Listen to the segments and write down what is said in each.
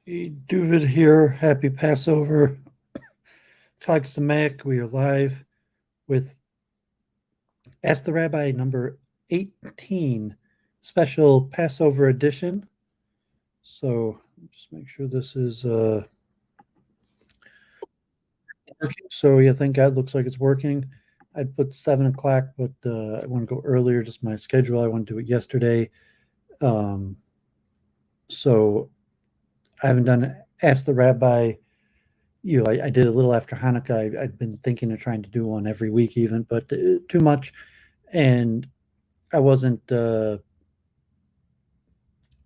David here. Happy Passover. Chag Sameach. We are live with Ask the Rabbi number 18, special Passover edition. So just make sure this is working. So yeah, thank God, looks like it's working. I'd put 7 o'clock, but I want to go earlier. Just my schedule. I want to do it yesterday. So I haven't done Ask the Rabbi. I did a little after Hanukkah. I'd been thinking of trying to do one every week, even, but too much, and I wasn't.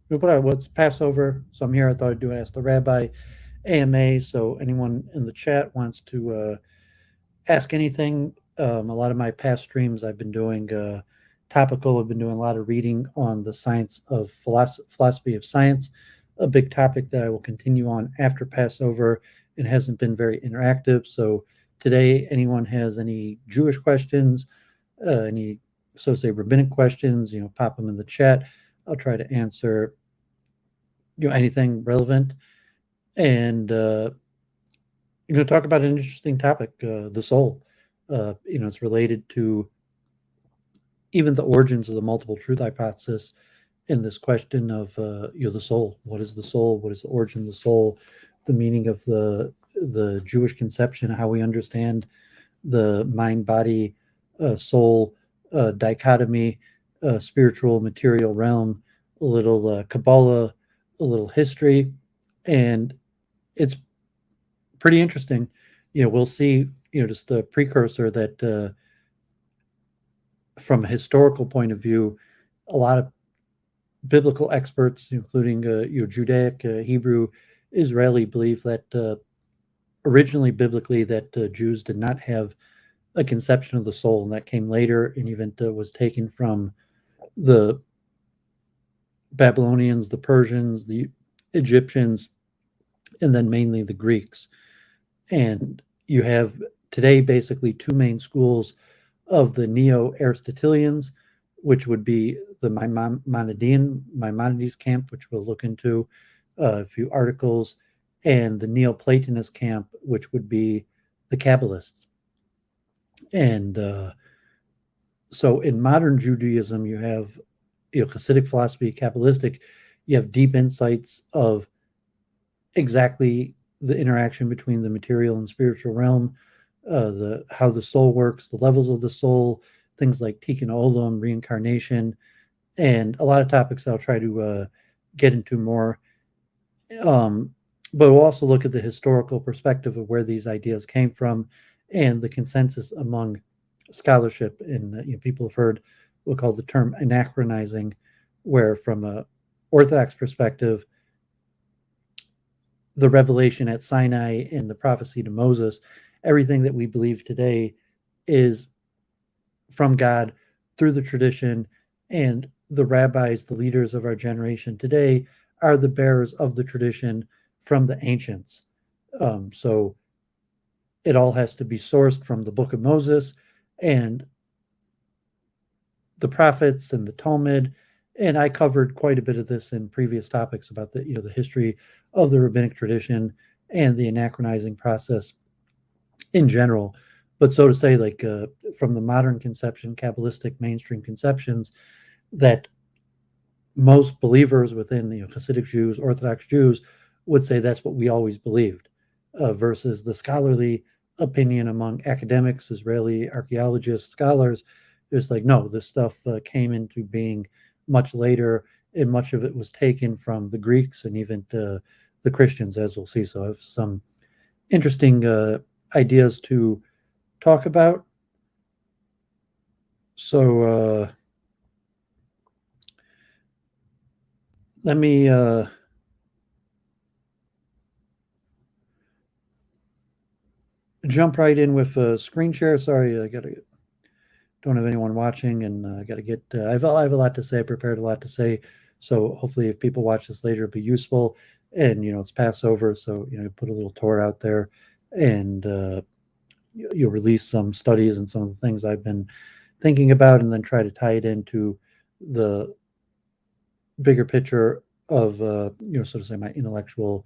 What's Passover? So I'm here. I thought I'd do it Ask the Rabbi AMA. So anyone in the chat wants to ask anything. A lot of my past streams I've been doing topical. I've been doing a lot of reading on the science of philosophy of science, a big topic that I will continue on after Passover. It hasn't been very interactive. So today, anyone has any Jewish questions, any rabbinic questions, pop them in the chat. I'll try to answer, anything relevant. And you're going to talk about an interesting topic, the soul. It's related to even the origins of the multiple truth hypothesis in this question of the soul. What is the soul? What is the origin of the soul? The meaning of the Jewish conception, how we understand the mind, body, soul dichotomy, spiritual, material realm, a little Kabalah, a little history, and it's pretty interesting. We'll see. Just the precursor that from a historical point of view, a lot of biblical experts, including Judaic, Hebrew, Israeli, believe that originally biblically that Jews did not have a conception of the soul, and that came later and even was taken from the Babylonians, the Persians, the Egyptians, and then mainly the Greeks. And you have today basically two main schools of the Neo-Aristotelians, which would be the Maimonides camp, which we'll look into a few articles, and the Neoplatonist camp, which would be the Kabbalists. And so in modern Judaism, you have Hasidic philosophy, Kabbalistic, you have deep insights of exactly the interaction between the material and spiritual realm, how the soul works, the levels of the soul, things like Tikkun Olam, reincarnation, and a lot of topics I'll try to get into more. But we'll also look at the historical perspective of where these ideas came from and the consensus among scholarship. And people have heard we'll call the term anachronizing, where from a Orthodox perspective, the revelation at Sinai and the prophecy to Moses, everything that we believe today is from God through the tradition, and the rabbis, the leaders of our generation today, are the bearers of the tradition from the ancients. So it all has to be sourced from the book of Moses and the prophets and the Talmud. And I covered quite a bit of this in previous topics about the history of the rabbinic tradition and the anachronizing process in general. But so to say, like from the modern conception, Kabbalistic mainstream conceptions, that most believers within Hasidic Jews, Orthodox Jews, would say that's what we always believed, versus the scholarly opinion among academics, Israeli archaeologists, scholars. It's like, no, this stuff came into being much later, and much of it was taken from the Greeks and even the Christians, as we'll see. So I have some interesting ideas to talk about. So let me jump right in with a screen share. Sorry, don't have anyone watching, and I got to get. I have a lot to say. I prepared a lot to say, so hopefully, if people watch this later, it'll be useful. And it's Passover, so put a little Torah out there, and you'll release some studies and some of the things I've been thinking about, and then try to tie it into the bigger picture of so to say, my intellectual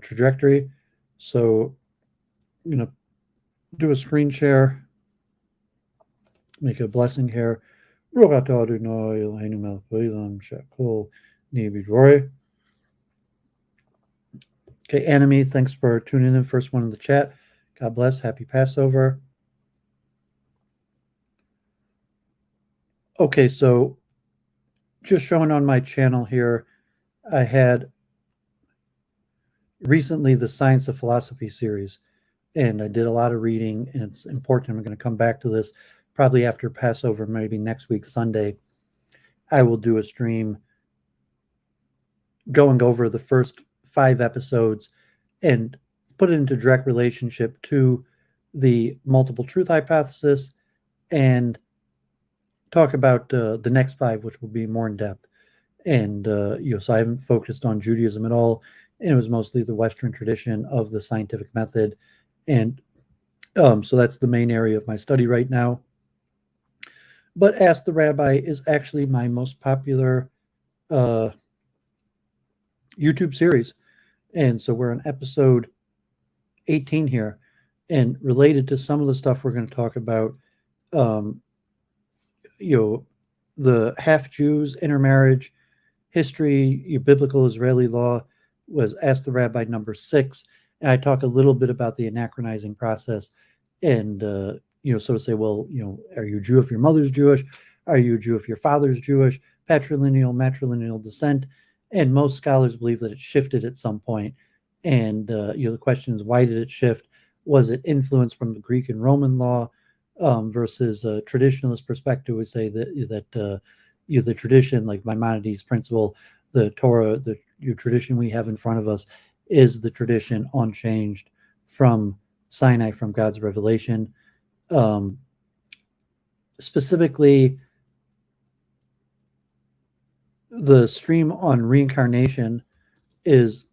trajectory. So I'm going to do a screen share, make a blessing here. Okay, Enemy, thanks for tuning in. First one in the chat. God bless. Happy Passover. Okay, so just showing on my channel here, I had recently the Science of Philosophy series, and I did a lot of reading, and it's important. I'm going to come back to this probably after Passover, maybe next week, Sunday. I will do a stream going over the first 5 episodes and put it into direct relationship to the multiple truth hypothesis and talk about the next 5, which will be more in depth. And so I haven't focused on Judaism at all, and it was mostly the Western tradition of the scientific method. And so that's the main area of my study right now. But Ask the Rabbi is actually my most popular YouTube series. And so we're on episode 18 here. And related to some of the stuff we're going to talk about, the half-Jews, intermarriage, history, biblical Israeli law was Ask the Rabbi number 6. And I talk a little bit about the anachronizing process and, sort of say, well, are you Jew if your mother's Jewish? Are you Jew if your father's Jewish? Patrilineal, matrilineal descent. And most scholars believe that it shifted at some point. And, the question is, why did it shift? Was it influenced from the Greek and Roman law versus a traditionalist perspective would say that the tradition, like Maimonides' principle, the Torah, the tradition we have in front of us is the tradition unchanged from Sinai, from God's revelation. Specifically, the stream on reincarnation is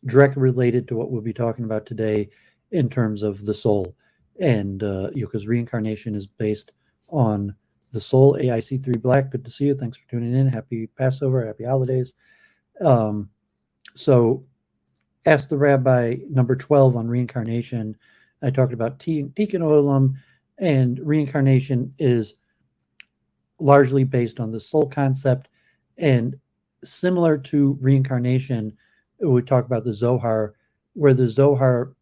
directly related to what we'll be talking about today in terms of the soul. And, because reincarnation is based on the soul. AIC3 Black, good to see you. Thanks for tuning in. Happy Passover, happy holidays. So Ask the Rabbi number 12 on reincarnation. I talked about Tikkun Olam, and reincarnation is largely based on the soul concept. And similar to reincarnation, we talk about the Zohar, where the Zohar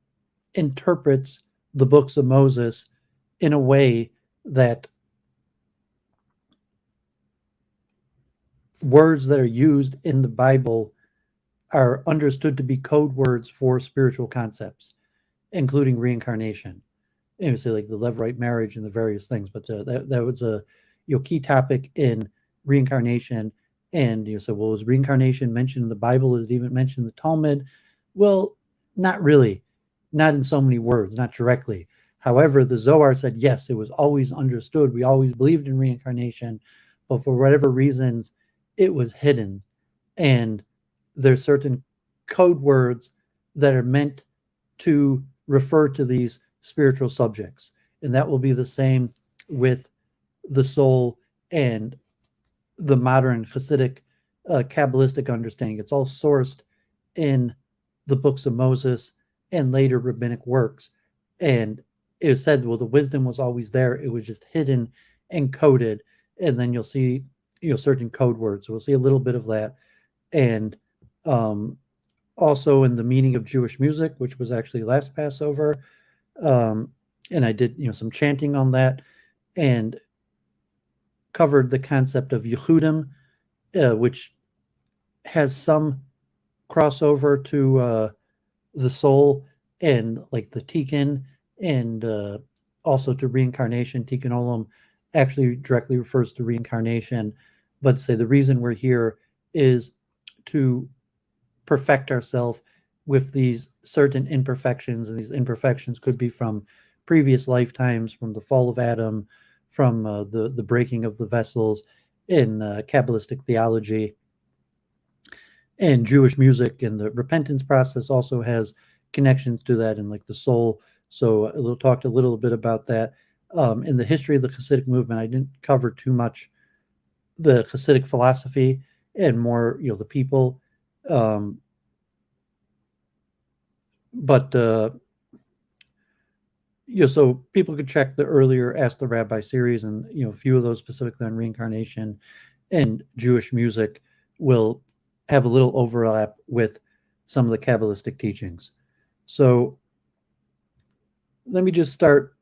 interprets the books of Moses in a way that words that are used in the Bible are understood to be code words for spiritual concepts, including reincarnation. And we say like the Levirate marriage and the various things, but that was a key topic in reincarnation. And so, well, was reincarnation mentioned in the Bible? Is it even mentioned in the Talmud? Well, not really, not in so many words, not directly. However, the Zohar said yes, it was always understood. We always believed in reincarnation, but for whatever reasons, it was hidden. And there's certain code words that are meant to refer to these spiritual subjects. And that will be the same with the soul and the modern Hasidic Kabbalistic understanding. It's all sourced in the books of Moses and later rabbinic works. And it was said, well, the wisdom was always there. It was just hidden and coded. And then you'll see, certain code words. So we'll see a little bit of that. And also in the meaning of Jewish music, which was actually last Passover. And I did, some chanting on that and covered the concept of Yehudim, which has some crossover to the soul and like the Tikkun and also to reincarnation. Tikkun Olam actually directly refers to reincarnation, but say the reason we're here is to perfect ourselves with these certain imperfections, and these imperfections could be from previous lifetimes, from the fall of Adam, from the breaking of the vessels in Kabbalistic theology. And Jewish music and the repentance process also has connections to that, and like the soul. So we'll talk a little bit about that. In the history of the Hasidic movement, I didn't cover too much the Hasidic philosophy and more, the people. But so people could check the earlier Ask the Rabbi series, and a few of those specifically on reincarnation and Jewish music will have a little overlap with some of the Kabbalistic teachings. So let me just start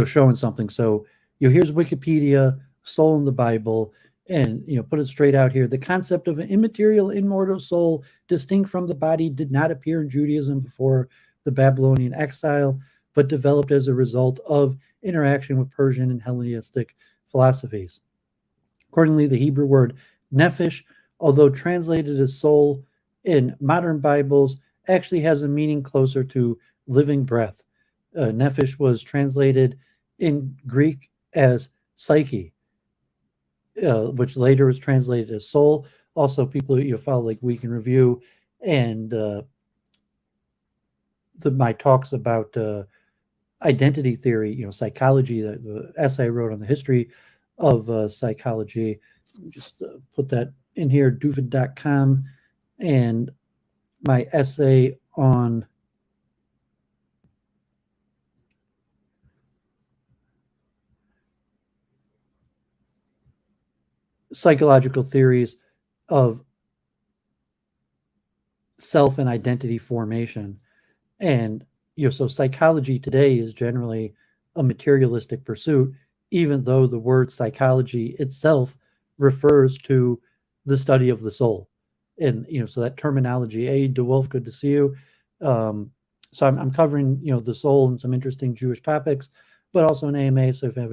showing something. So here's Wikipedia, soul in the Bible, and put it straight out here. The concept of an immaterial, immortal soul distinct from the body did not appear in Judaism before the Babylonian exile, but developed as a result of interaction with Persian and Hellenistic philosophies. Accordingly, the Hebrew word nefesh, although translated as soul in modern Bibles, actually has a meaning closer to living breath. Nefesh was translated in Greek as psyche, which later was translated as soul. Also, people follow like Week in Review and my talks about identity theory, psychology, the essay I wrote on the history of psychology. Just put that in here, duvid.com, and my essay on psychological theories of self and identity formation. And so psychology today is generally a materialistic pursuit, even though the word psychology itself refers to the study of the soul. And so that terminology. DeWolf, good to see you. So I'm covering the soul and some interesting Jewish topics, but also an AMA. So if you have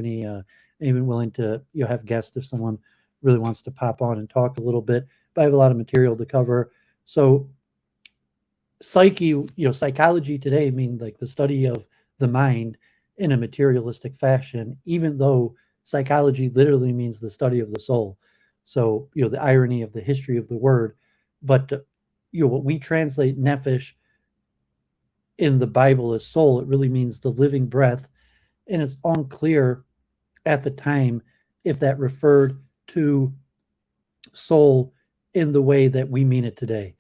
anyone willing to have guests, if someone really wants to pop on and talk a little bit, but I have a lot of material to cover. So psychology today means like the study of the mind in a materialistic fashion, even though psychology literally means the study of the soul. So the irony of the history of the word. But what we translate nefesh in the Bible as soul, it really means the living breath, and it's unclear at the time if that referred to soul in the way that we mean it today.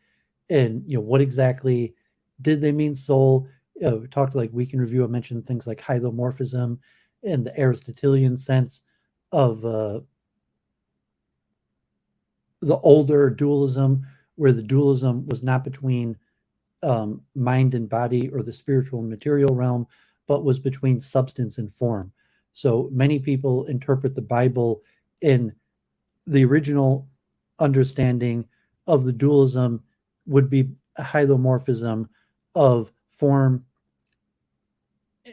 And what exactly did they mean soul? We talked like Week in Review. I mentioned things like hylomorphism and the Aristotelian sense of the older dualism, where the dualism was not between mind and body or the spiritual and material realm, but was between substance and form. So many people interpret the Bible in the original understanding of the dualism would be a hylomorphism of form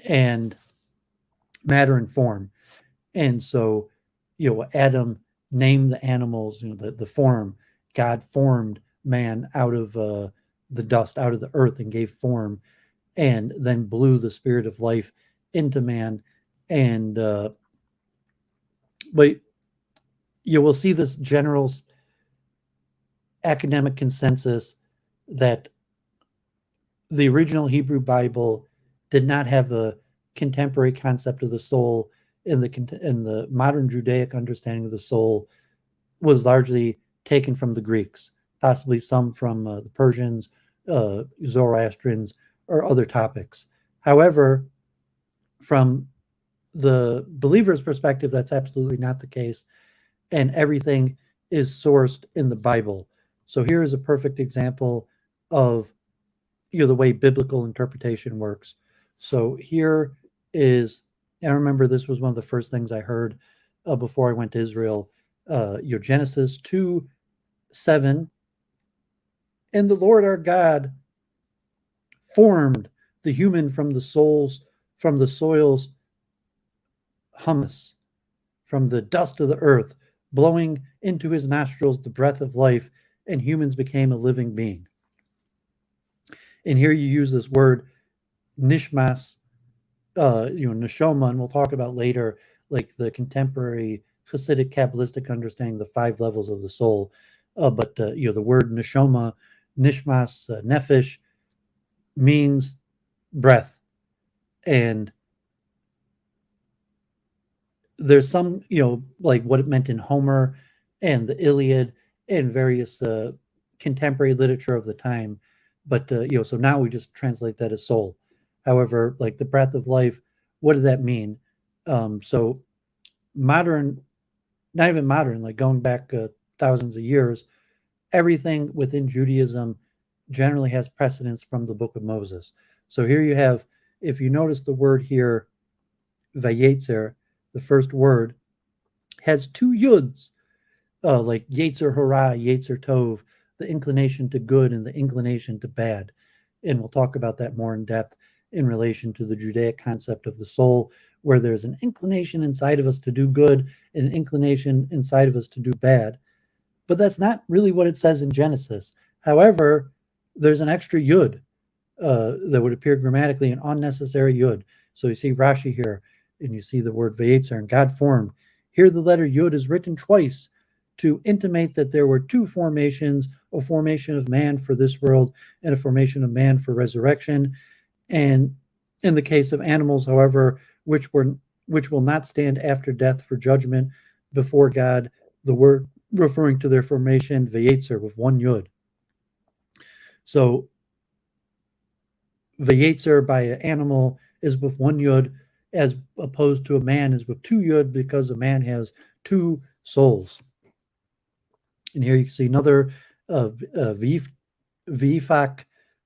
and matter and form. And so, Adam named the animals, the form. God formed man out of the dust, out of the earth, and gave form, and then blew the spirit of life into man. And, but we'll see this general academic consensus that the original Hebrew Bible did not have a contemporary concept of the soul, in the modern Judaic understanding of the soul was largely taken from the Greeks, possibly some from the Persians, Zoroastrians, or other topics. However, from the believer's perspective, that's absolutely not the case, and everything is sourced in the Bible. So here is a perfect example of the way biblical interpretation works. So here is, I remember this was one of the first things I heard before I went to Israel. Genesis 2:7, and the Lord our God formed the human from the soil's humus, from the dust of the earth, blowing into his nostrils the breath of life, and humans became a living being. And here you use this word nishmas, neshama, and we'll talk about later, like the contemporary Hasidic Kabbalistic understanding, the 5 levels of the soul. But the word neshama, nishmas, nefesh means breath, and there's some, like what it meant in Homer and the Iliad and various contemporary literature of the time. But so now we just translate that as soul. However, like the breath of life, what does that mean? So modern, not even modern, like going back thousands of years, everything within Judaism generally has precedence from the Book of Moses. So here you have, if you notice the word here, Vayetzer, the first word, has two yuds, like Yetzer Hara, Yetzer Tov, the inclination to good and the inclination to bad. And we'll talk about that more in depth in relation to the Judaic concept of the soul, where there's an inclination inside of us to do good and an inclination inside of us to do bad. But that's not really what it says in Genesis. However, there's an extra yud that would appear grammatically, an unnecessary yud. So you see Rashi here, and you see the word Vayetzer, and God formed. Here the letter yud is written twice to intimate that there were two formations, a formation of man for this world and a formation of man for resurrection. And in the case of animals, however, which will not stand after death for judgment before God, the word referring to their formation, Vayetzer, with one yud. So Vayetzer by an animal is with one yud, as opposed to a man is with two yud, because a man has two souls. And here you can see another Vifak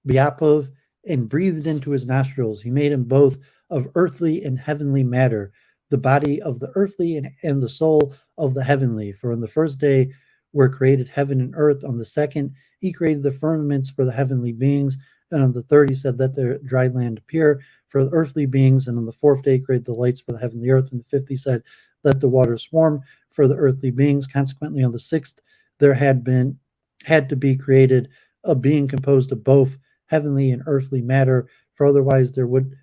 Biapov, and breathed into his nostrils. He made him both of earthly and heavenly matter, the body of the earthly and the soul of the heavenly. For on the first day were created heaven and earth. On the second, he created the firmaments for the heavenly beings. And on the third, he said, let the dry land appear for the earthly beings. And on the fourth day, he created the lights for the heavenly earth. And the fifth, he said, let the waters swarm for the earthly beings. Consequently, on the sixth, there had to be created a being composed of both heavenly and earthly matter, for otherwise there would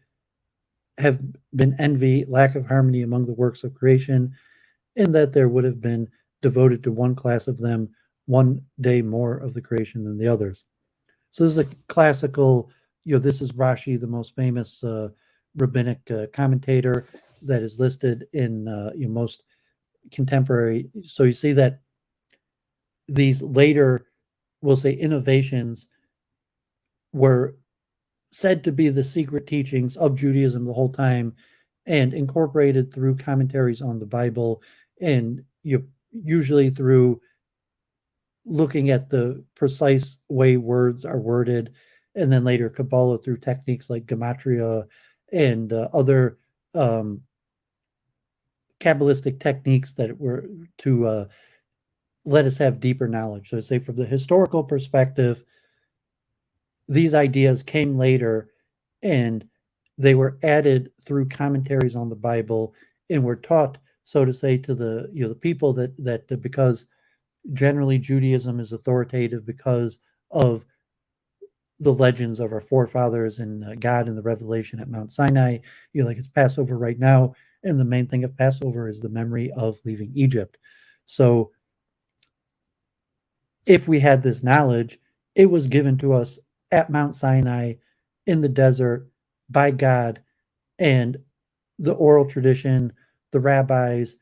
have been envy, lack of harmony among the works of creation, and that there would have been devoted to one class of them one day more of the creation than the others. So this is a classical, this is Rashi, the most famous rabbinic commentator that is listed in most contemporary. So you see that these later, we'll say, innovations were said to be the secret teachings of Judaism the whole time, and incorporated through commentaries on the Bible, and usually through looking at the precise way words are worded, and then later Kabalah through techniques like gematria and other Kabbalistic techniques that were to let us have deeper knowledge. So, say from the historical perspective, these ideas came later, and they were added through commentaries on the Bible, and were taught, so to say, to the the people that because generally Judaism is authoritative because of the legends of our forefathers and God and the revelation at Mount Sinai. Like it's Passover right now, and the main thing of Passover is the memory of leaving Egypt. So if we had this knowledge, it was given to us at Mount Sinai in the desert by God, and the oral tradition, the rabbis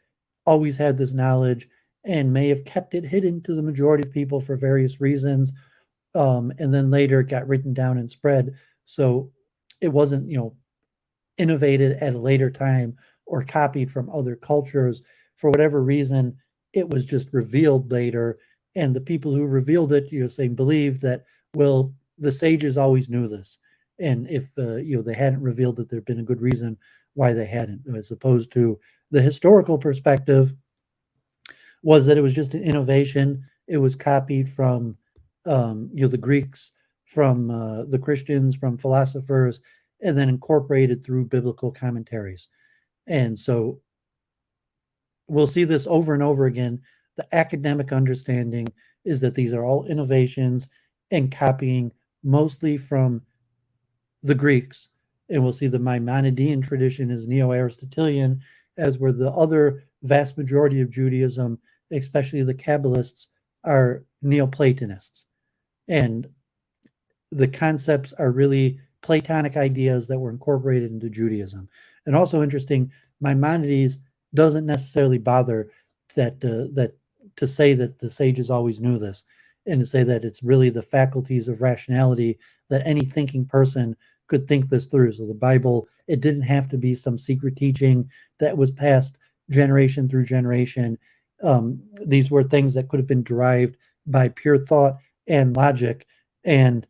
always had this knowledge and may have kept it hidden to the majority of people for various reasons. And then later it got written down and spread. So it wasn't, innovated at a later time or copied from other cultures. For whatever reason, it was just revealed later. And the people who revealed it, believed that, well, the sages always knew this. And if, they hadn't revealed it, there'd been a good reason why they hadn't, as opposed to the historical perspective was that it was just an innovation. It was copied from, the Greeks, from the Christians, from philosophers, and then incorporated through biblical commentaries. And so we'll see this over and over again. The academic understanding is that these are all innovations and copying mostly from the Greeks. And we'll see the Maimonidean tradition is Neo-Aristotelian, as were the other vast majority of Judaism, especially the Kabbalists, are Neoplatonists. And the concepts are really Platonic ideas that were incorporated into Judaism. And also interesting, Maimonides doesn't necessarily bother that to say that the sages always knew this, and to say that it's really the faculties of rationality that any thinking person could think this through. So the Bible, it didn't have to be some secret teaching that was passed generation through generation. These were things that could have been derived by pure thought and logic, and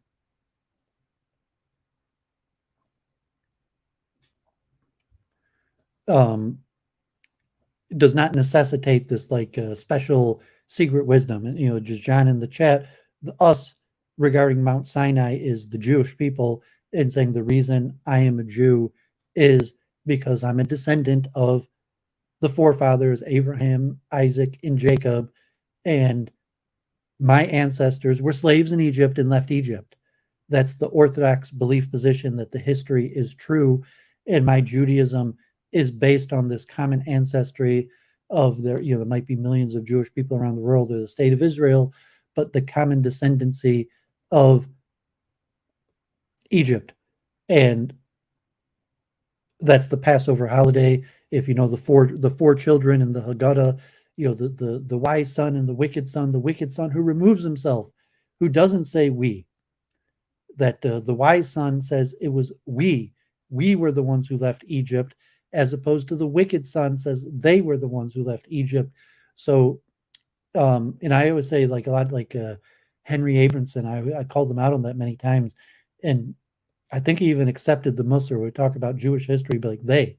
does not necessitate this like special secret wisdom. And just John in the chat, us regarding Mount Sinai is the Jewish people, and saying the reason I am a Jew is because I'm a descendant of the forefathers Abraham, Isaac, and Jacob, and my ancestors were slaves in Egypt and left Egypt. That's the Orthodox belief position, that the history is true, and my Judaism is based on this common ancestry of there might be millions of Jewish people around the world, or the state of Israel, but the common descendancy of Egypt. And that's the Passover holiday. If you know the four children in the Haggadah, the wise son and the wicked son who removes himself, who doesn't say we. That the wise son says it was we were the ones who left Egypt, as opposed to the wicked son says they were the ones who left Egypt. So, and I always say, like a lot, like Henry Abramson, I called him out on that many times, and I think he even accepted the Musar. We talk about Jewish history, but like they,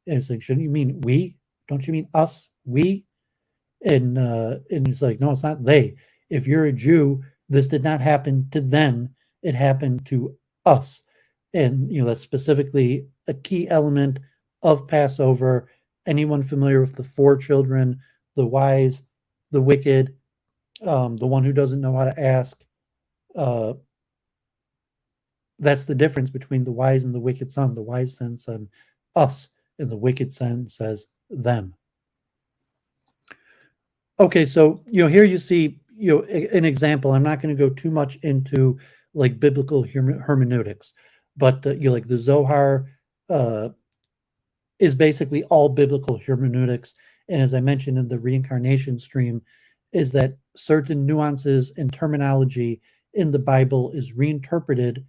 and it's like, shouldn't you mean we? Don't you mean us? We? And it's like, no, it's not they. If you're a Jew, this did not happen to them. It happened to us. And that's specifically a key element of Passover. Anyone familiar with the four children, the wise, the wicked, the one who doesn't know how to ask? That's the difference between the wise and the wicked son. The wise son says us, and the wicked son says them. Okay, so here you see an example. I'm not going to go too much into like biblical hermeneutics, but like the Zohar is basically all biblical hermeneutics. And as I mentioned in the reincarnation stream, is that certain nuances and terminology in the Bible is reinterpreted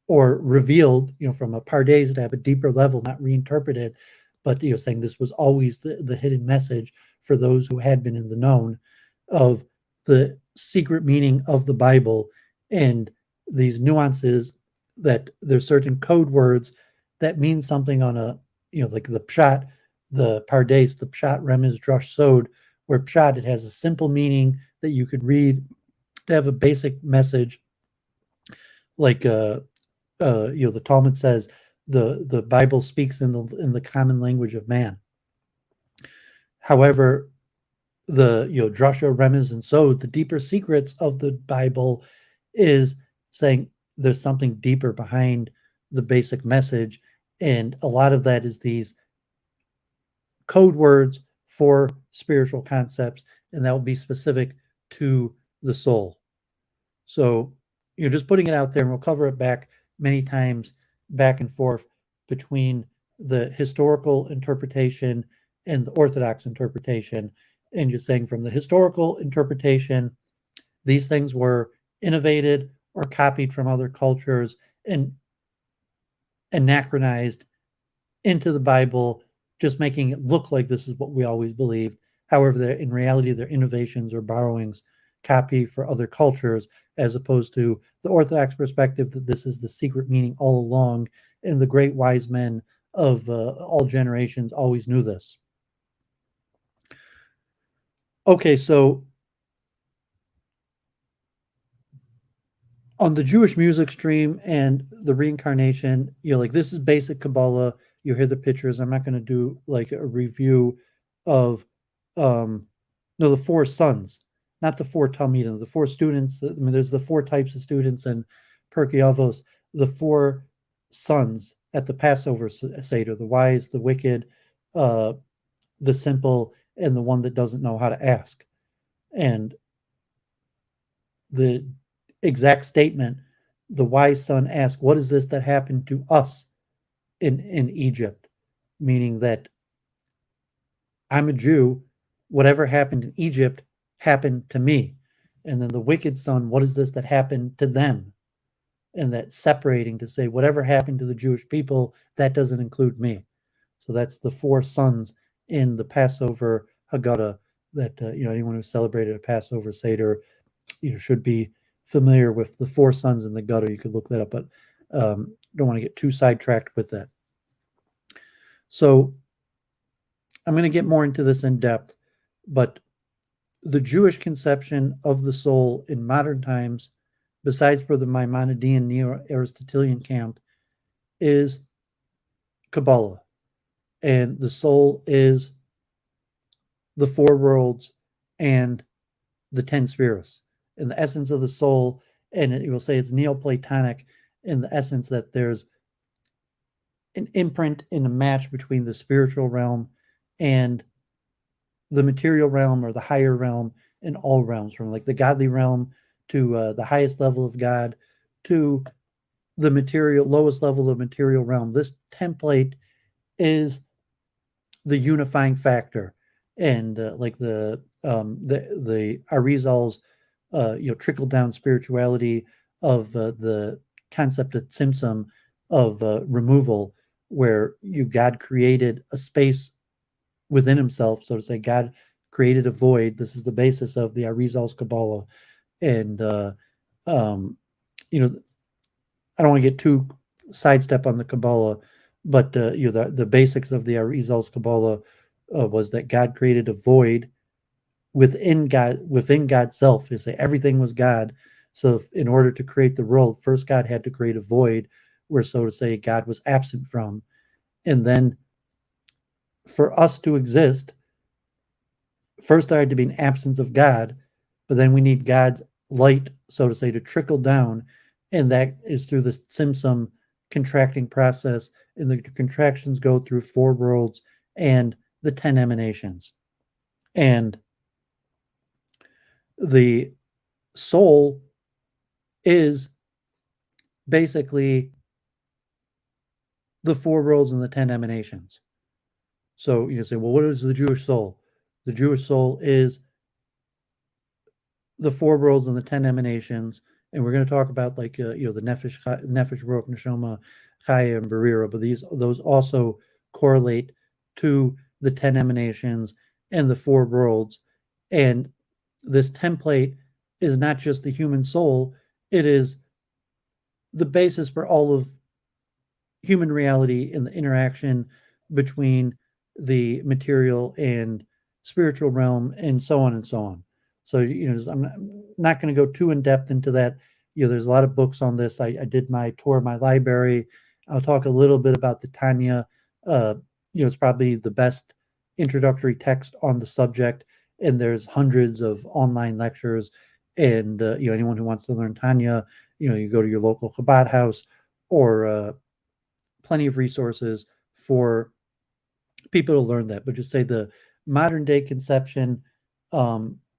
or revealed, from a PaRDeS to have a deeper level, not reinterpreted, but saying this was always the hidden message for those who had been in the known of the secret meaning of the Bible, and these nuances, that there's certain code words that mean something on a like the pshat, the PaRDeS, the pshat, remez, drush, sod, where pshat, it has a simple meaning that you could read to have a basic message, like the Talmud says the Bible speaks in the common language of man. However, the drasha, remez, and sod, the deeper secrets of the Bible, is saying there's something deeper behind the basic message, and a lot of that is these code words for spiritual concepts, and that will be specific to the soul. So just putting it out there, and we'll cover it back many times, back and forth between the historical interpretation and the Orthodox interpretation, and just saying from the historical interpretation, these things were innovated or copied from other cultures and anachronized into the Bible, just making it look like this is what we always believed. However, in reality, they're innovations or borrowings, copy for other cultures, as opposed to the Orthodox perspective that this is the secret meaning all along, and the great wise men of all generations always knew this. Okay, so on the Jewish music stream and the reincarnation, like this is basic Kabalah. You hear the pictures. I'm not going to do like a review of the four sons, not the four Talmidim, the four students. I mean, there's the four types of students in Pirkei Avos, the four sons at the Passover Seder, the wise, the wicked, the simple, and the one that doesn't know how to ask. And the exact statement, the wise son asked, what is this that happened to us in Egypt? Meaning that I'm a Jew, whatever happened in Egypt happened to me. And then the wicked son, what is this that happened to them? and that separating to say whatever happened to the Jewish people, that doesn't include me. So that's the four sons in the Passover Haggadah that anyone who celebrated a Passover Seder should be familiar with the four sons in the Gaddah. You could look that up, but don't want to get too sidetracked with that. So I'm going to get more into this in depth, but the Jewish conception of the soul in modern times, besides for the Maimonidean Neo-Aristotelian camp, is Kabalah. And the soul is the four worlds and the 10 spheres. And the essence of the soul, and it will say it's Neoplatonic in the essence that there's an imprint in a match between the spiritual realm and the material realm, or the higher realm, in all realms, from like the godly realm to the highest level of God to the lowest level of material realm. This template is the unifying factor, and like the Arizal's trickle down spirituality of the concept of tzimtzum, of removal, where God created a space within himself, so to say. God created a void. This is the basis of the Arizal's Kabalah. And I don't want to get too sidestep on the Kabalah, but the basics of the Arizal's Kabalah was that God created a void within God's self. You say everything was God. So in order to create the world, first God had to create a void where, so to say, God was absent from. And then for us to exist, first there had to be an absence of God, but then we need God's light, so to say, to trickle down, and that is through this tzimtzum contracting process, and the contractions go through four worlds and the 10 emanations. And the soul is basically the four worlds and the 10 emanations. So you say, well, what is the Jewish soul? The Jewish soul is the four worlds and the 10 emanations, and we're going to talk about like the Nefesh, Ruach, Neshama, Chaya, and Barira, but those also correlate to the 10 emanations and the four worlds. And this template is not just the human soul; it is the basis for all of human reality in the interaction between the material and spiritual realm, and so on and so on. So, I'm not going to go too in depth into that. There's a lot of books on this. I did my tour of my library. I'll talk a little bit about the Tanya. It's probably the best introductory text on the subject, and there's hundreds of online lectures. And anyone who wants to learn Tanya, you go to your local Chabad house, or plenty of resources for people to learn that. But just say the modern day conception,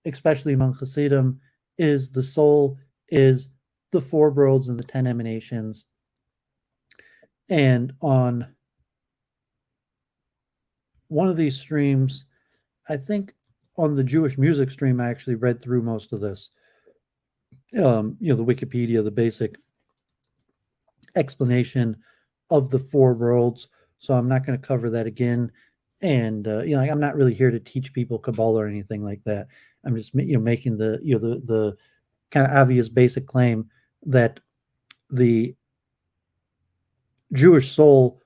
especially among Hasidim, is the soul is the four worlds and the 10 emanations. And on one of these streams, I think on the Jewish music stream, I actually read through most of this. The Wikipedia, the basic explanation of the four worlds. So I'm not going to cover that again. And I'm not really here to teach people Kabbalah or anything like that. I'm just making the kind of obvious basic claim that the Jewish soul,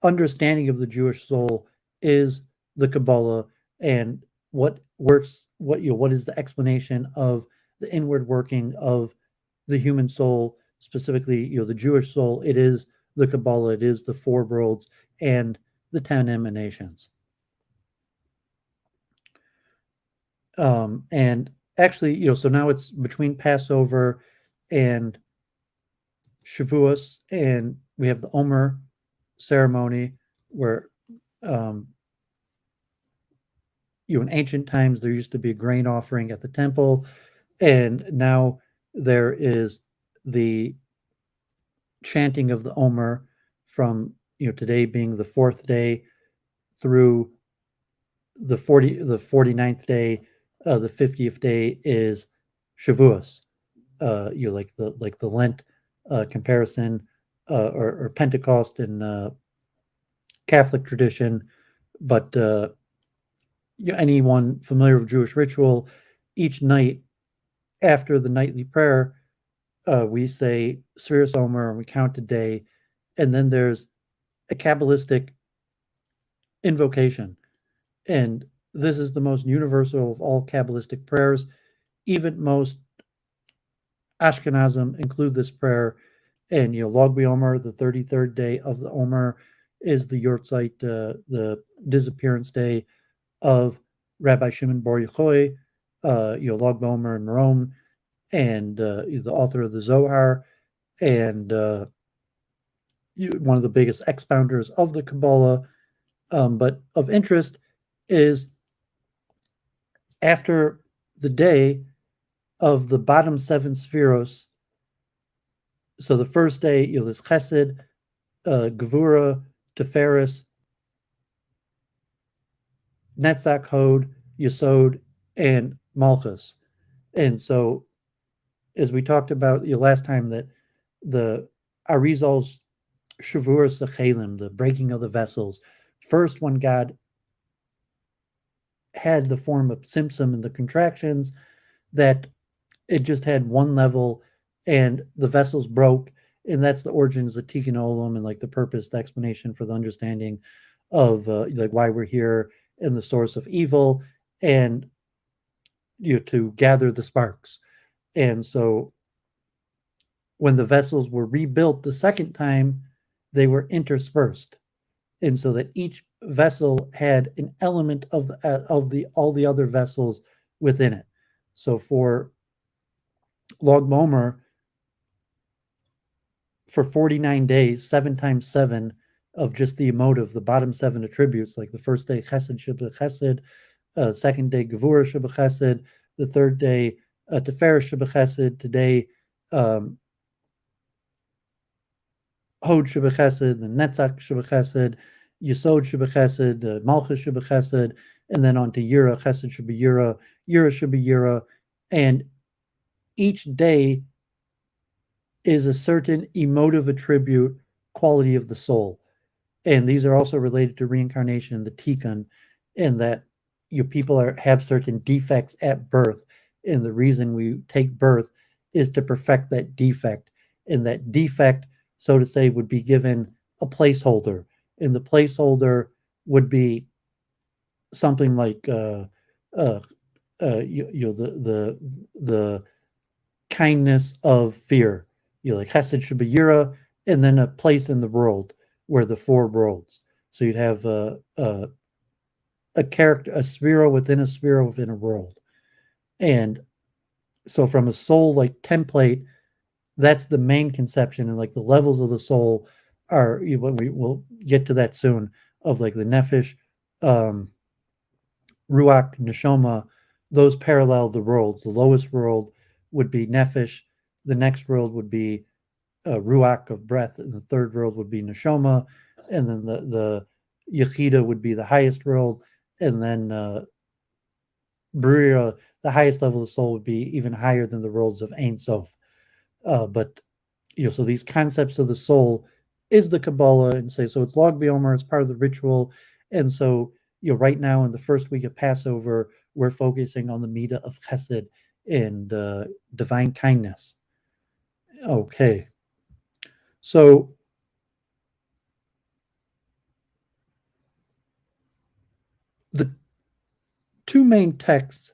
understanding of the Jewish soul, is the Kabbalah, and what is the explanation of the inward working of the human soul, specifically the Jewish soul. It is the Kabbalah, it is the four worlds and the 10 emanations. And actually, so now it's between Passover and Shavuos, and we have the Omer ceremony where, in ancient times, there used to be a grain offering at the temple, and now there is the chanting of the Omer from, today being the fourth day through the 49th day. The 50th day is Shavuos. Like the Lent comparison, or Pentecost in Catholic tradition. But anyone familiar with Jewish ritual, each night after the nightly prayer, we say Spheres Omer and we count a day, and then there's a Kabbalistic invocation. And this is the most universal of all Kabbalistic prayers. Even most Ashkenazim include this prayer. And, Log Omer, the 33rd day of the Omer, is the Yortzeit, the disappearance day of Rabbi Shimon Bar Yochai, Log Omer and Rome, and the author of the Zohar, and one of the biggest expounders of the Kabalah. But of interest is after the day of the bottom 7 spheros. So the first day, there's Chesed, Gevura, Tiferes, Netzach, Hod, Yesod, and Malchus. And so, as we talked about last time, that the Arizal's Shavur Sechelim, the breaking of the vessels, first when God had the form of Tzimtzum and the contractions, that it just had one level and the vessels broke, and that's the origins of Tikkun Olam and like the purpose, the explanation for the understanding of like why we're here and the source of evil, and to gather the sparks. And so when the vessels were rebuilt the second time, they were interspersed, and so that each vessel had an element of all the other vessels within it. So for Log Momer, for 49 days, 7 times 7 of just the emotive, the bottom 7 attributes, like the first day Chesed Sheba Chesed, second day Gevura Sheba Chesed, the third day Tiferes Sheba Chesed, today Hod Sheba Chesed, the Netzach Sheba Chesed, Yesod Sheba Chesed, Malchus Sheba Chesed, and then on to Yira, Chesed Sheba Yira, Yira Sheba Yira, and each day is a certain emotive attribute, quality of the soul. And these are also related to reincarnation, the tikkun, in that people have certain defects at birth. And the reason we take birth is to perfect that defect. And that defect, so to say, would be given a placeholder. And the placeholder would be something like the kindness of fear. Like Chesed Sheba Yira, and then a place in the world where the 4 worlds. So you'd have a character, a sphero within a world. And so from a soul like template, that's the main conception, and like the levels of the soul are, we'll get to that soon, of like the Nefesh, Ruach, Neshama, those parallel the worlds. The lowest world would be Nefesh, the next world would be Ruach of breath, and the third world would be Neshama, and then the Yechida would be the highest world, and then Bria, the highest level of the soul, would be even higher than the worlds of Ein Sof. But so these concepts of the soul is the Kabalah, and so it's Log Omer, it's part of the ritual, and so right now in the first week of Passover, we're focusing on the Midah of Chesed and divine kindness. Okay, so the 2 main texts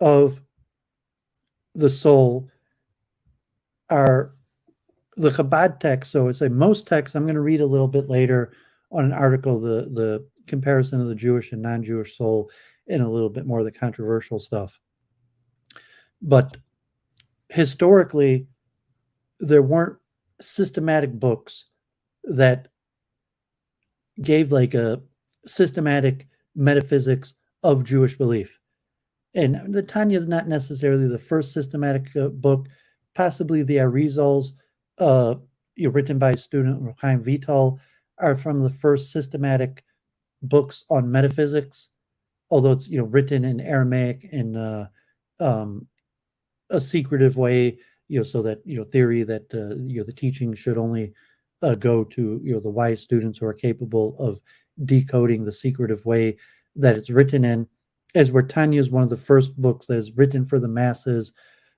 of the soul are the Chabad text. So it's most texts, I'm going to read a little bit later on an article, the comparison of the Jewish and non-Jewish soul, and a little bit more of the controversial stuff. But historically, there weren't systematic books that gave like a systematic metaphysics of Jewish belief. And the Tanya is not necessarily the first systematic book. Possibly the Arizals, written by a student, Chaim Vital, are from the first systematic books on metaphysics, although it's written in Aramaic in a secretive way, so that, theory that, the teaching should only go to, the wise students who are capable of decoding the secretive way that it's written in, as where Tanya is one of the first books that is written for the masses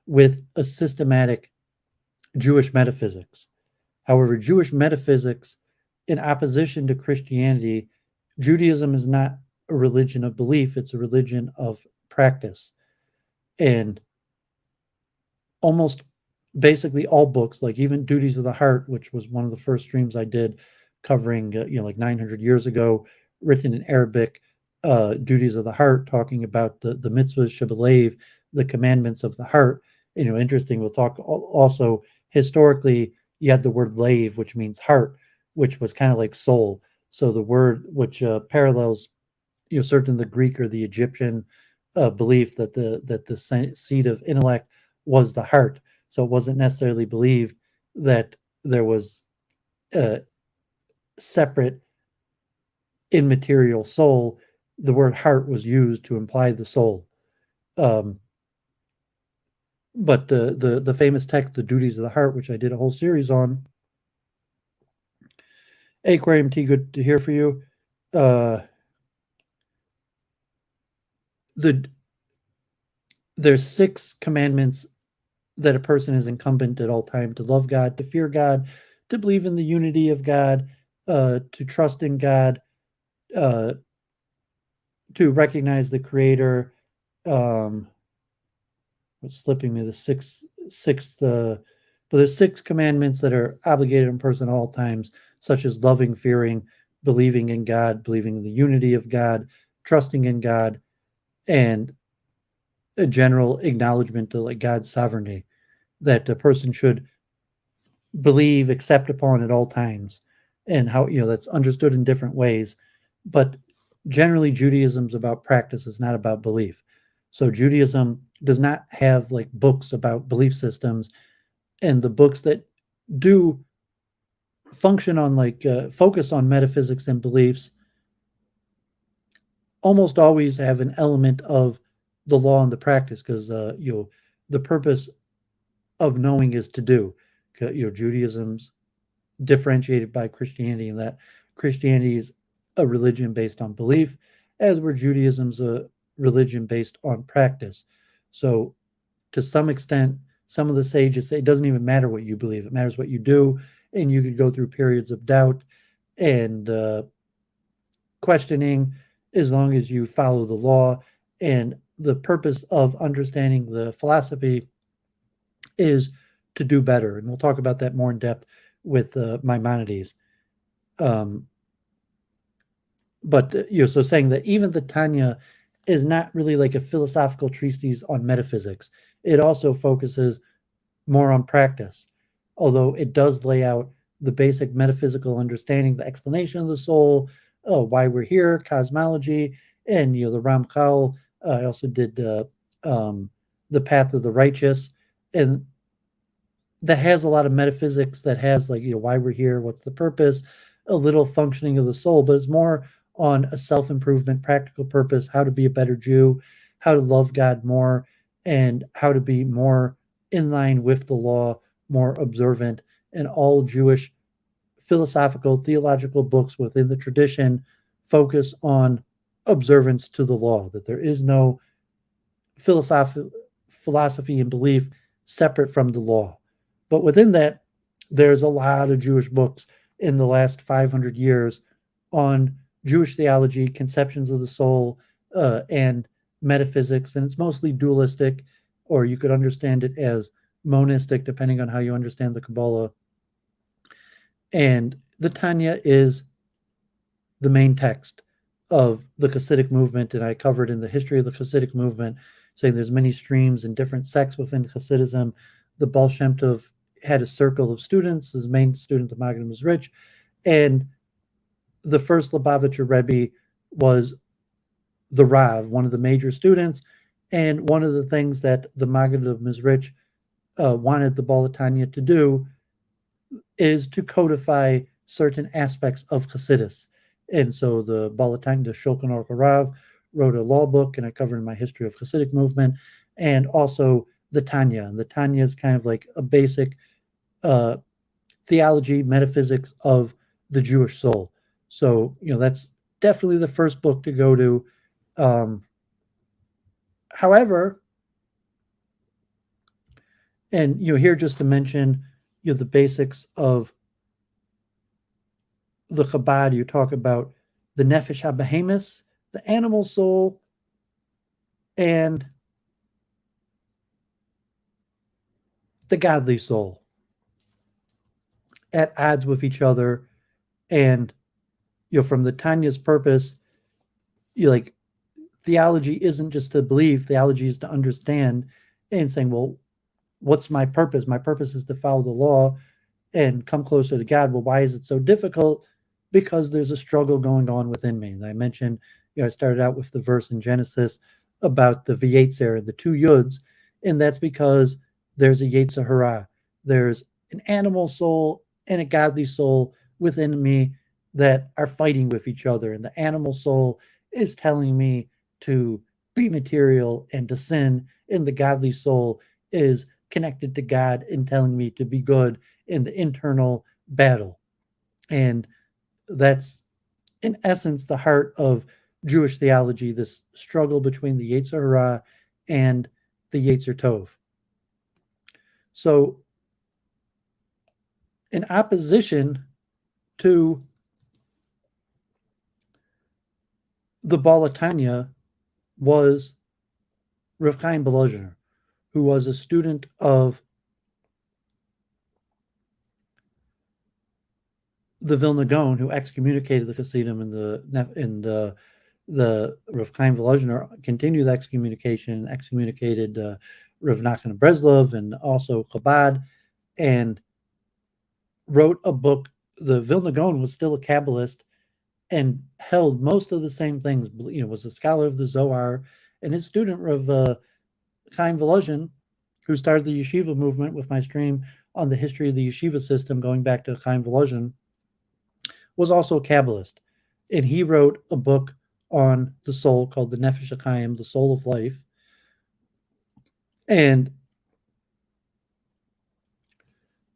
with a systematic Jewish metaphysics. However, Jewish metaphysics, in opposition to Christianity, Judaism is not a religion of belief, it's a religion of practice. And almost basically all books, like even Duties of the Heart, which was one of the first streams I did covering, like 900 years ago, written in Arabic, Duties of the Heart, talking about the mitzvahs, Shibboleth, the commandments of the heart. Interesting, we'll talk also historically, you had the word lave, which means heart, which was kind of like soul. So the word, which parallels, certain the Greek or the Egyptian belief that the seat of intellect was the heart. So it wasn't necessarily believed that there was a separate immaterial soul. The word heart was used to imply the soul. But the famous text, The Duties of the Heart, which I did a whole series on. Aquarium T, good to hear for you. There's 6 commandments that a person is incumbent at all time: to love God, to fear God, to believe in the unity of God, to trust in God, to recognize the Creator. What's slipping me? The sixth. But there's 6 commandments that are obligated on a person at all times, such as loving, fearing, believing in God, believing in the unity of God, trusting in God, and a general acknowledgement of God's sovereignty that a person should believe, accept upon at all times, and how that's understood in different ways. But generally, Judaism is about practice; it's not about belief. So Judaism does not have books about belief systems, and the books that do function on focus on metaphysics and beliefs almost always have an element of the law and the practice, because the purpose of knowing is to do. Judaism's differentiated by Christianity in that Christianity is a religion based on belief, as where Judaism's a religion based on practice. So to some extent, some of the sages say it doesn't even matter what you believe, it matters what you do, and you could go through periods of doubt and questioning as long as you follow the law. And the purpose of understanding the philosophy is to do better. And we'll talk about that more in depth with Maimonides. So saying that even the Tanya is not really like a philosophical treatise on metaphysics. It also focuses more on practice, although it does lay out the basic metaphysical understanding, the explanation of the soul, why we're here, cosmology, and the Ramchal. I also did the Path of the Righteous, and that has a lot of metaphysics, that has why we're here, what's the purpose, a little functioning of the soul, but it's more on a self-improvement, practical purpose, how to be a better Jew, how to love God more, and how to be more in line with the law, more observant. And all Jewish philosophical, theological books within the tradition focus on observance to the law, that there is no philosophy and belief separate from the law. But within that, there's a lot of Jewish books in the last 500 years on Jewish theology, conceptions of the soul, and metaphysics. And it's mostly dualistic, or you could understand it as monistic, depending on how you understand the Kabalah. And the Tanya is the main text of the Hasidic movement, and I covered in the history of the Hasidic movement, saying there's many streams and different sects within Hasidism. The Baal Shem Tov had a circle of students. His main student, the Maggid Mizrich, and the first Lubavitcher Rebbe was the Rav, one of the major students. And one of the things that the Maggid of Mizrich wanted the Baal Tanya to do is to codify certain aspects of Hasidus. And so the Baal Tanya, the Shulchan Aruch Rav, wrote a law book, and I covered in my history of Hasidic movement, and also the Tanya. And the Tanya is kind of like a basic theology, metaphysics of the Jewish soul. So, that's definitely the first book to go to. However, and here just to mention, the basics of the Chabad, you talk about the Nefesh HaBehemis, the animal soul, and the godly soul at odds with each other. And from the Tanya's purpose, like, theology isn't just to believe, theology is to understand, and saying, well, what's my purpose? My purpose is to follow the law and come closer to God. Well, why is it so difficult? Because there's a struggle going on within me. And I mentioned, I started out with the verse in Genesis about the V'yetzer, the two Yuds, and that's because there's a Yetzer Hara. There's an animal soul and a godly soul within me that are fighting with each other. And the animal soul is telling me to be material and to sin, and the godly soul is connected to God and telling me to be good in the internal battle. And that's, in essence, the heart of Jewish theology, this struggle between the Yetzer Hara and the Yetzer Tov. So, in opposition to the Baal Tanya was Rav Chaim Belozner, who was a student of the Vilna Goan, who excommunicated the Hasidim, and the Rav Chaim Belozner continued the excommunication, excommunicated Rav Nachman of Breslov and also Chabad, and wrote a book. The Vilna Goan was still a Kabbalist and held most of the same things. Was a scholar of the Zohar, and his student Rav Chaim Belozner, who started the yeshiva movement with my stream on the history of the yeshiva system going back to Chaim Belozner, was also a Kabbalist. And he wrote a book on the soul called the Nefesh HaChaim, the soul of life. And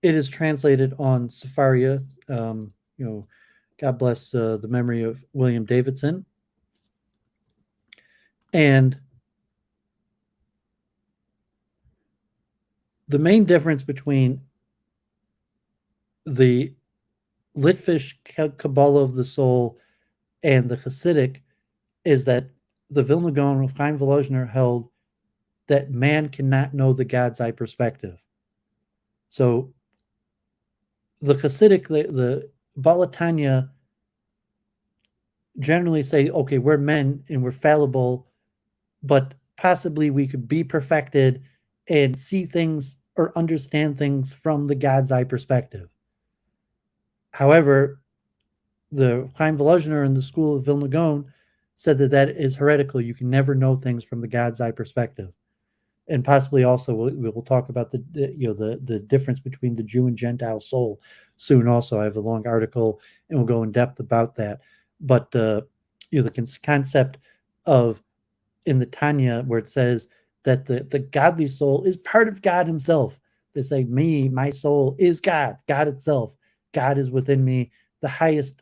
it is translated on Sefaria. God bless the memory of William Davidson. And the main difference between the Litvish Kabalah of the soul and the Hasidic is that the Vilna Goan of Chaim Belozner held that man cannot know the God's eye perspective. So the Hasidic, the Baal Tanya generally say, okay, we're men and we're fallible, but possibly we could be perfected and see things or understand things from the God's eye perspective. However, the Chaim Belozner in the school of Vilna Goan said that is heretical. You can never know things from the God's eye perspective. And possibly also we'll talk about the difference between the Jew and Gentile soul soon. Also, I have a long article and we'll go in depth about that. But the concept of in the Tanya where it says that the godly soul is part of God Himself. They say, my soul is God, God itself. God is within me, the highest,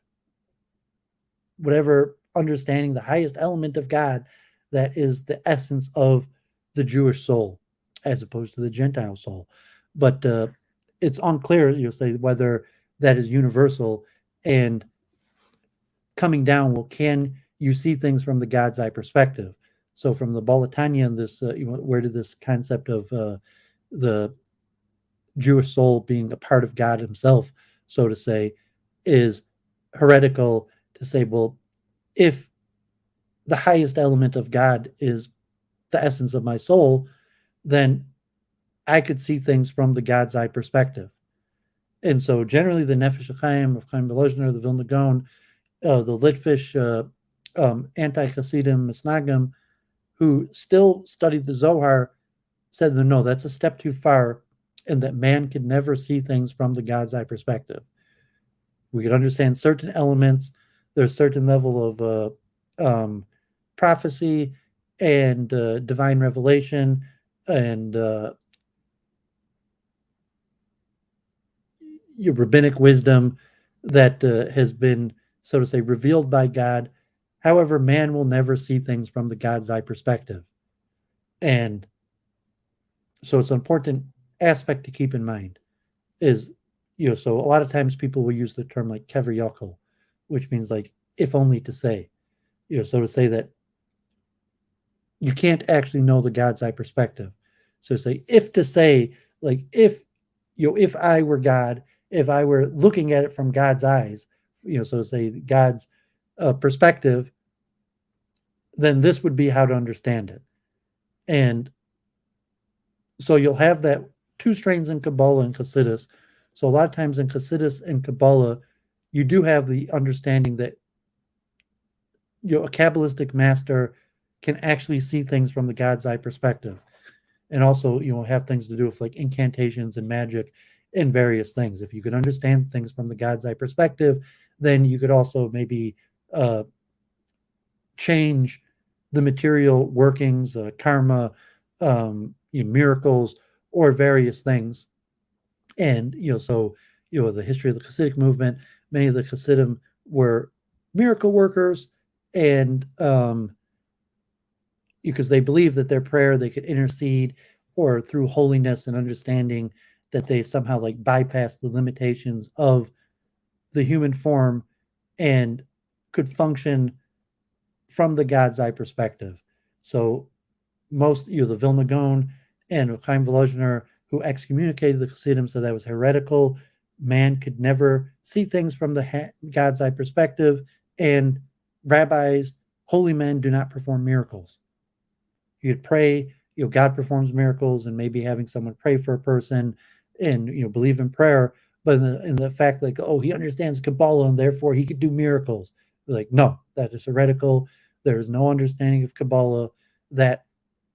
whatever understanding, the highest element of God, that is the essence of the Jewish soul, as opposed to the Gentile soul. But it's unclear, you'll say, whether that is universal. And coming down, well, can you see things from the God's eye perspective? So from the Baal Tanya and this, where did this concept of the Jewish soul being a part of God Himself, so to say, is heretical to say, well, if the highest element of God is the essence of my soul, then I could see things from the God's eye perspective. And so generally the Nefesh HaChaim of Chaim Belozner, the Vilna Goan, the Litvish anti-Hasidim Misnagim, who still studied the Zohar, said that no, that's a step too far, and that man can never see things from the God's eye perspective. We could understand certain elements. There's a certain level of prophecy and divine revelation and your rabbinic wisdom that has been, so to say, revealed by God. However, man will never see things from the God's eye perspective. And so it's an important aspect to keep in mind is, so a lot of times people will use the term like kever yokel, which means like if only to say, so to say that you can't actually know the God's eye perspective. So say if to say like if I were God, if I were looking at it from God's eyes, so to say God's perspective, then this would be how to understand it. And so you'll have that two strains in Kabalah and Chassidus. So a lot of times in Chassidus and Kabalah, you do have the understanding that a Kabbalistic master can actually see things from the God's eye perspective. And also, have things to do with like incantations and magic and various things. If you could understand things from the God's eye perspective, then you could also maybe change the material workings, karma, miracles, or various things. And, so, the history of the Hasidic movement, many of the Hasidim were miracle workers, and because they believed that their prayer, they could intercede, or through holiness and understanding that they somehow like bypass the limitations of the human form and could function from the God's eye perspective. So most, the Vilna Goan and Chaim Volozhiner, who excommunicated the Hasidim, said that was heretical. Man could never see things from the God's eye perspective, and rabbis, holy men, do not perform miracles. You'd pray, God performs miracles, and maybe having someone pray for a person and, believe in prayer, but in the fact like, oh, he understands Kabbalah and therefore he could do miracles. Like, no, that is heretical. There is no understanding of Kabbalah that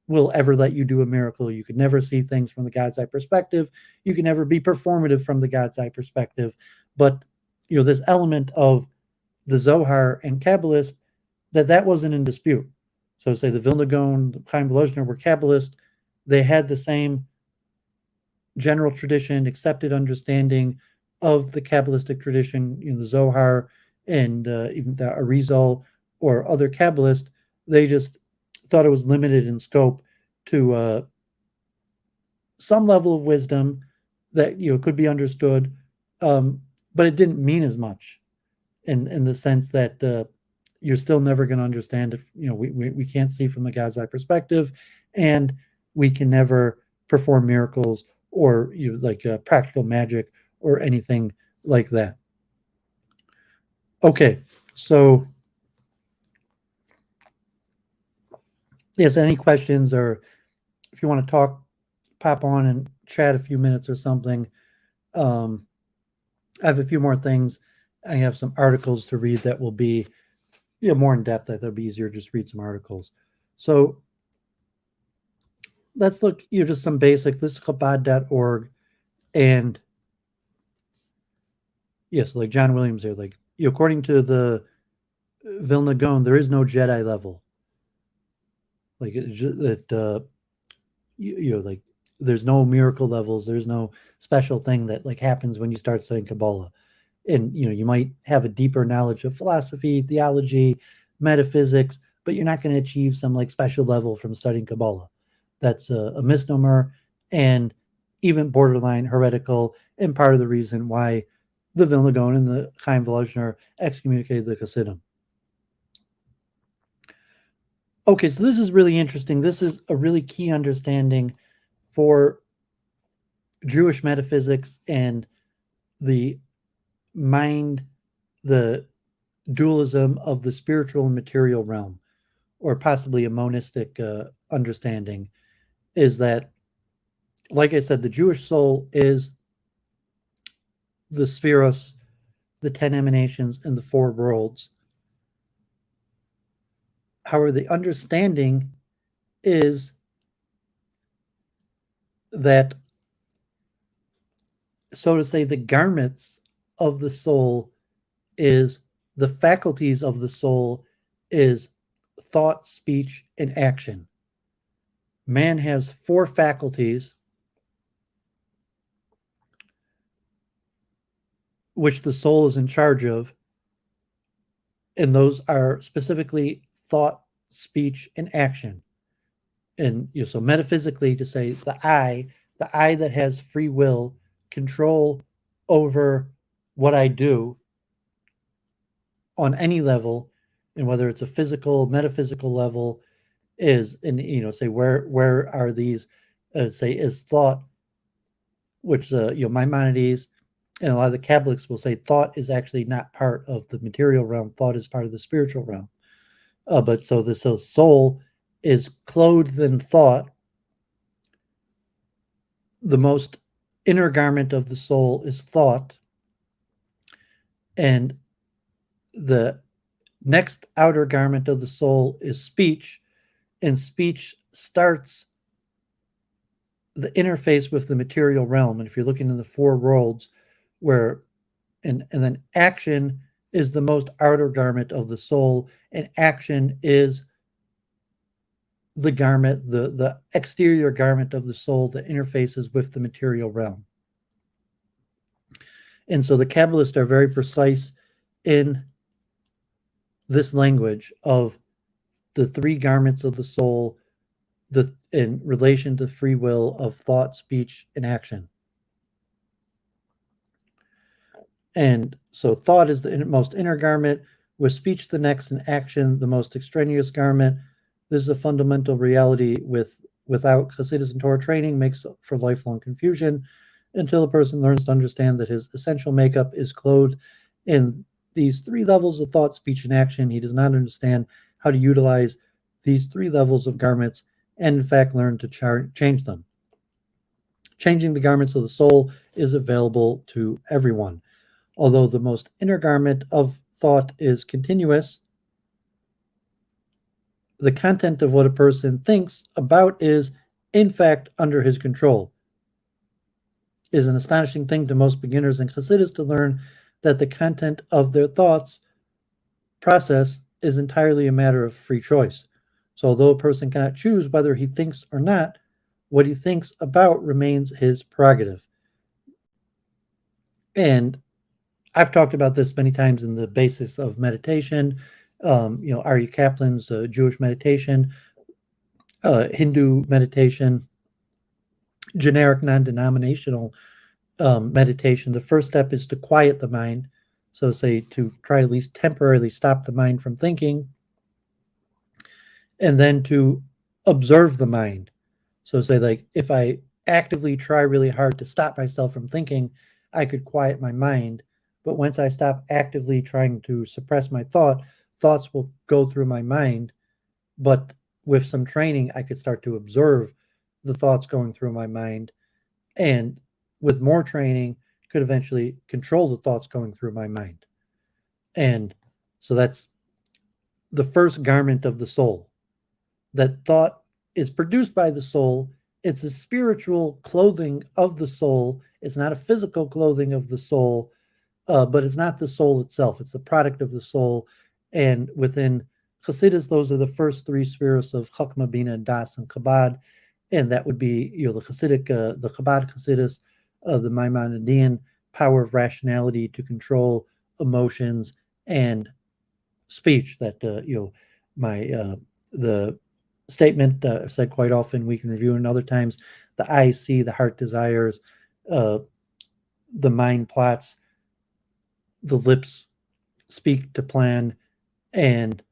will ever let you do a miracle. You could never see things from the God's eye perspective. You can never be performative from the God's eye perspective. But, this element of the Zohar and Kabbalist, that wasn't in dispute. So say the Vilna Goan, the Chaim Volozhiner were Kabbalist. They had the same general tradition, accepted understanding of the Kabbalistic tradition, the Zohar and even the Arizal or other Kabbalists. They just thought it was limited in scope to some level of wisdom that could be understood, but it didn't mean as much in the sense that you're still never going to understand it. We can't see from the God's eye perspective, and we can never perform miracles or practical magic or anything like that. Okay, so yes, any questions, or if you want to talk, pop on and chat a few minutes or something. I have a few more things. I have some articles to read that will be more in depth. That'll be easier. Just read some articles. So let's look, just some basic. This is Chabad.org, and yes, like John Williams here, like according to the Vilna Goan, there is no Jedi level. Like like there's no miracle levels. There's no special thing that like happens when you start studying Kabbalah. And you might have a deeper knowledge of philosophy, theology, metaphysics, but you're not going to achieve some like special level from studying Kabbalah. That's a misnomer and even borderline heretical, and part of the reason why the Vilna Goan and the Chaim Volozhiner excommunicated the Hasidim. Okay, so this is really interesting. This is a really key understanding for Jewish metaphysics and the mind, the dualism of the spiritual and material realm, or possibly a monistic understanding, is that, like I said, the Jewish soul is the spheros, the 10 emanations, and the 4 worlds. However, the understanding is that, so to say, the garments of the soul is the faculties of the soul is thought, speech, and action. Man has 4 faculties. which the soul is in charge of, and those are specifically thought, speech, and action. And so metaphysically, to say the I that has free will, control over what I do on any level, and whether it's a physical, metaphysical level, is, and say where are these? Say is thought, which Maimonides and a lot of the Kabbalists will say thought is actually not part of the material realm. Thought is part of the spiritual realm. But so the soul is clothed in thought. The most inner garment of the soul is thought, and the next outer garment of the soul is speech, and speech starts the interface with the material realm. And if you're looking in the four worlds, where and then action is the most outer garment of the soul, and action is the garment, the exterior garment of the soul that interfaces with the material realm. And so the Kabbalists are very precise in this language of the three garments of the soul, in relation to free will of thought, speech, and action. And so thought is the most inner garment, with speech the next, and action the most extraneous garment. This is a fundamental reality without Hasidus and Torah training, makes for lifelong confusion until a person learns to understand that his essential makeup is clothed in these three levels of thought, speech, and action. He does not understand how to utilize these three levels of garments and, in fact, learn to change them. Changing the garments of the soul is available to everyone. Although the most inner garment of thought is continuous, the content of what a person thinks about is, in fact, under his control. It is an astonishing thing to most beginners and Hasidus to learn that the content of their thoughts process is entirely a matter of free choice. So although a person cannot choose whether he thinks or not, what he thinks about remains his prerogative. And I've talked about this many times in the basis of meditation. Ari Kaplan's Jewish meditation, Hindu meditation, generic non-denominational meditation. The first step is to quiet the mind. So say to try at least temporarily stop the mind from thinking, and then to observe the mind. So say, like, if I actively try really hard to stop myself from thinking, I could quiet my mind. But once I stop actively trying to suppress my thoughts will go through my mind. But with some training, I could start to observe the thoughts going through my mind. And with more training, could eventually control the thoughts going through my mind. And so that's the first garment of the soul. That thought is produced by the soul. It's a spiritual clothing of the soul. It's not a physical clothing of the soul. But it's not the soul itself. It's the product of the soul. And within Hasidus, those are the first three spheres of Chachma, Bina, Das, and Chabad. And that would be, the Hasidic, the Chabad Hasidus, the Maimonidean power of rationality to control emotions and speech. That the statement I've said quite often, we can review, and other times, the eye see, the heart desires, the mind plots, the lips speak to plan, and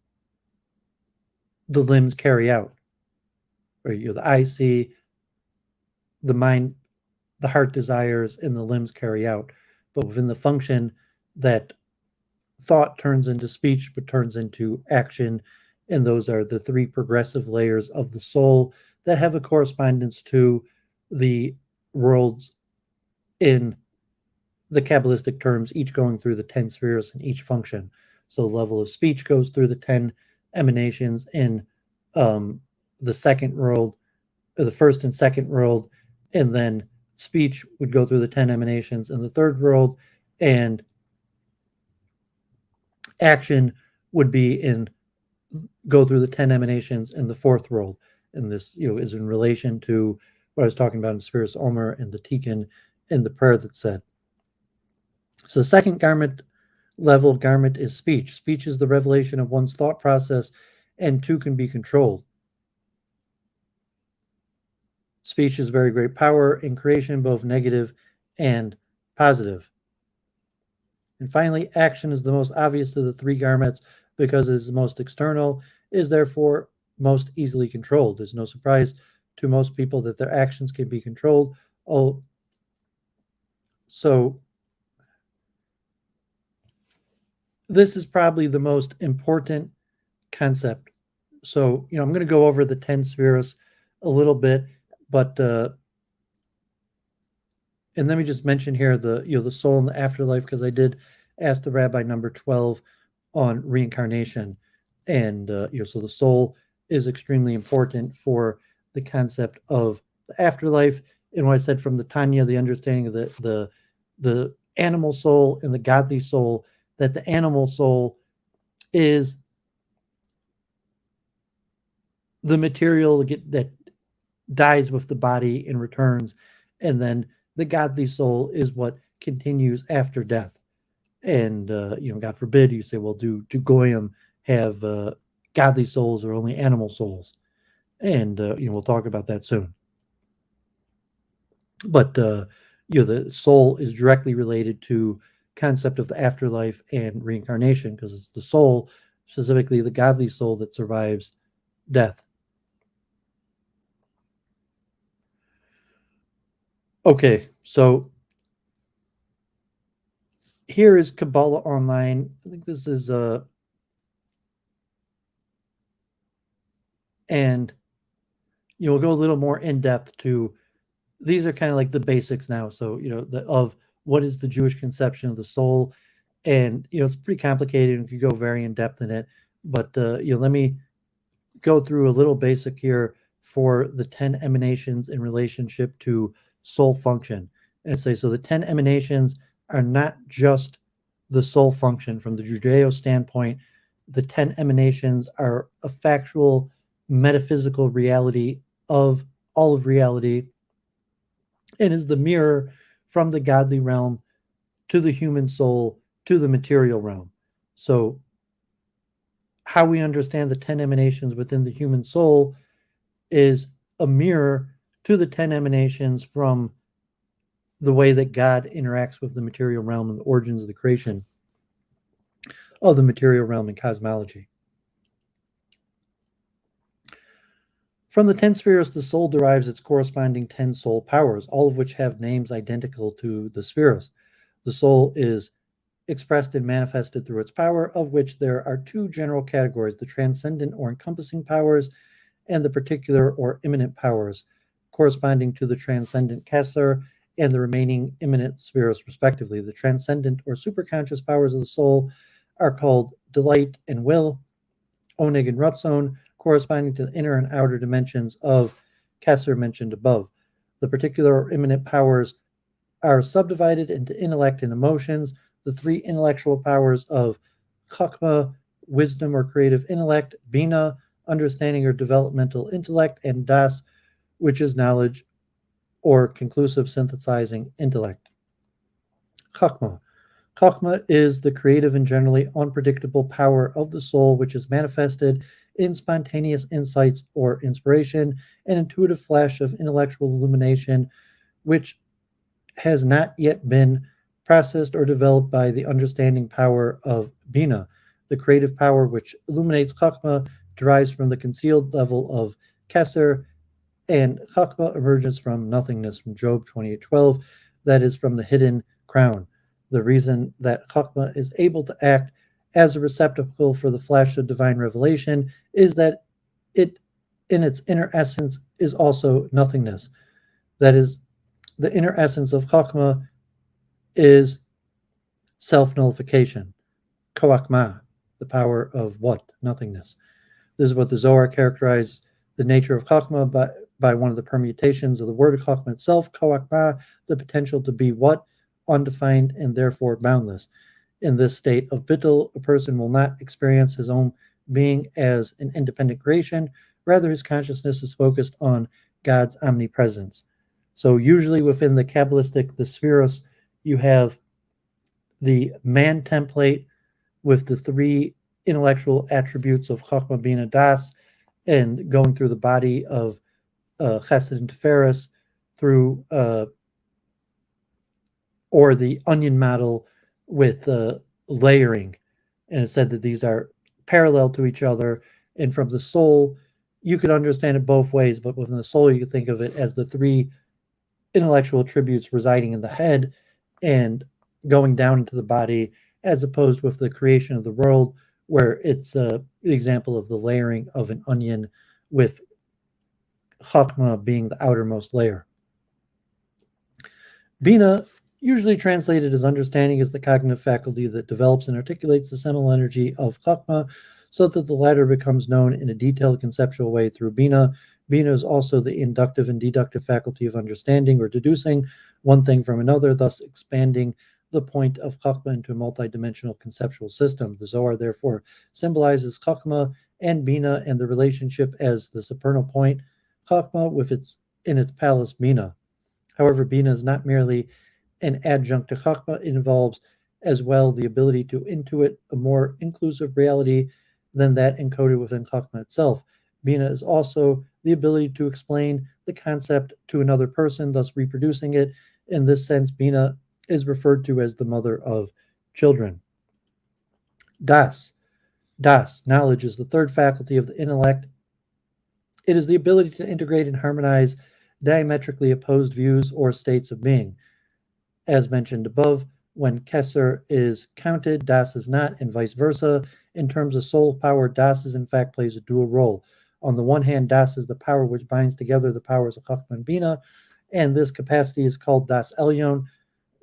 the limbs carry out. Or the eye see, the mind, the heart desires, and the limbs carry out. But within the function, that thought turns into speech, but turns into action. And those are the three progressive layers of the soul that have a correspondence to the worlds in the Kabbalistic terms, each going through the 10 spheres in each function. So the level of speech goes through the 10 emanations in the second world, or the first and second world, and then speech would go through the 10 emanations in the third world, and action would go through the 10 emanations in the fourth world. And this is in relation to what I was talking about in spheres Omer and the Tikkun in the prayer that said. So the second level garment is speech. Speech is the revelation of one's thought process, and two can be controlled. Speech is very great power in creation, both negative and positive. And finally, action is the most obvious of the three garments because it is the most external, is therefore most easily controlled. There's no surprise to most people that their actions can be controlled. Oh, so this is probably the most important concept. So, I'm going to go over the 10 spheres a little bit, but and let me just mention here the soul and the afterlife, because I did ask the rabbi number 12 on reincarnation, and so the soul is extremely important for the concept of the afterlife. And what I said from the Tanya, the understanding of the animal soul and the godly soul, that the animal soul is the material that dies with the body and returns, and then the godly soul is what continues after death. And God forbid you say, well, do goyim have godly souls or only animal souls? And we'll talk about that soon. But the soul is directly related to concept of the afterlife and reincarnation, because it's the soul, specifically the godly soul, that survives death. Okay, so here is Kabalah Online. I think this is and we'll go a little more in depth to, these are kind of like the basics now. So of what is the Jewish conception of the soul, and it's pretty complicated and could go very in depth in it. But let me go through a little basic here for the 10 emanations in relationship to soul function, and say, so the 10 emanations are not just the soul function from the Judeo standpoint. The 10 emanations are a factual metaphysical reality of all of reality, and is the mirror from the godly realm to the human soul to the material realm. So how we understand the 10 emanations within the human soul is a mirror to the 10 emanations from the way that God interacts with the material realm and the origins of the creation of the material realm and cosmology. From the 10 spheres, the soul derives its corresponding 10 soul powers, all of which have names identical to the spheres. The soul is expressed and manifested through its power, of which there are two general categories: the transcendent or encompassing powers, and the particular or immanent powers, corresponding to the transcendent Kesser and the remaining immanent spheres, respectively. The transcendent or superconscious powers of the soul are called delight and will, oneg and ratzon, corresponding to the inner and outer dimensions of Kesser mentioned above. The particular or immanent powers are subdivided into intellect and emotions. The three intellectual powers of chokmah, wisdom or creative intellect; bina, understanding or developmental intellect; and das, which is knowledge or conclusive synthesizing intellect. Chokmah. Chokmah is the creative and generally unpredictable power of the soul, which is manifested in spontaneous insights or inspiration, an intuitive flash of intellectual illumination, which has not yet been processed or developed by the understanding power of Bina. The creative power which illuminates Chokmah derives from the concealed level of Kesser, and Chokmah emerges from nothingness, from Job 28:12, that is, from the hidden crown. The reason that Chokmah is able to act as a receptacle for the flash of divine revelation is that it, in its inner essence, is also nothingness. That is, the inner essence of Chokmah is self-nullification, koachma, the power of what? Nothingness. This is what the Zohar characterized the nature of Chokmah by one of the permutations of the word of Chokmah itself, koachma, the potential to be what? Undefined and therefore boundless. In this state of bittul, a person will not experience his own being as an independent creation. Rather, his consciousness is focused on God's omnipresence. So usually within the Kabbalistic, the spheros, you have the man template with the three intellectual attributes of Chachma, Bina, Das, and going through the body of Chesed and Tiferes through, or the onion model with layering. And it said that these are parallel to each other. And from the soul, you could understand it both ways, but within the soul, you could think of it as the three intellectual attributes residing in the head and going down into the body, as opposed with the creation of the world, where it's the example of the layering of an onion, with Chachma being the outermost layer. Bina, usually translated as understanding, is the cognitive faculty that develops and articulates the seminal energy of Chachma so that the latter becomes known in a detailed conceptual way through Bina. Bina is also the inductive and deductive faculty of understanding or deducing one thing from another, thus expanding the point of Chachma into a multidimensional conceptual system. The Zohar therefore symbolizes Chachma and Bina and the relationship as the supernal point, Chachma with its palace Bina. However, Bina is not merely an adjunct to Chachma. It involves as well the ability to intuit a more inclusive reality than that encoded within Chachma itself. Bina is also the ability to explain the concept to another person, thus reproducing it. In this sense, Bina is referred to as the mother of children. Das. Das, knowledge, is the third faculty of the intellect. It is the ability to integrate and harmonize diametrically opposed views or states of being. As mentioned above, when Keser is counted, Das is not, and vice versa. In terms of soul power, Das is in fact plays a dual role. On the one hand, Das is the power which binds together the powers of Chachma and Bina, and this capacity is called Das Elyon,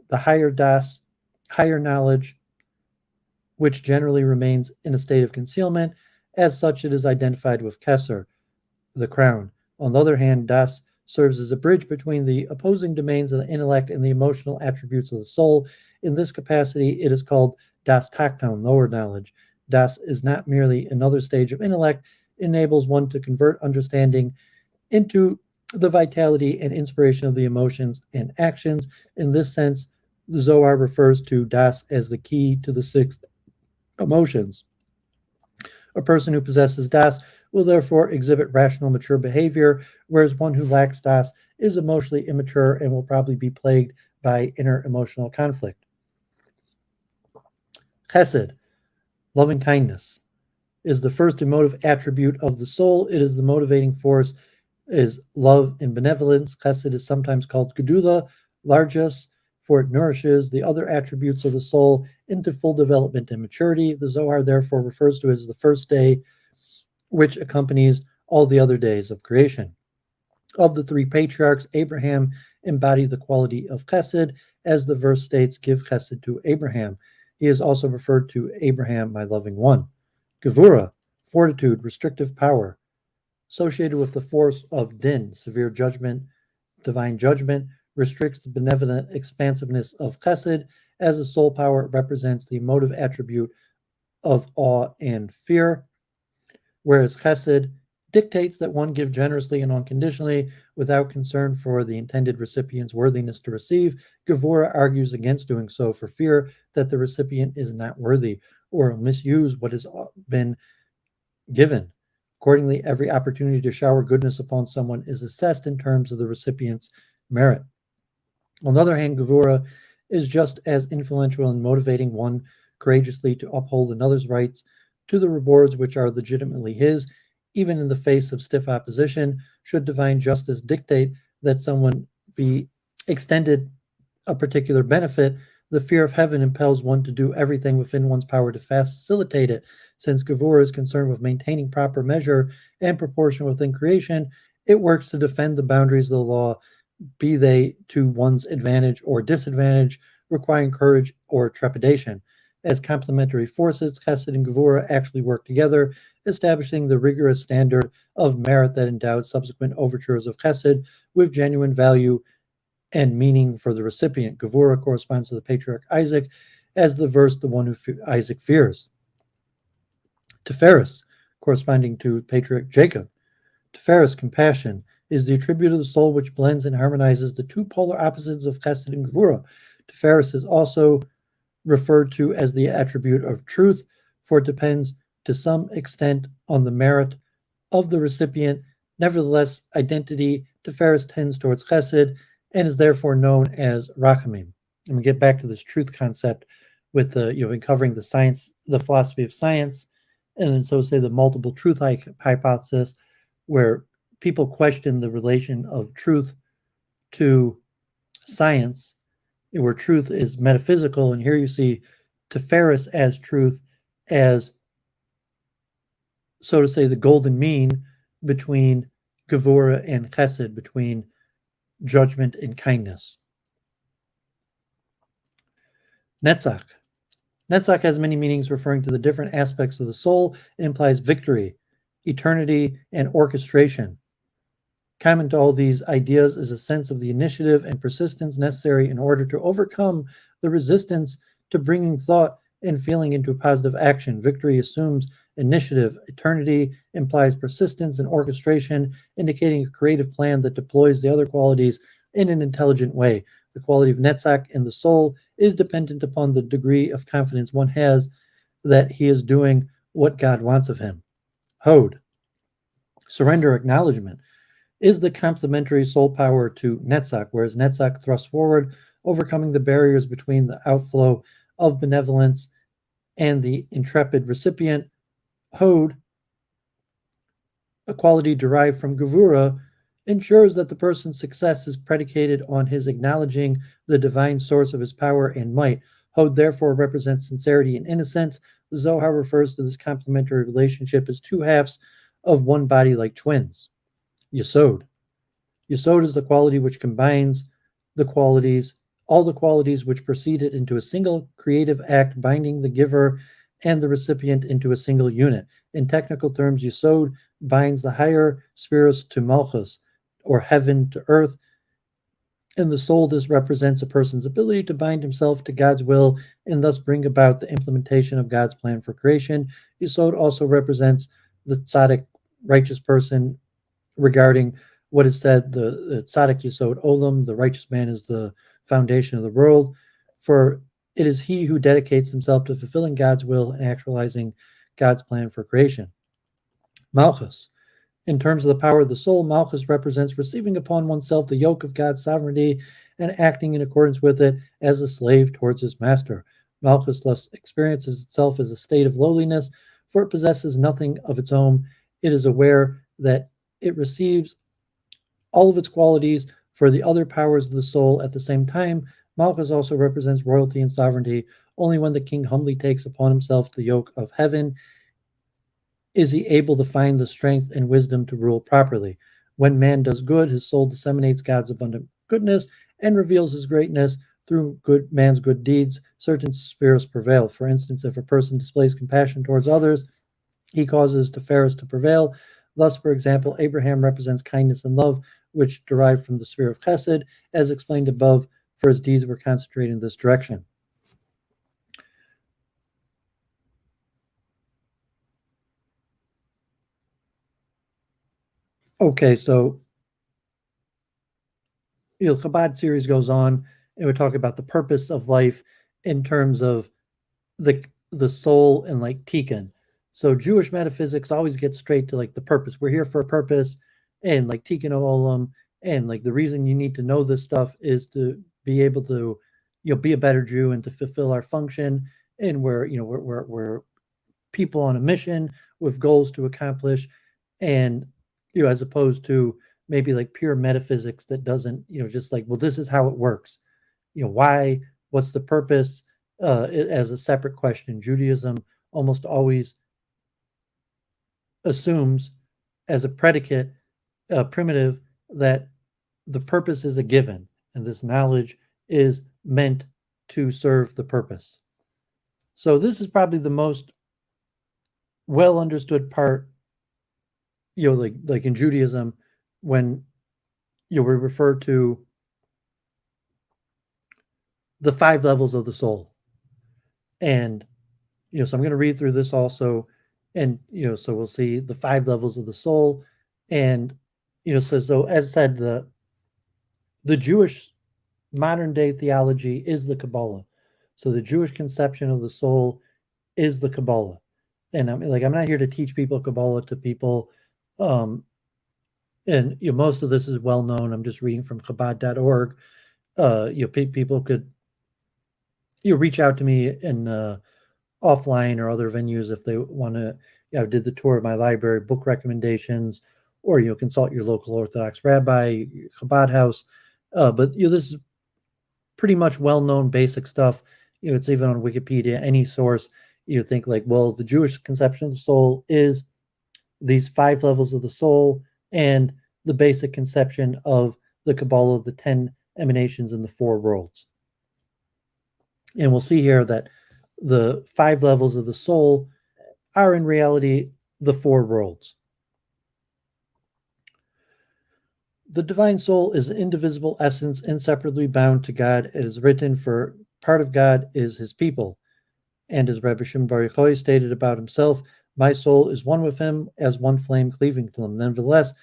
the higher Das, higher knowledge, which generally remains in a state of concealment. As such, it is identified with Keser, the crown. On the other hand, Das serves as a bridge between the opposing domains of the intellect and the emotional attributes of the soul. In this capacity, it is called Das Takton, lower knowledge. Das is not merely another stage of intellect. It enables one to convert understanding into the vitality and inspiration of the emotions and actions. In this sense, the Zohar refers to Das as the key to the six emotions. A person who possesses Das will therefore exhibit rational, mature behavior, whereas one who lacks Das is emotionally immature and will probably be plagued by inner emotional conflict. Chesed, loving kindness, is the first emotive attribute of the soul. It is the motivating force, is love and benevolence. Chesed is sometimes called Gedula, largesse, for it nourishes the other attributes of the soul into full development and maturity. The Zohar therefore refers to it as the first day, which accompanies all the other days of creation. Of the three patriarchs, Abraham embodied the quality of Chesed, as the verse states, "Give Chesed to Abraham." He is also referred to Abraham, my loving one. Gevura, fortitude, restrictive power, associated with the force of Din, severe judgment, divine judgment, restricts the benevolent expansiveness of Chesed. As a soul power, it represents the emotive attribute of awe and fear, whereas Chesed dictates that one give generously and unconditionally without concern for the intended recipient's worthiness to receive. Gevura argues against doing so for fear that the recipient is not worthy or will misuse what has been given. Accordingly, every opportunity to shower goodness upon someone is assessed in terms of the recipient's merit. On the other hand, Gevura is just as influential in motivating one courageously to uphold another's rights to the rewards which are legitimately his, even in the face of stiff opposition. Should divine justice dictate that someone be extended a particular benefit, the fear of heaven impels one to do everything within one's power to facilitate it. Since Gevura is concerned with maintaining proper measure and proportion within creation, it works to defend the boundaries of the law, be they to one's advantage or disadvantage, requiring courage or trepidation. As complementary forces, Chesed and Gevura actually work together, establishing the rigorous standard of merit that endows subsequent overtures of Chesed with genuine value and meaning for the recipient. Gevura corresponds to the patriarch Isaac as the verse, the one who Isaac fears. Tiferes, corresponding to patriarch Jacob. Tiferes, compassion, is the attribute of the soul which blends and harmonizes the two polar opposites of Chesed and Gevura. Tiferes is also referred to as the attribute of truth, for it depends to some extent on the merit of the recipient. Nevertheless, identity Tiferes tends towards chesed and is therefore known as rachamim. And we get back to this truth concept with the, in covering the science, the philosophy of science, and then so say the multiple truth hypothesis, where people question the relation of truth to science, where truth is metaphysical, and here you see Tiferes as truth, as, so to say, the golden mean between Gevura and Chesed, between judgment and kindness. Netzach. Netzach has many meanings referring to the different aspects of the soul. It implies victory, eternity, and orchestration. Common to all these ideas is a sense of the initiative and persistence necessary in order to overcome the resistance to bringing thought and feeling into positive action. Victory assumes initiative. Eternity implies persistence and orchestration, indicating a creative plan that deploys the other qualities in an intelligent way. The quality of Netzach in the soul is dependent upon the degree of confidence one has that he is doing what God wants of him. Hod, surrender, acknowledgement, is the complementary soul power to Netzach, whereas Netzach thrusts forward, overcoming the barriers between the outflow of benevolence and the intrepid recipient. Hod, a quality derived from Gevura, ensures that the person's success is predicated on his acknowledging the divine source of his power and might. Hod therefore represents sincerity and innocence. The Zohar refers to this complementary relationship as two halves of one body like twins. Yesod. Yesod is the quality which combines all the qualities which preceded into a single creative act, binding the giver and the recipient into a single unit. In technical terms, Yesod binds the higher spheres to Malchus, or heaven to earth. In the soul, this represents a person's ability to bind himself to God's will and thus bring about the implementation of God's plan for creation. Yesod also represents the tzaddik, righteous person, regarding what is said, the tzaddik Yesod Olam, the righteous man is the foundation of the world, for it is he who dedicates himself to fulfilling God's will and actualizing God's plan for creation. Malchus. In terms of the power of the soul, Malchus represents receiving upon oneself the yoke of God's sovereignty and acting in accordance with it as a slave towards his master. Malchus thus experiences itself as a state of lowliness, for it possesses nothing of its own. It is aware that it receives all of its qualities for the other powers of the soul at the same time. Malchus also represents royalty and sovereignty. Only when the king humbly takes upon himself the yoke of heaven is he able to find the strength and wisdom to rule properly. When man does good, his soul disseminates God's abundant goodness and reveals his greatness. Through man's good deeds, certain spirits prevail. For instance, if a person displays compassion towards others, he causes Tiferes to prevail. Thus, for example, Abraham represents kindness and love, which derive from the sphere of chesed, as explained above, for his deeds were concentrated in this direction. Okay, so the Chabad series goes on, and we talk about the purpose of life in terms of the soul and like Tikkun. So Jewish metaphysics always gets straight to like the purpose. We're here for a purpose, and like Tikkun Olam, and like the reason you need to know this stuff is to be able to, be a better Jew and to fulfill our function. And we're people on a mission with goals to accomplish, and as opposed to maybe like pure metaphysics that doesn't, just like, well, this is how it works. Why? What's the purpose? As a separate question. Judaism almost always assumes as a predicate, primitive, that the purpose is a given, and this knowledge is meant to serve the purpose. So this is probably the most well understood part, like in Judaism, when we refer to the 5 levels of the soul. And so I'm going to read through this also, and so we'll see the 5 levels of the soul. And so as said, the Jewish modern day theology is the Kabalah. So the Jewish conception of the soul is the Kabalah. And I'm not here to teach people Kabalah to people. And most of this is well known. I'm just reading from Chabad.org. People could reach out to me in offline or other venues if they want to. I did the tour of my library, book recommendations, or consult your local Orthodox rabbi, Chabad house. But this is pretty much well-known basic stuff. It's even on Wikipedia, any source. You think the Jewish conception of the soul is these 5 levels of the soul and the basic conception of the Kabalah of the 10 emanations in the 4 worlds. And we'll see here that the 5 levels of the soul are in reality the 4 worlds. The divine soul is an indivisible essence, inseparably bound to God. It is written, for part of God is his people. And as Rabbi Shimon Bar Yochai stated about himself, my soul is one with him, as one flame cleaving to him. Nevertheless,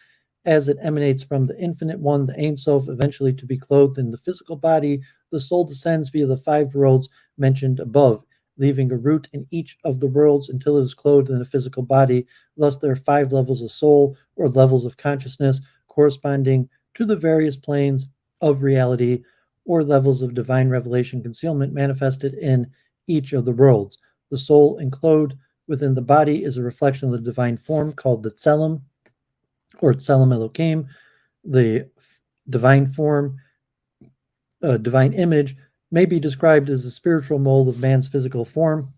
as it emanates from the infinite one, the Ein Sof, eventually to be clothed in the physical body, the soul descends via the 5 worlds mentioned above, leaving a root in each of the worlds until it is clothed in a physical body. Thus, there are 5 levels of soul, or levels of consciousness, corresponding to the various planes of reality, or levels of divine revelation concealment manifested in each of the worlds. The soul enclosed within the body is a reflection of the divine form called the Tselem, or Tselem Elokim. The divine form, divine image, may be described as a spiritual mold of man's physical form.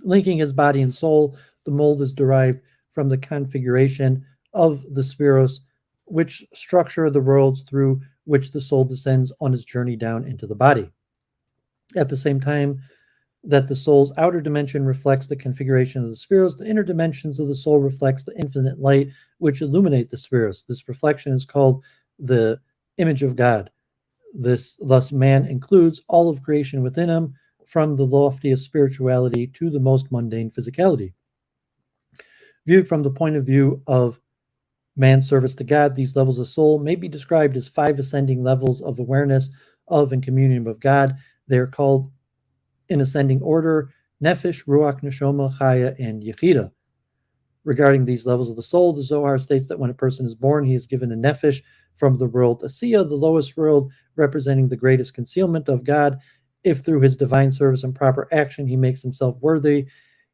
Linking his body and soul, the mold is derived from the configuration of the spiros, which structure the worlds through which the soul descends on its journey down into the body. At the same time that the soul's outer dimension reflects the configuration of the spiros, the inner dimensions of the soul reflects the infinite light which illuminate the spiros. This reflection is called the image of God. Thus, man includes all of creation within him, from the loftiest spirituality to the most mundane physicality. Viewed from the point of view of man's service to God, these levels of soul may be described as 5 ascending levels of awareness of and communion with God. They are called, in ascending order, Nefesh, Ruach, Neshama, Chaya, and Yechida. Regarding these levels of the soul, the Zohar states that when a person is born, he is given a Nefesh from the world Asiya, the lowest world, representing the greatest concealment of God. If through his divine service and proper action he makes himself worthy,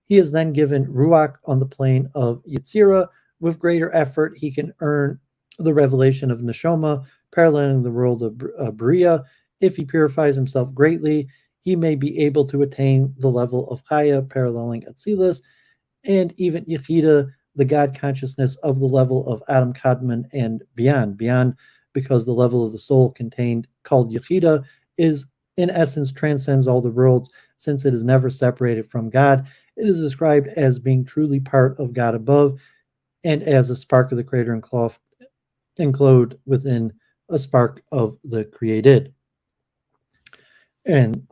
he is then given Ruach on the plane of Yetzirah. With greater effort, he can earn the revelation of Neshama, paralleling the world of Bria. If he purifies himself greatly, he may be able to attain the level of Chaya, paralleling Atzilus, and even Yechida, the God consciousness of the level of Adam Kadmon and beyond. Beyond, because the level of the soul contained, called Yechida, is in essence transcends all the worlds, since it is never separated from God. It is described as being truly part of God above, and as a spark of the Creator enclosed within a spark of the created. And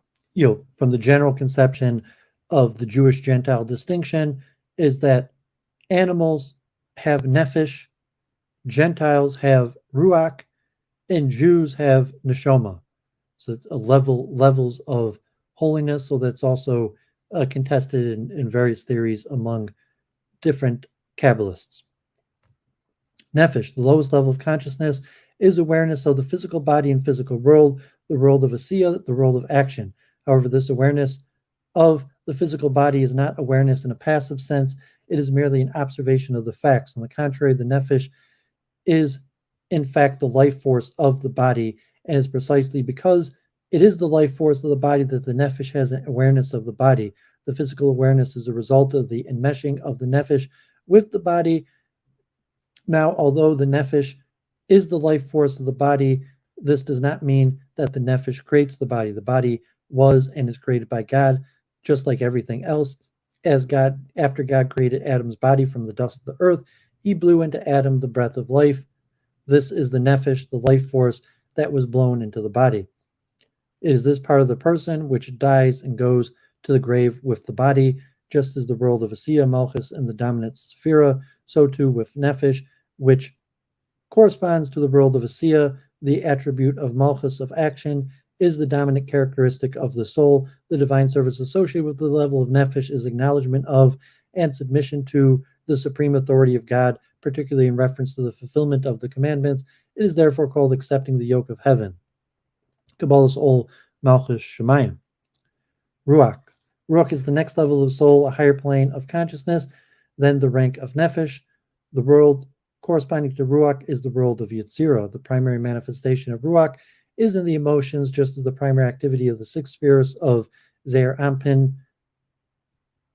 from the general conception of the Jewish-Gentile distinction is that animals have nefesh, Gentiles have ruach, and Jews have neshama. So it's levels of holiness. So that's also contested in various theories among different Kabbalists. Nefesh, the lowest level of consciousness, is awareness of the physical body and physical world, the world of Asiya, the world of action. However, this awareness of the physical body is not awareness in a passive sense. It is merely an observation of the facts. On the contrary, the Nefesh is, in fact, the life force of the body, and is precisely because it is the life force of the body that the Nefesh has an awareness of the body. The physical awareness is a result of the enmeshing of the Nefesh with the body. Now, although the Nefesh is the life force of the body, this does not mean that the Nefesh creates the body. The body was and is created by God, just like everything else. After God created Adam's body from the dust of the earth, he blew into Adam the breath of life. This is the Nefesh, the life force that was blown into the body. It is this part of the person which dies and goes to the grave with the body, just as the world of Asiya, Malchus, and the dominant Sephira, so too with Nefesh, which corresponds to the world of Asiya, the attribute of Malchus of action, is the dominant characteristic of the soul. The divine service associated with the level of Nefesh is acknowledgement of and submission to the supreme authority of God, particularly in reference to the fulfillment of the commandments. It is therefore called accepting the yoke of heaven. Kabbalah's Ol Malchus Shemayim. Ruach. Ruach is the next level of soul, a higher plane of consciousness than the rank of Nefesh. The world corresponding to Ruach is the world of Yetzirah. The primary manifestation of Ruach is in the emotions, just as the primary activity of the six spheres of Zeir Anpin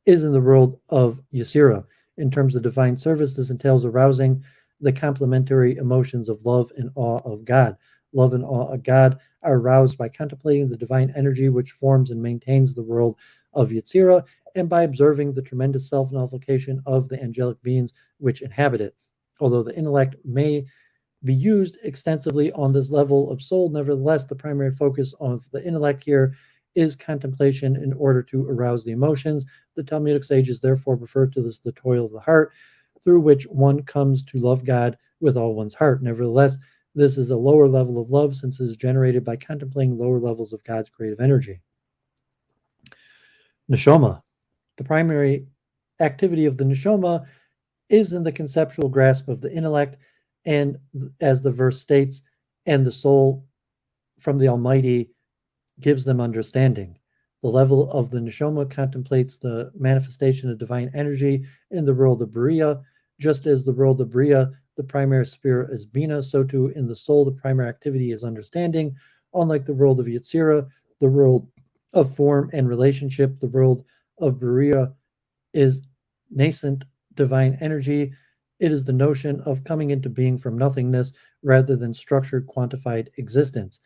is in the world of Yetzirah. In terms of divine service, this entails arousing the complementary emotions of love and awe of God. Love and awe of God are aroused by contemplating the divine energy which forms and maintains the world of Yetzirah, and by observing the tremendous self-nullification of the angelic beings which inhabit it. Although the intellect may be used extensively on this level of soul, nevertheless, the primary focus of the intellect here is contemplation in order to arouse the emotions. The Talmudic sages therefore refer to this the toil of the heart, through which one comes to love God with all one's heart. Nevertheless, this is a lower level of love, since it is generated by contemplating lower levels of God's creative energy. Neshama. The primary activity of the neshama is in the conceptual grasp of the intellect, and as the verse states, and the soul from the Almighty gives them understanding. The level of the neshama contemplates the manifestation of divine energy in the world of Beriah. Just as the world of Beriah, the primary spirit is Bina, so too in the soul, the primary activity is understanding. Unlike the world of Yetzirah, the world of form and relationship, the world of Beriah is nascent divine energy. It is the notion of coming into being from nothingness rather than structured, quantified existence.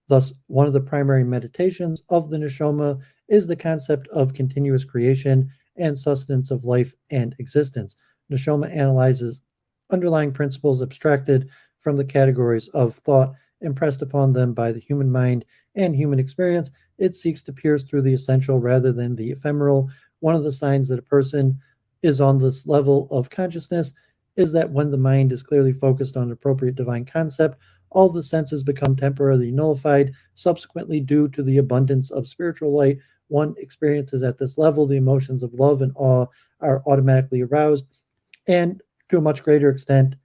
Thus, one of the primary meditations of the neshama is the concept of continuous creation and sustenance of life and existence. Neshama analyzes underlying principles abstracted from the categories of thought impressed upon them by the human mind and human experience. It seeks to pierce through the essential rather than the ephemeral. One of the signs that a person is on this level of consciousness is that when the mind is clearly focused on an appropriate divine concept, all the senses become temporarily nullified. Subsequently, due to the abundance of spiritual light one experiences at this level, the emotions of love and awe are automatically aroused, and to a much greater extent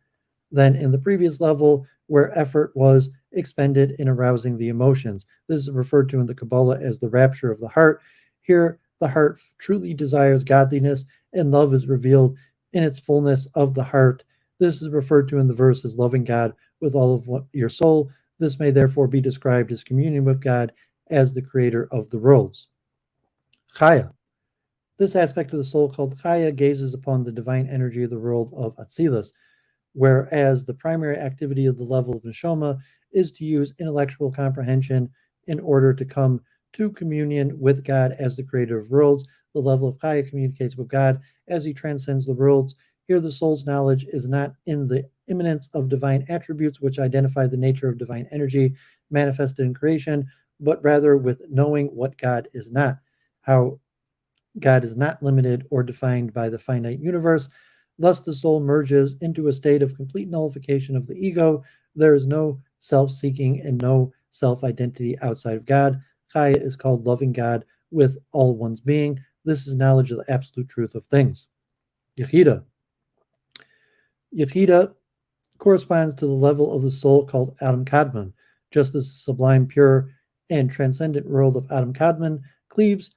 than in the previous level, where effort was expended in arousing the emotions. This is referred to in the Kabalah as the rapture of the heart. Here, the heart truly desires godliness, and love is revealed in its fullness of the heart. This is referred to in the verse as loving God with all of your soul. This may therefore be described as communion with God as the creator of the worlds. Chaya. This aspect of the soul called Chaya gazes upon the divine energy of the world of Atzilus, whereas the primary activity of the level of Neshama is to use intellectual comprehension in order to come to communion with God as the creator of worlds. The level of Chaya communicates with God as he transcends the worlds. Here, the soul's knowledge is not in the immanence of divine attributes which identify the nature of divine energy manifested in creation, but rather with knowing what God is not, how God is not limited or defined by the finite universe. Thus, the soul merges into a state of complete nullification of the ego. There is no self-seeking and no self-identity outside of God. Chaya is called loving God with all one's being. This is knowledge of the absolute truth of things. Yechida. Yechida corresponds to the level of the soul called Adam Kadmon. Just as the sublime, pure, and transcendent world of Adam Kadmon cleaves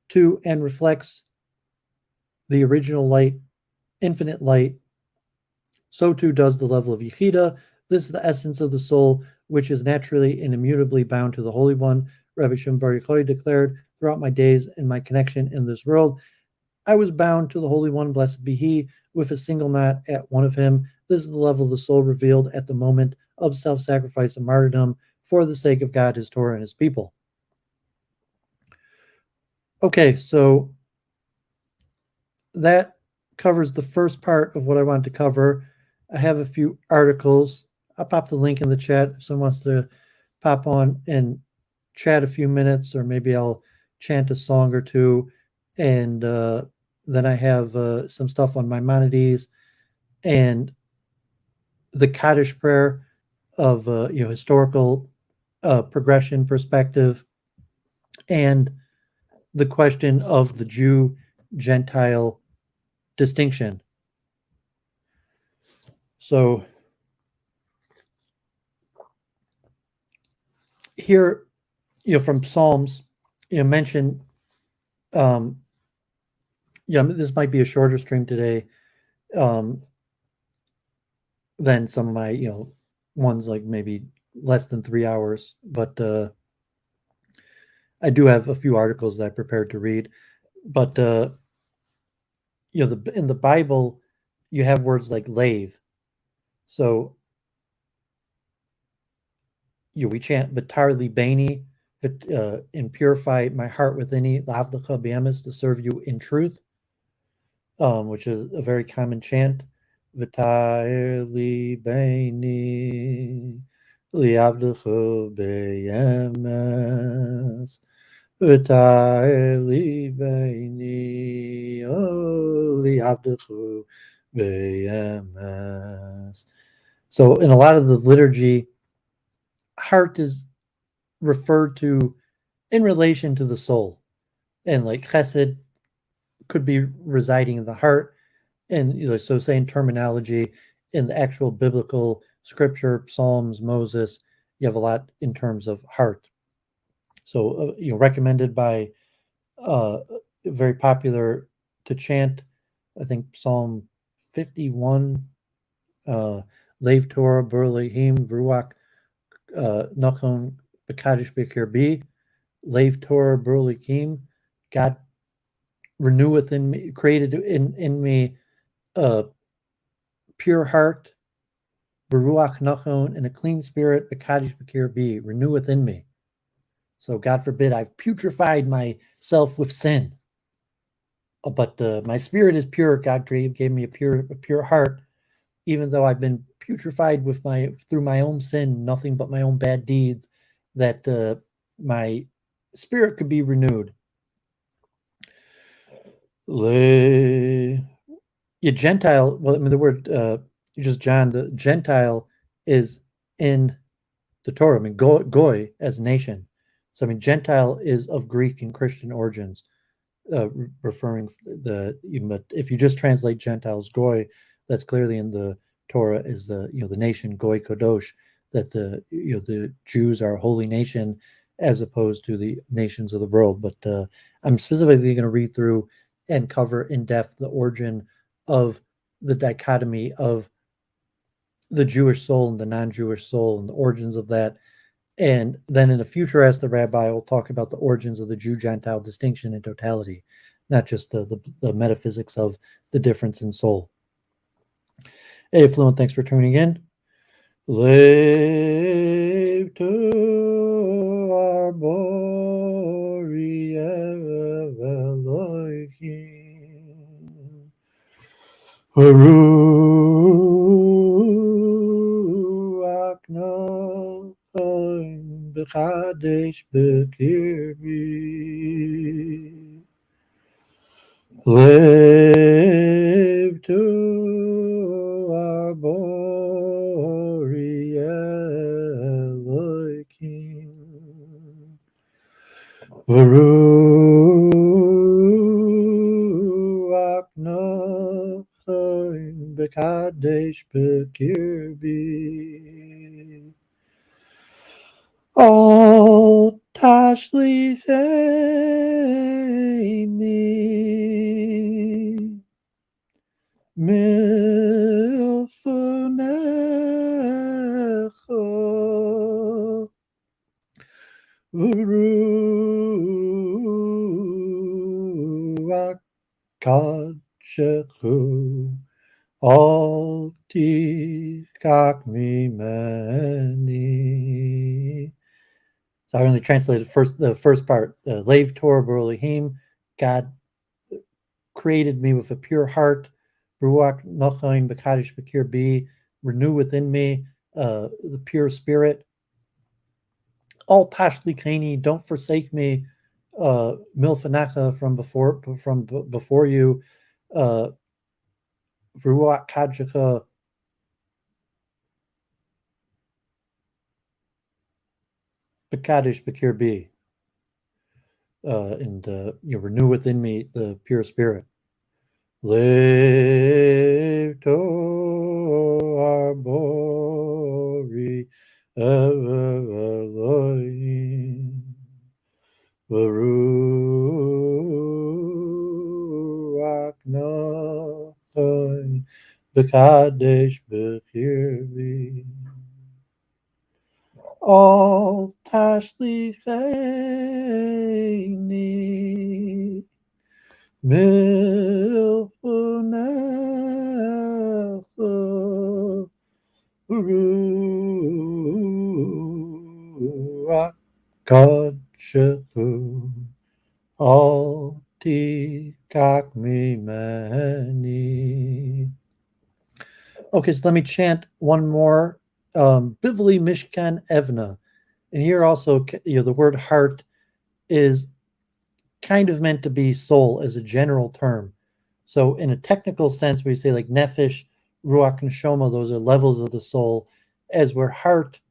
to and reflects the original light, infinite light, so too does the level of Yechida. This is the essence of the soul, which is naturally and immutably bound to the Holy One. Rabbi Shimon Bar Yochai declared, throughout my days and my connection in this world, I was bound to the Holy One, blessed be He, with a single knot at one of Him. This is the level of the soul revealed at the moment of self-sacrifice and martyrdom for the sake of God, His Torah, and His people. Okay, so that covers the first part of what I want to cover. I have a few articles. I'll pop the link in the chat if someone wants to pop on and chat a few minutes, or maybe I'll chant a song or two. And then I have some stuff on Maimonadies and the Kaddish prayer of historical progression perspective, and the question of the Jew-Gentile distinction. So here, from Psalms, mention, this might be a shorter stream today than some of my, ones like maybe less than 3 hours, but I do have a few articles that I prepared to read. But in the Bible, you have words like lave. So we chant Vitar libeni, and purify my heart within me, lavdecha b'emes, to serve you in truth, which is a very common chant. Vitar libeni, liavdecha b'emes. Vitar libeni, liavdecha b'emes. So in a lot of the liturgy, heart is referred to in relation to the soul, and like chesed could be residing in the heart, and so saying terminology in the actual biblical scripture, Psalms, Moses, you have a lot in terms of heart. So recommended by very popular to chant, I think Psalm 51, Lev Torah Berlehim Ruach Nachon Kaddish Bekirbi, Lev Torah Berlehim, God renew within me, created in me a pure heart, Veruach Nachon, and a clean spirit, Kaddish Bekirbi, renew within me. So God forbid I've putrefied myself with sin, but my spirit is pure. God gave me a pure heart, even though I've been putrefied through my own sin, nothing but my own bad deeds, that my spirit could be renewed. Gentile. Well, I mean, the word just John. The Gentile is in the Torah. I mean, goy as nation. So I mean, Gentile is of Greek and Christian origins, referring but if you just translate Gentiles goy, that's clearly in the Torah is the nation goy kadosh, that the Jews are a holy nation as opposed to the nations of the world. But I'm specifically going to read through and cover in depth the origin of the dichotomy of the Jewish soul and the non-Jewish soul, and the origins of that. And then in a future Ask the Rabbi, we'll talk about the origins of the Jew-Gentile distinction in totality, not just the metaphysics of the difference in soul. Hey, Fluent, thanks for tuning in. Lev to arbori Elohim, Ruach Nachon Kaddish Bekirbi, Lev to arbori Elohim, Ruach Nachon Kaddish Bekirbi, Al tashlicheni milfunecha, Ruach Kadshechu, Al tikach mimeni. So I only translated the first part. Lev Torah Berlehim, God created me with a pure heart. Ruach Nachon B'Kaddish Bekirbi, renew within me the pure spirit. All tashlikeni, don't forsake me. Milfanacha, from before you. Ruach Kadshaka, Kaddish, Bakir B. And renew within me the pure spirit. Lev to arbori Elohim V'ruach nachai B'kadesh b'kirvi Al tashlicheni milfunecha Ruach Kodshehu Al tikach mimeni. Okay, so let me chant one more. Bivli Mishkan Evna. And here also, the word heart is kind of meant to be soul as a general term. So in a technical sense, we say like Nefesh, Ruach, and Shoma, those are levels of the soul, as where heart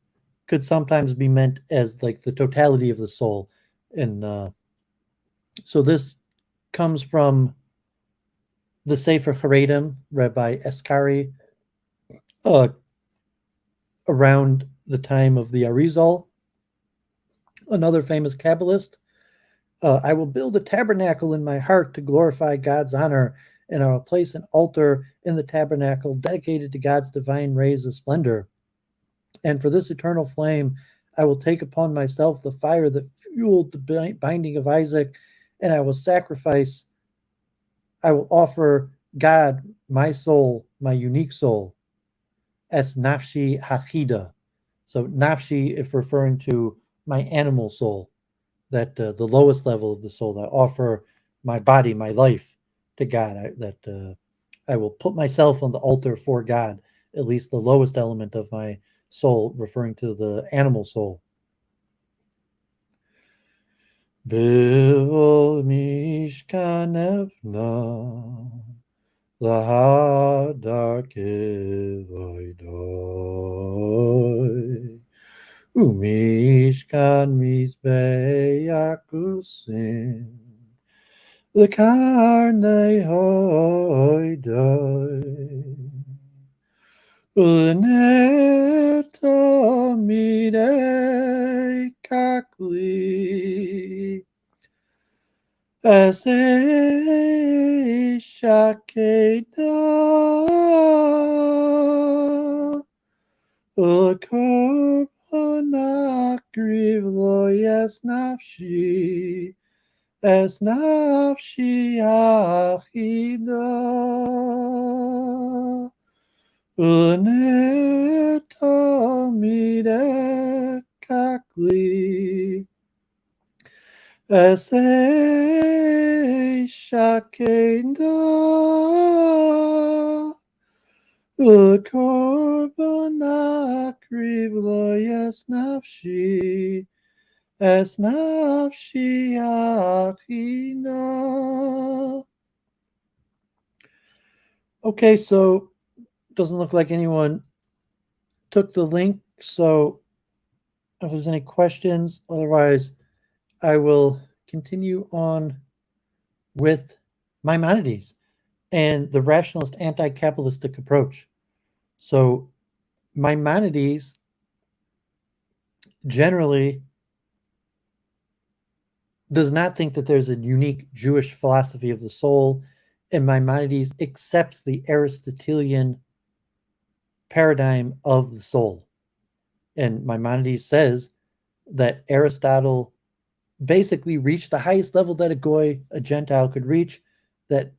could sometimes be meant as like the totality of the soul. And so this comes from the Sefer Haredim, Rabbi Eskari, around the time of the Arizal, another famous Kabbalist. I will build a tabernacle in my heart to glorify God's honor, and I will place an altar in the tabernacle dedicated to God's divine rays of splendor. And for this eternal flame, I will take upon myself the fire that fueled the binding of Isaac, and I will offer God my soul, my unique soul, as nafshi hachida. So nafshi, if referring to my animal soul, that the lowest level of the soul, that I offer my body, my life to God, I will put myself on the altar for God, at least the lowest element of my soul, referring to the animal soul. Bivol mishkan evna lahadar kevoidoi Umishkan mizbeach usim L'karnei hoidoi U'ner tamidei kakli Esei shakeda U'korbanakriv lo yes nafshi Es nafshi achida U'ner tamidei kakli Esei shakeda U'korbanakriv lo yes nafshi Es nafshi achina. Okay, so doesn't look like anyone took the link. So if there's any questions, otherwise I will continue on with Maimonides and the rationalist anti-Kabbalistic approach. So Maimonides generally does not think that there's a unique Jewish philosophy of the soul, and Maimonides accepts the Aristotelian paradigm of the soul. And Maimonides says that Aristotle basically reached the highest level that a Gentile, could reach, that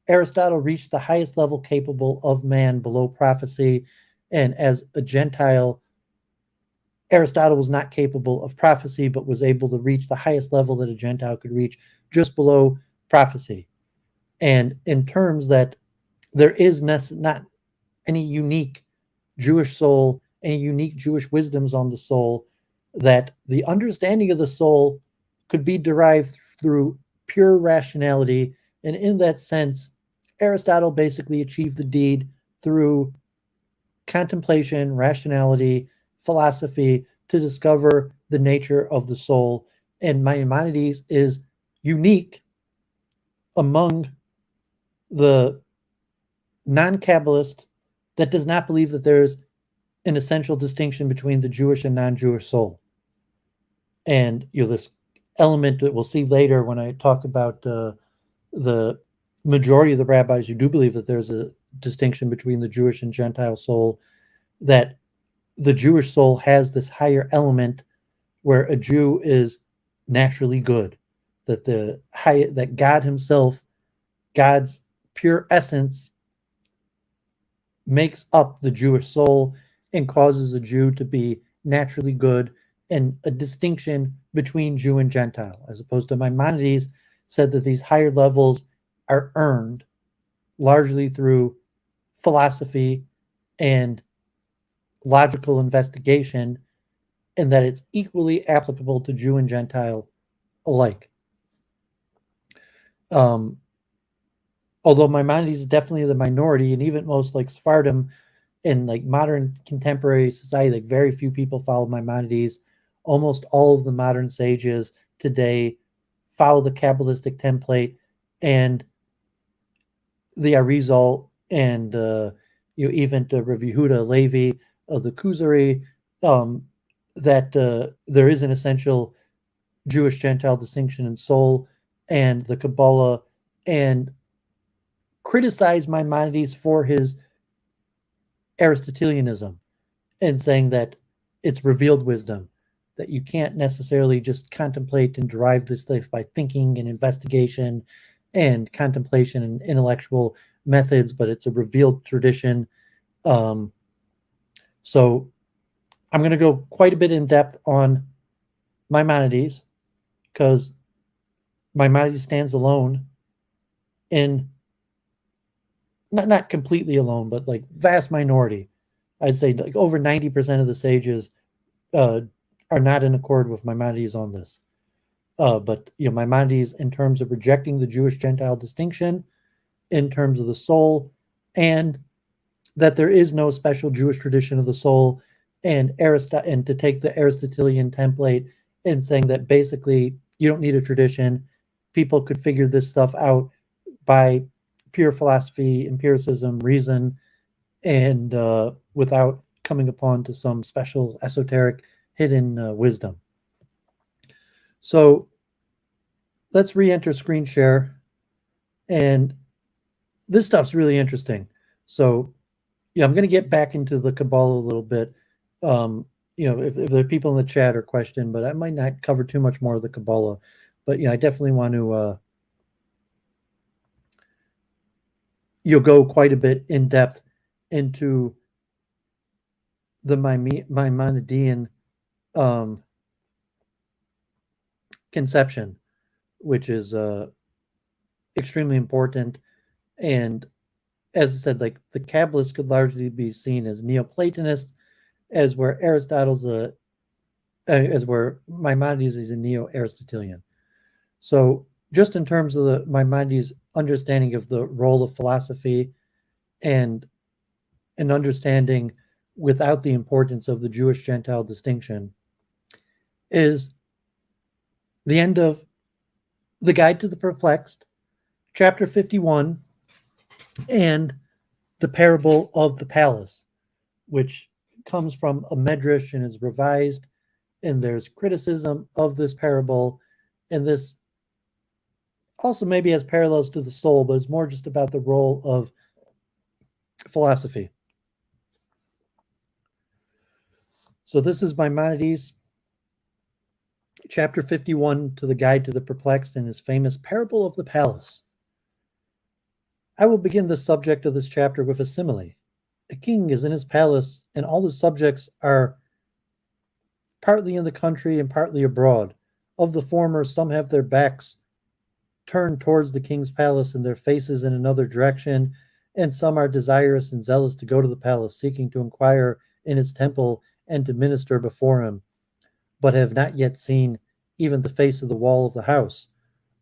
Aristotle reached the highest level capable of man below prophecy, and as a Gentile, Aristotle was not capable of prophecy, but was able to reach the highest level that a Gentile could reach, just below prophecy. And in terms that there is not any unique Jewish soul, any unique Jewish wisdoms on the soul, that the understanding of the soul could be derived through pure rationality. And in that sense, Aristotle basically achieved the deed through contemplation, rationality, philosophy, to discover the nature of the soul. And Maimonides is unique among the non-Kabbalist that does not believe that there's an essential distinction between the Jewish and non-Jewish soul. And this element that we'll see later when I talk about the majority of the rabbis who do believe that there's a distinction between the Jewish and Gentile soul, that the Jewish soul has this higher element where a Jew is naturally good, that that God himself, God's pure essence, makes up the Jewish soul and causes a Jew to be naturally good, and a distinction between Jew and Gentile, as opposed to Maimonides said that these higher levels are earned largely through philosophy and logical investigation, and that it's equally applicable to Jew and Gentile alike. Although Maimonides is definitely the minority, and even most like Sephardim in like modern contemporary society, like very few people follow Maimonides. Almost all of the modern sages today follow the Kabbalistic template and the Arizal and even to Rabbi Yehuda Levi of the Kuzari, that there is an essential Jewish-Gentile distinction in soul, and the Kabalah, and criticize Maimonides for his Aristotelianism and saying that it's revealed wisdom, that you can't necessarily just contemplate and derive this life by thinking and investigation and contemplation and intellectual methods, but it's a revealed tradition. So I'm going to go quite a bit in depth on Maimonides, because Maimonides stands alone in, not completely alone, but like vast minority. I'd say like over 90% of the sages are not in accord with Maimonides on this. But Maimonides, in terms of rejecting the Jewish-Gentile distinction, in terms of the soul, and that there is no special Jewish tradition of the soul, and to take the Aristotelian template and saying that basically you don't need a tradition, people could figure this stuff out by pure philosophy, empiricism, reason, and without coming upon to some special esoteric hidden wisdom. So let's re-enter screen share, and this stuff's really interesting. So I'm going to get back into the Kabalah a little bit. If there are people in the chat or question, but I might not cover too much more of the Kabalah. But I definitely want to go quite a bit in depth into the Maimonidean conception, which is extremely important. And as I said, like the Kabbalists could largely be seen as Neoplatonists, as where as where Maimonides is a Neo-Aristotelian. So just in terms of the Maimonides' understanding of the role of philosophy and an understanding without the importance of the Jewish-Gentile distinction, is the end of the Guide to the Perplexed, chapter 51, and the parable of the palace, which comes from a medrash and is revised, and there's criticism of this parable, and this also maybe has parallels to the soul, but it's more just about the role of philosophy. So this is Maimonides, chapter 51 to the Guide to the Perplexed, and his famous parable of the palace. I will begin the subject of this chapter with a simile. A king is in his palace, and all his subjects are partly in the country and partly abroad. Of the former, some have their backs turned towards the king's palace and their faces in another direction, and some are desirous and zealous to go to the palace, seeking to inquire in its temple and to minister before him, but have not yet seen even the face of the wall of the house.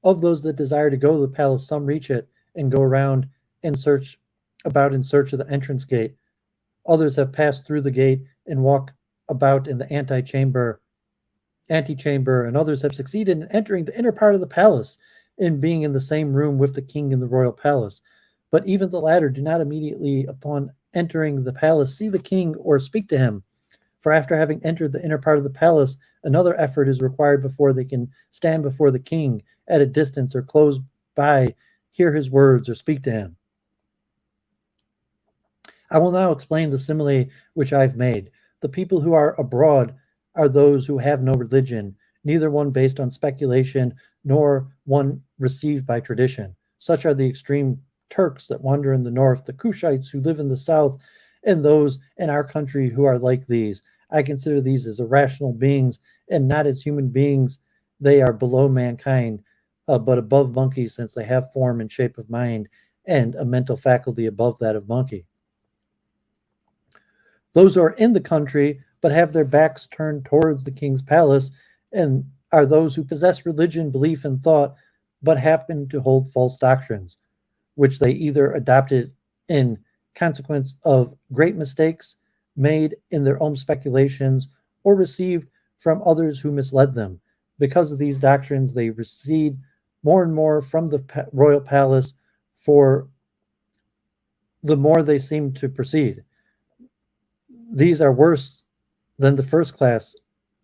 Of those that desire to go to the palace, some reach it and go around and search about in search of the entrance gate. Others have passed through the gate and walk about in the antechamber antechamber, and others have succeeded in entering the inner part of the palace and being in the same room with the king in the royal palace. But even the latter do not immediately, upon entering the palace, see the king or speak to him. For after having entered the inner part of the palace, another effort is required before they can stand before the king at a distance or close by, hear his words, or speak to him. I will now explain the simile which I've made. The people who are abroad are those who have no religion, neither one based on speculation nor one received by tradition. Such are the extreme Turks that wander in the north, the Cushites who live in the south, and those in our country who are like these. I consider these as irrational beings and not as human beings. They are below mankind, but above monkeys, since they have form and shape of mind and a mental faculty above that of monkey. Those who are in the country but have their backs turned towards the king's palace and are those who possess religion, belief, and thought, but happen to hold false doctrines, which they either adopted in consequence of great mistakes made in their own speculations or received from others who misled them. Because of these doctrines, they recede more and more from the royal palace, for the more they seem to proceed. These are worse than the first class,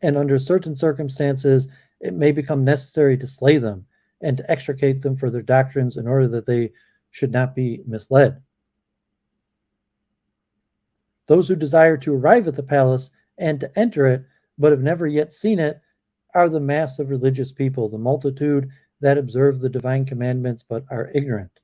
and under certain circumstances, it may become necessary to slay them and to extricate them for their doctrines in order that they should not be misled. Those who desire to arrive at the palace and to enter it, but have never yet seen it, are the mass of religious people, the multitude that observe the divine commandments but are ignorant.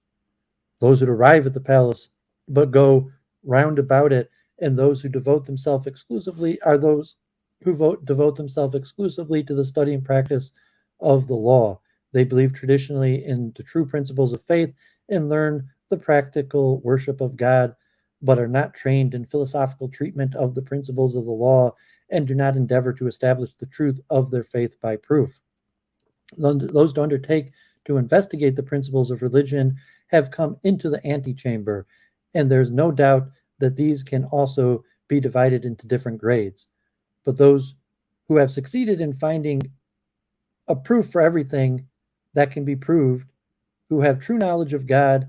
Those who arrive at the palace but go round about it, and those who devote themselves exclusively are those who devote themselves exclusively to the study and practice of the law. They believe traditionally in the true principles of faith and learn the practical worship of God, but are not trained in philosophical treatment of the principles of the law and do not endeavor to establish the truth of their faith by proof. Those who undertake to investigate the principles of religion have come into the antechamber, and there's no doubt that these can also be divided into different grades. But those who have succeeded in finding a proof for everything that can be proved, who have true knowledge of God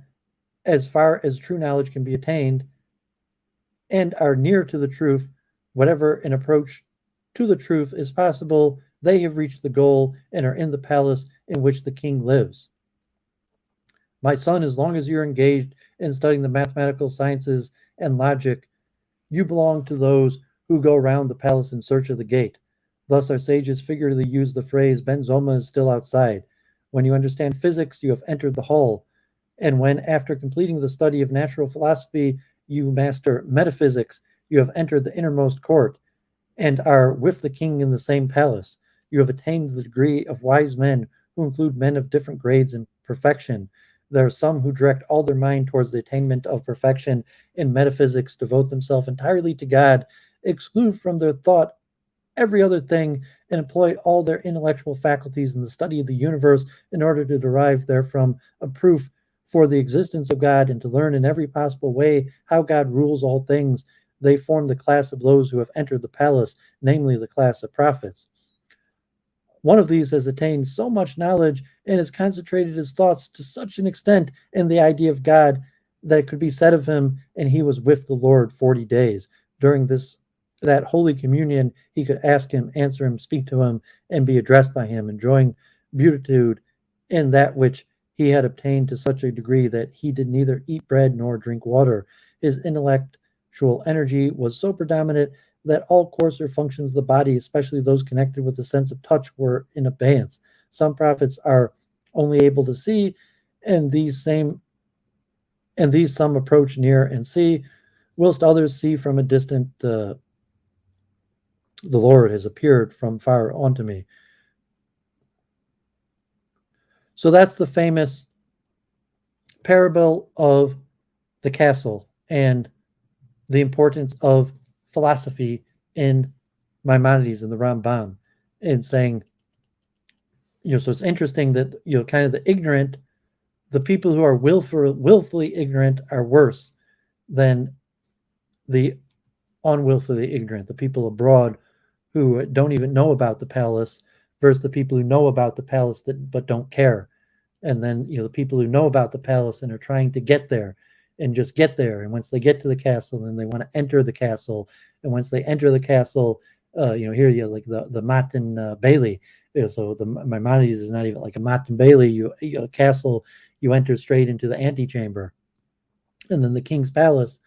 as far as true knowledge can be attained, and are near to the truth, whatever an approach to the truth is possible, they have reached the goal and are in the palace in which the king lives. My son, as long as you're engaged in studying the mathematical sciences and logic, you belong to those who go round the palace in search of the gate. Thus our sages figuratively use the phrase, Ben Zoma is still outside. When you understand physics, you have entered the hall. And when, after completing the study of natural philosophy, you master metaphysics, you have entered the innermost court and are with the king in the same palace. You have attained the degree of wise men, who include men of different grades and perfection. There are some who direct all their mind towards the attainment of perfection in metaphysics, devote themselves entirely to God, exclude from their thought every other thing, and employ all their intellectual faculties in the study of the universe in order to derive therefrom a proof for the existence of God and to learn in every possible way how God rules all things. They form the class of those who have entered the palace, namely the class of prophets. One of these has attained so much knowledge and has concentrated his thoughts to such an extent in the idea of God that it could be said of him, and he was with the Lord 40 days. During that Holy Communion, he could ask him, answer him, speak to him, and be addressed by him, enjoying beatitude in that which he had obtained to such a degree that he did neither eat bread nor drink water. His intellectual energy was so predominant that all coarser functions of the body, especially those connected with the sense of touch, were in abeyance. Some prophets are only able to see, and these some approach near and see, whilst others see from a distant. The Lord has appeared from far unto me. So that's the famous parable of the castle and the importance of philosophy in Maimonides and the Rambam, and saying, so it's interesting that, kind of the ignorant, the people who are willfully ignorant are worse than the unwillfully ignorant, the people abroad who don't even know about the palace versus the people who know about the palace but don't care. And then, the people who know about the palace and are trying to get there and just get there. And once they get to the castle, then they want to enter the castle. And once they enter the castle, here you like the Matin Bailey. So the Maimonides is not even like a Matin Bailey. A castle, you enter straight into the antechamber, and then the king's palace,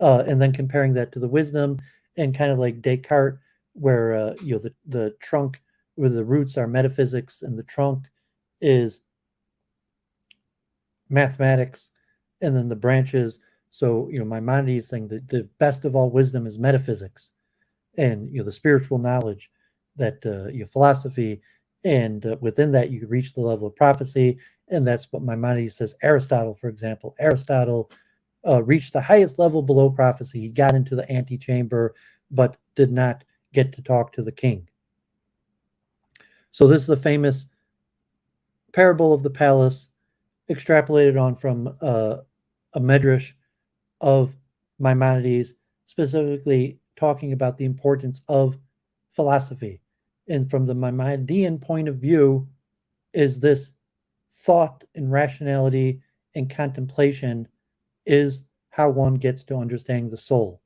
and then comparing that to the wisdom, and kind of like Descartes, where the trunk, where the roots are metaphysics and the trunk is mathematics, and then the branches. So Maimonides saying that the best of all wisdom is metaphysics, and the spiritual knowledge, that philosophy, and within that you could reach the level of prophecy. And that's what Maimonides says. Aristotle, for example, reached the highest level below prophecy. He got into the antechamber, but did not get to talk to the king. So this is the famous parable of the palace, extrapolated on from a medrash of Maimonides, specifically talking about the importance of philosophy. And from the Maimonidean point of view, is this thought and rationality and contemplation is how one gets to understanding the soul.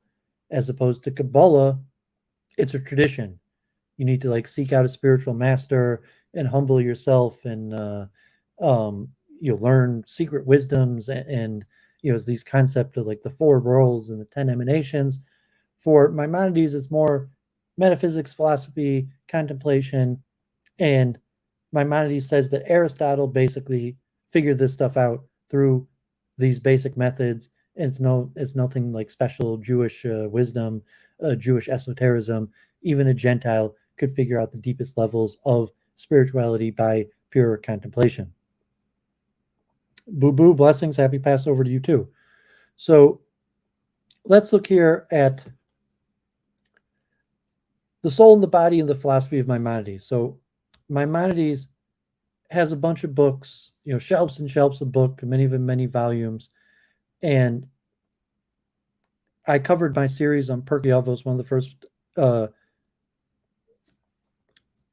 As opposed to Kabalah, it's a tradition. You need to seek out a spiritual master and humble yourself, and you'll learn secret wisdoms, and these concepts of the 4 worlds and the 10 emanations. For Maimonides, it's more metaphysics, philosophy, contemplation, and Maimonides says that Aristotle basically figured this stuff out through these basic methods, and it's nothing like special Jewish wisdom, Jewish esotericism. Even a Gentile could figure out the deepest levels of spirituality by pure contemplation. Boo boo, blessings, happy Passover to you too. So let's look here at the soul and the body and the philosophy of Maimonides. So Maimonides has a bunch of books, shelves and shelves of books, many of them, many volumes. And I covered my series on Purgatory, one of the first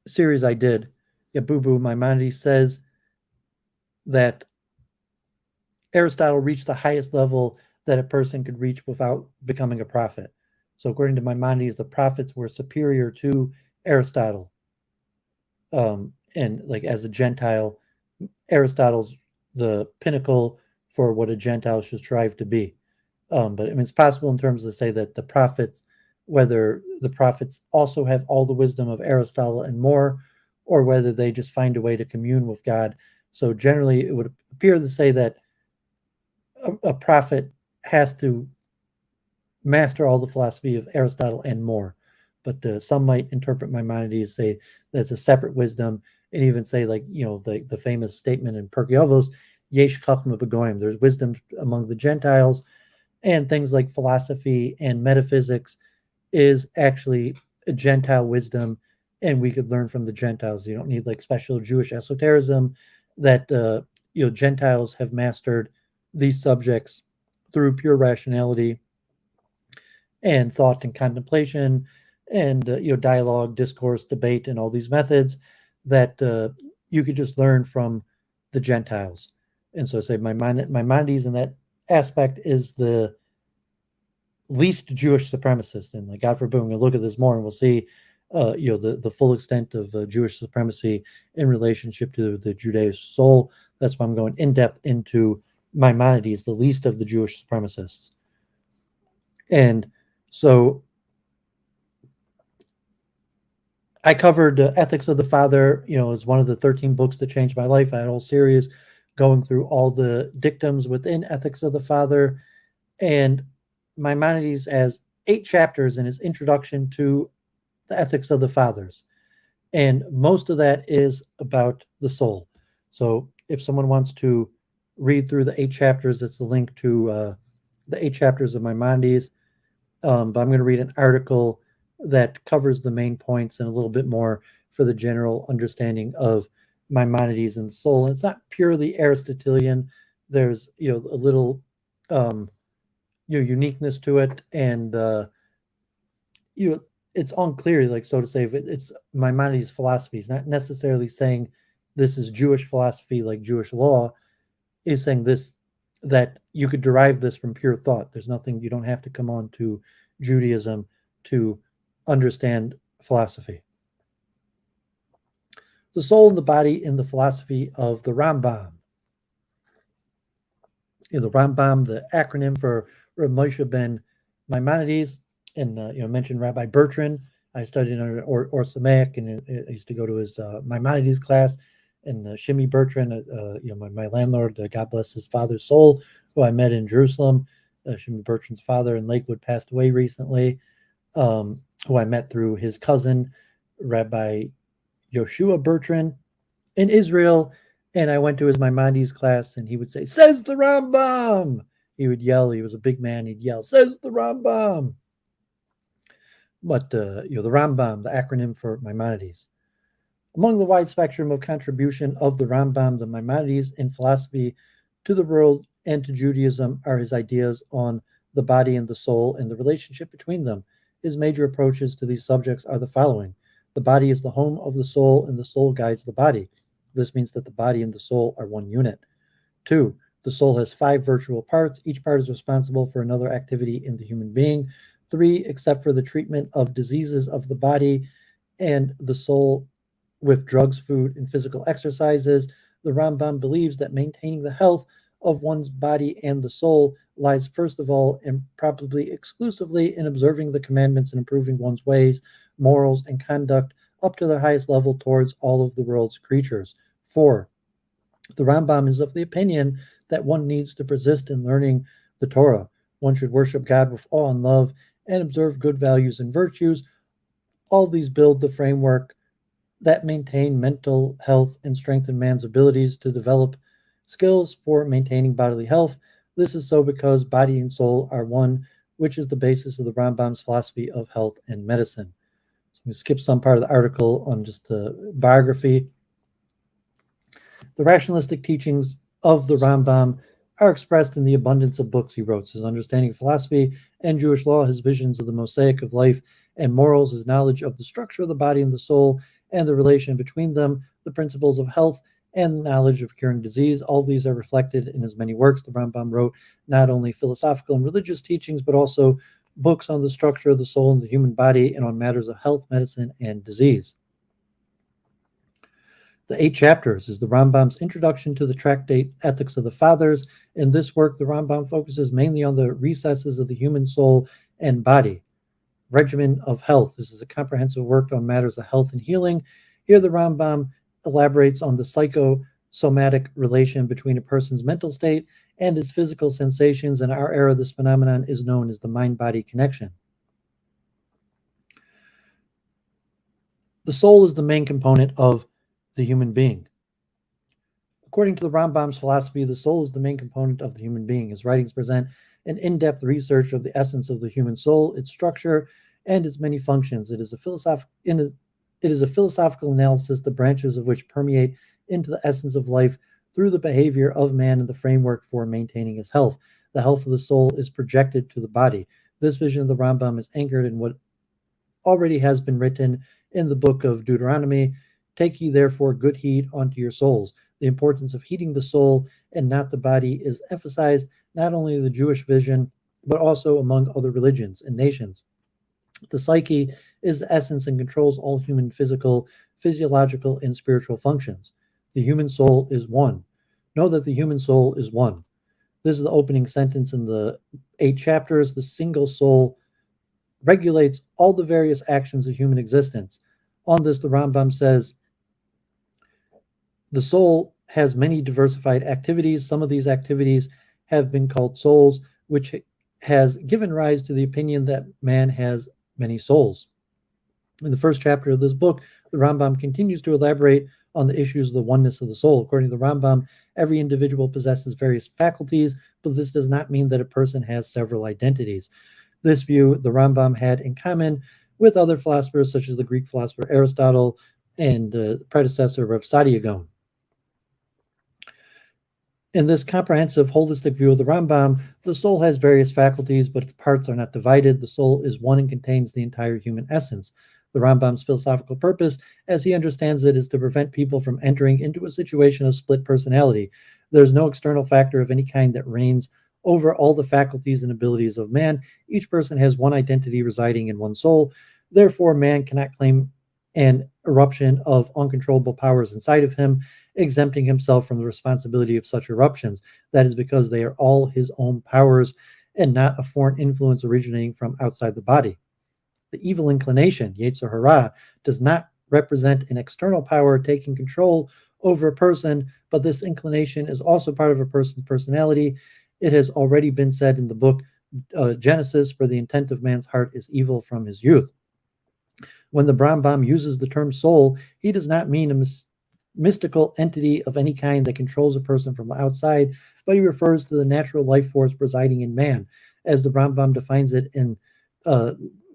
series I did. Yeah, boo boo, Maimonides says that Aristotle reached the highest level that a person could reach without becoming a prophet. So according to Maimonides, the prophets were superior to Aristotle. And as a Gentile, Aristotle's the pinnacle for what a Gentile should strive to be. But it's possible in terms of say that the prophets, whether the prophets also have all the wisdom of Aristotle and more, or whether they just find a way to commune with God. So generally, it would appear to say that a prophet has to master all the philosophy of Aristotle and more. But some might interpret Maimonides, say that's a separate wisdom, and even say the famous statement in Purgatory, Yesh Chachma B'Goyim, there's wisdom among the Gentiles, and things like philosophy and metaphysics is actually a Gentile wisdom, and we could learn from the Gentiles. You don't need special Jewish esotericism, that Gentiles have mastered these subjects through pure rationality and thought and contemplation, and dialogue, discourse, debate, and all these methods that you could just learn from the Gentiles. And so I say Maimonides in that aspect is the least Jewish supremacist. And God forbid, we're going to look at this more and we'll see the full extent of Jewish supremacy in relationship to the Judaic soul. That's why I'm going in depth into Maimonides, the least of the Jewish supremacists. And so I covered Ethics of the Father, as one of the 13 books that changed my life. I had a whole series going through all the dictums within Ethics of the Father. And Maimonides has 8 chapters in his introduction to the Ethics of the Fathers. And most of that is about the soul. So if someone wants to read through the 8 chapters, it's a link to the 8 chapters of Maimonides. But I'm going to read an article that covers the main points and a little bit more for the general understanding of Maimonides and the soul. And it's not purely Aristotelian. There's a little uniqueness to it, and it's unclear, like, so to say, if it's Maimonides' philosophy. It's not necessarily saying this is Jewish philosophy, like Jewish law. Is saying this, that you could derive this from pure thought. There's nothing, you don't have to come on to Judaism to understand philosophy. The soul and the body in the philosophy of the Rambam. In the Rambam, the acronym for Rav Moshe ben Maimonides, and mentioned Rabbi Bertrand. I studied under Or Samek, and I used to go to his Maimonides class. And Shimi Bertrand, my landlord, God bless his father's soul, who I met in Jerusalem. Shimi Bertrand's father in Lakewood passed away recently, who I met through his cousin, Rabbi Yoshua Bertrand, in Israel. And I went to his Maimonides class, and he would say, "Says the Rambam." He would yell. He was a big man. He'd yell, "Says the Rambam." But the Rambam, the acronym for Maimonides. Among the wide spectrum of contribution of the Rambam, the Maimonides in philosophy to the world and to Judaism are his ideas on the body and the soul and the relationship between them. His major approaches to these subjects are the following. The body is the home of the soul, and the soul guides the body. This means that the body and the soul are one unit. 2. The soul has 5 virtual parts. Each part is responsible for another activity in the human being. 3. Except for the treatment of diseases of the body and the soul with drugs, food, and physical exercises, the Rambam believes that maintaining the health of one's body and the soul lies first of all and probably exclusively in observing the commandments and improving one's ways, morals, and conduct up to their highest level towards all of the world's creatures. 4. The Rambam is of the opinion that one needs to persist in learning the Torah. One should worship God with awe and love and observe good values and virtues. All of these build the framework that maintain mental health and strengthen man's abilities to develop skills for maintaining bodily health. This is so because body and soul are one, which is the basis of the Rambam's philosophy of health and medicine. So I'm going to skip some part of the article on just the biography. The rationalistic teachings of the Rambam are expressed in the abundance of books he wrote. His understanding of philosophy and Jewish law, his visions of the mosaic of life and morals, his knowledge of the structure of the body and the soul and the relation between them, the principles of health and knowledge of curing disease. All these are reflected in his many works. The Rambam wrote not only philosophical and religious teachings, but also books on the structure of the soul and the human body and on matters of health, medicine, and disease. The 8 chapters is the Rambam's introduction to the tractate Ethics of the Fathers. In this work, the Rambam focuses mainly on the recesses of the human soul and body. Regimen of Health. This is a comprehensive work on matters of health and healing. Here, the Rambam elaborates on the psychosomatic relation between a person's mental state and his physical sensations. In our era, this phenomenon is known as the mind-body connection. The soul is the main component of the human being. According to the Rambam's philosophy, the soul is the main component of the human being. His writings present an in-depth research of the essence of the human soul, its structure, and its many functions. It is a philosophical analysis, the branches of which permeate into the essence of life through the behavior of man and the framework for maintaining his health. The health of the soul is projected to the body. This vision of the Rambam is anchored in what already has been written in the book of Deuteronomy. Take ye therefore good heed unto your souls. The importance of heeding the soul and not the body is emphasized not only in the Jewish vision, but also among other religions and nations. The psyche is the essence and controls all human physical, physiological, and spiritual functions. The human soul is one. Know that the human soul is one. This is the opening sentence in the 8 chapters. The single soul regulates all the various actions of human existence. On this, the Rambam says, the soul has many diversified activities. Some of these activities have been called souls, which has given rise to the opinion that man has many souls. In the first chapter of this book, the Rambam continues to elaborate on the issues of the oneness of the soul. According to the Rambam, every individual possesses various faculties, but this does not mean that a person has several identities. This view the Rambam had in common with other philosophers, such as the Greek philosopher Aristotle and predecessor Rabbi Vilna Goan. In this comprehensive, holistic view of the Rambam, the soul has various faculties, but its parts are not divided. The soul is one and contains the entire human essence. The Rambam's philosophical purpose, as he understands it, is to prevent people from entering into a situation of split personality. There is no external factor of any kind that reigns over all the faculties and abilities of man. Each person has one identity residing in one soul. Therefore, man cannot claim an eruption of uncontrollable powers inside of him, exempting himself from the responsibility of such eruptions. That is because they are all his own powers and not a foreign influence originating from outside the body. The evil inclination, Yetzer Hara, does not represent an external power taking control over a person, but this inclination is also part of a person's personality. It has already been said in the book Genesis, for the intent of man's heart is evil from his youth. When the Rambam uses the term soul, he does not mean a mystical entity of any kind that controls a person from the outside, but he refers to the natural life force residing in man, as the Rambam defines it in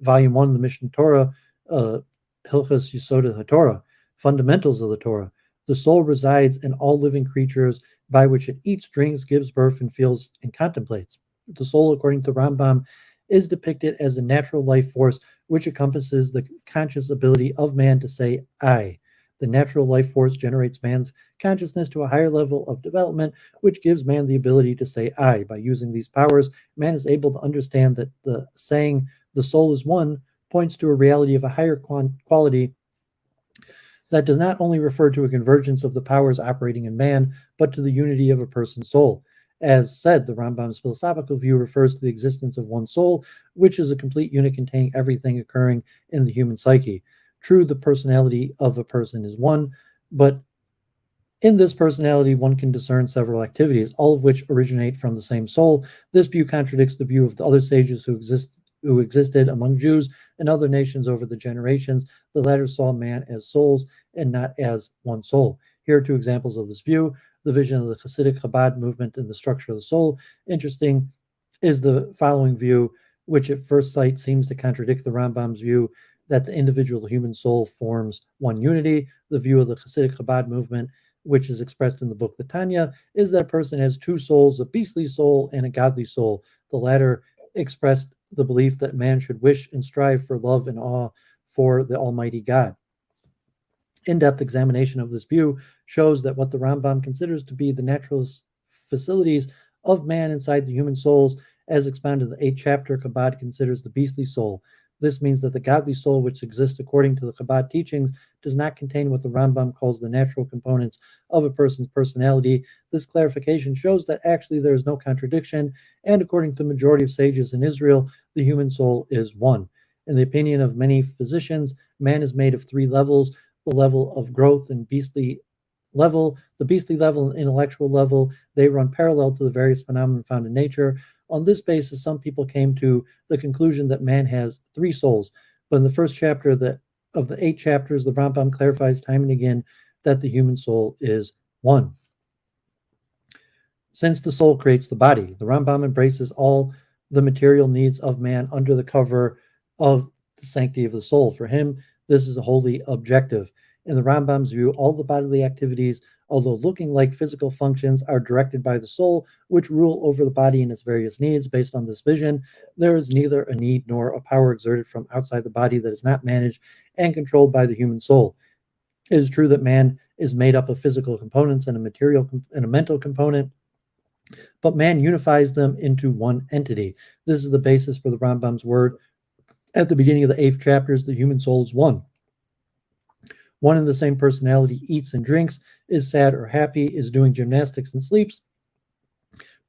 Volume 1 of the Mishnah Torah, Hilchos Yesod HaTorah, Fundamentals of the Torah. The soul resides in all living creatures by which it eats, drinks, gives birth, and feels and contemplates. The soul, according to Rambam, is depicted as a natural life force which encompasses the conscious ability of man to say, I. The natural life force generates man's consciousness to a higher level of development, which gives man the ability to say, I. By using these powers, man is able to understand that the saying, the soul is one, points to a reality of a higher quality that does not only refer to a convergence of the powers operating in man, but to the unity of a person's soul. As said, the Rambam's philosophical view refers to the existence of one soul, which is a complete unit containing everything occurring in the human psyche. True, the personality of a person is one, but in this personality, one can discern several activities, all of which originate from the same soul. This view contradicts the view of the other sages who existed among Jews and other nations over the generations. The latter saw man as souls and not as one soul. Here are two examples of this view. The vision of the Hasidic Chabad movement and the structure of the soul. Interesting is the following view, which at first sight seems to contradict the Rambam's view that the individual human soul forms one unity. The view of the Hasidic Chabad movement, which is expressed in the book the Tanya, is that a person has two souls, a beastly soul and a godly soul. The latter expressed the belief that man should wish and strive for love and awe for the Almighty God. In-depth examination of this view shows that what the Rambam considers to be the natural facilities of man inside the human souls, as expounded in the 8th chapter, Chabad considers the beastly soul. This means that the godly soul, which exists according to the Chabad teachings, does not contain what the Rambam calls the natural components of a person's personality. This clarification shows that actually there is no contradiction, and according to the majority of sages in Israel, the human soul is one. In the opinion of many physicians, man is made of three levels: the level of growth and beastly level, the beastly level and intellectual level. They run parallel to the various phenomena found in nature. On this basis, some people came to the conclusion that man has three souls. But in the first chapter of the 8 chapters, the Rambam clarifies time and again that the human soul is one. Since the soul creates the body, the Rambam embraces all the material needs of man under the cover of the sanctity of the soul. For him, this is a wholly objective. In the Rambam's view, all the bodily activities, although looking like physical functions, are directed by the soul, which rule over the body and its various needs. Based on this vision, there is neither a need nor a power exerted from outside the body that is not managed and controlled by the human soul. It is true that man is made up of physical components and a material and a mental component, but man unifies them into one entity. This is the basis for the Rambam's word at the beginning of the 8th chapters: the human soul is one. One and the same personality eats and drinks, is sad or happy, is doing gymnastics and sleeps,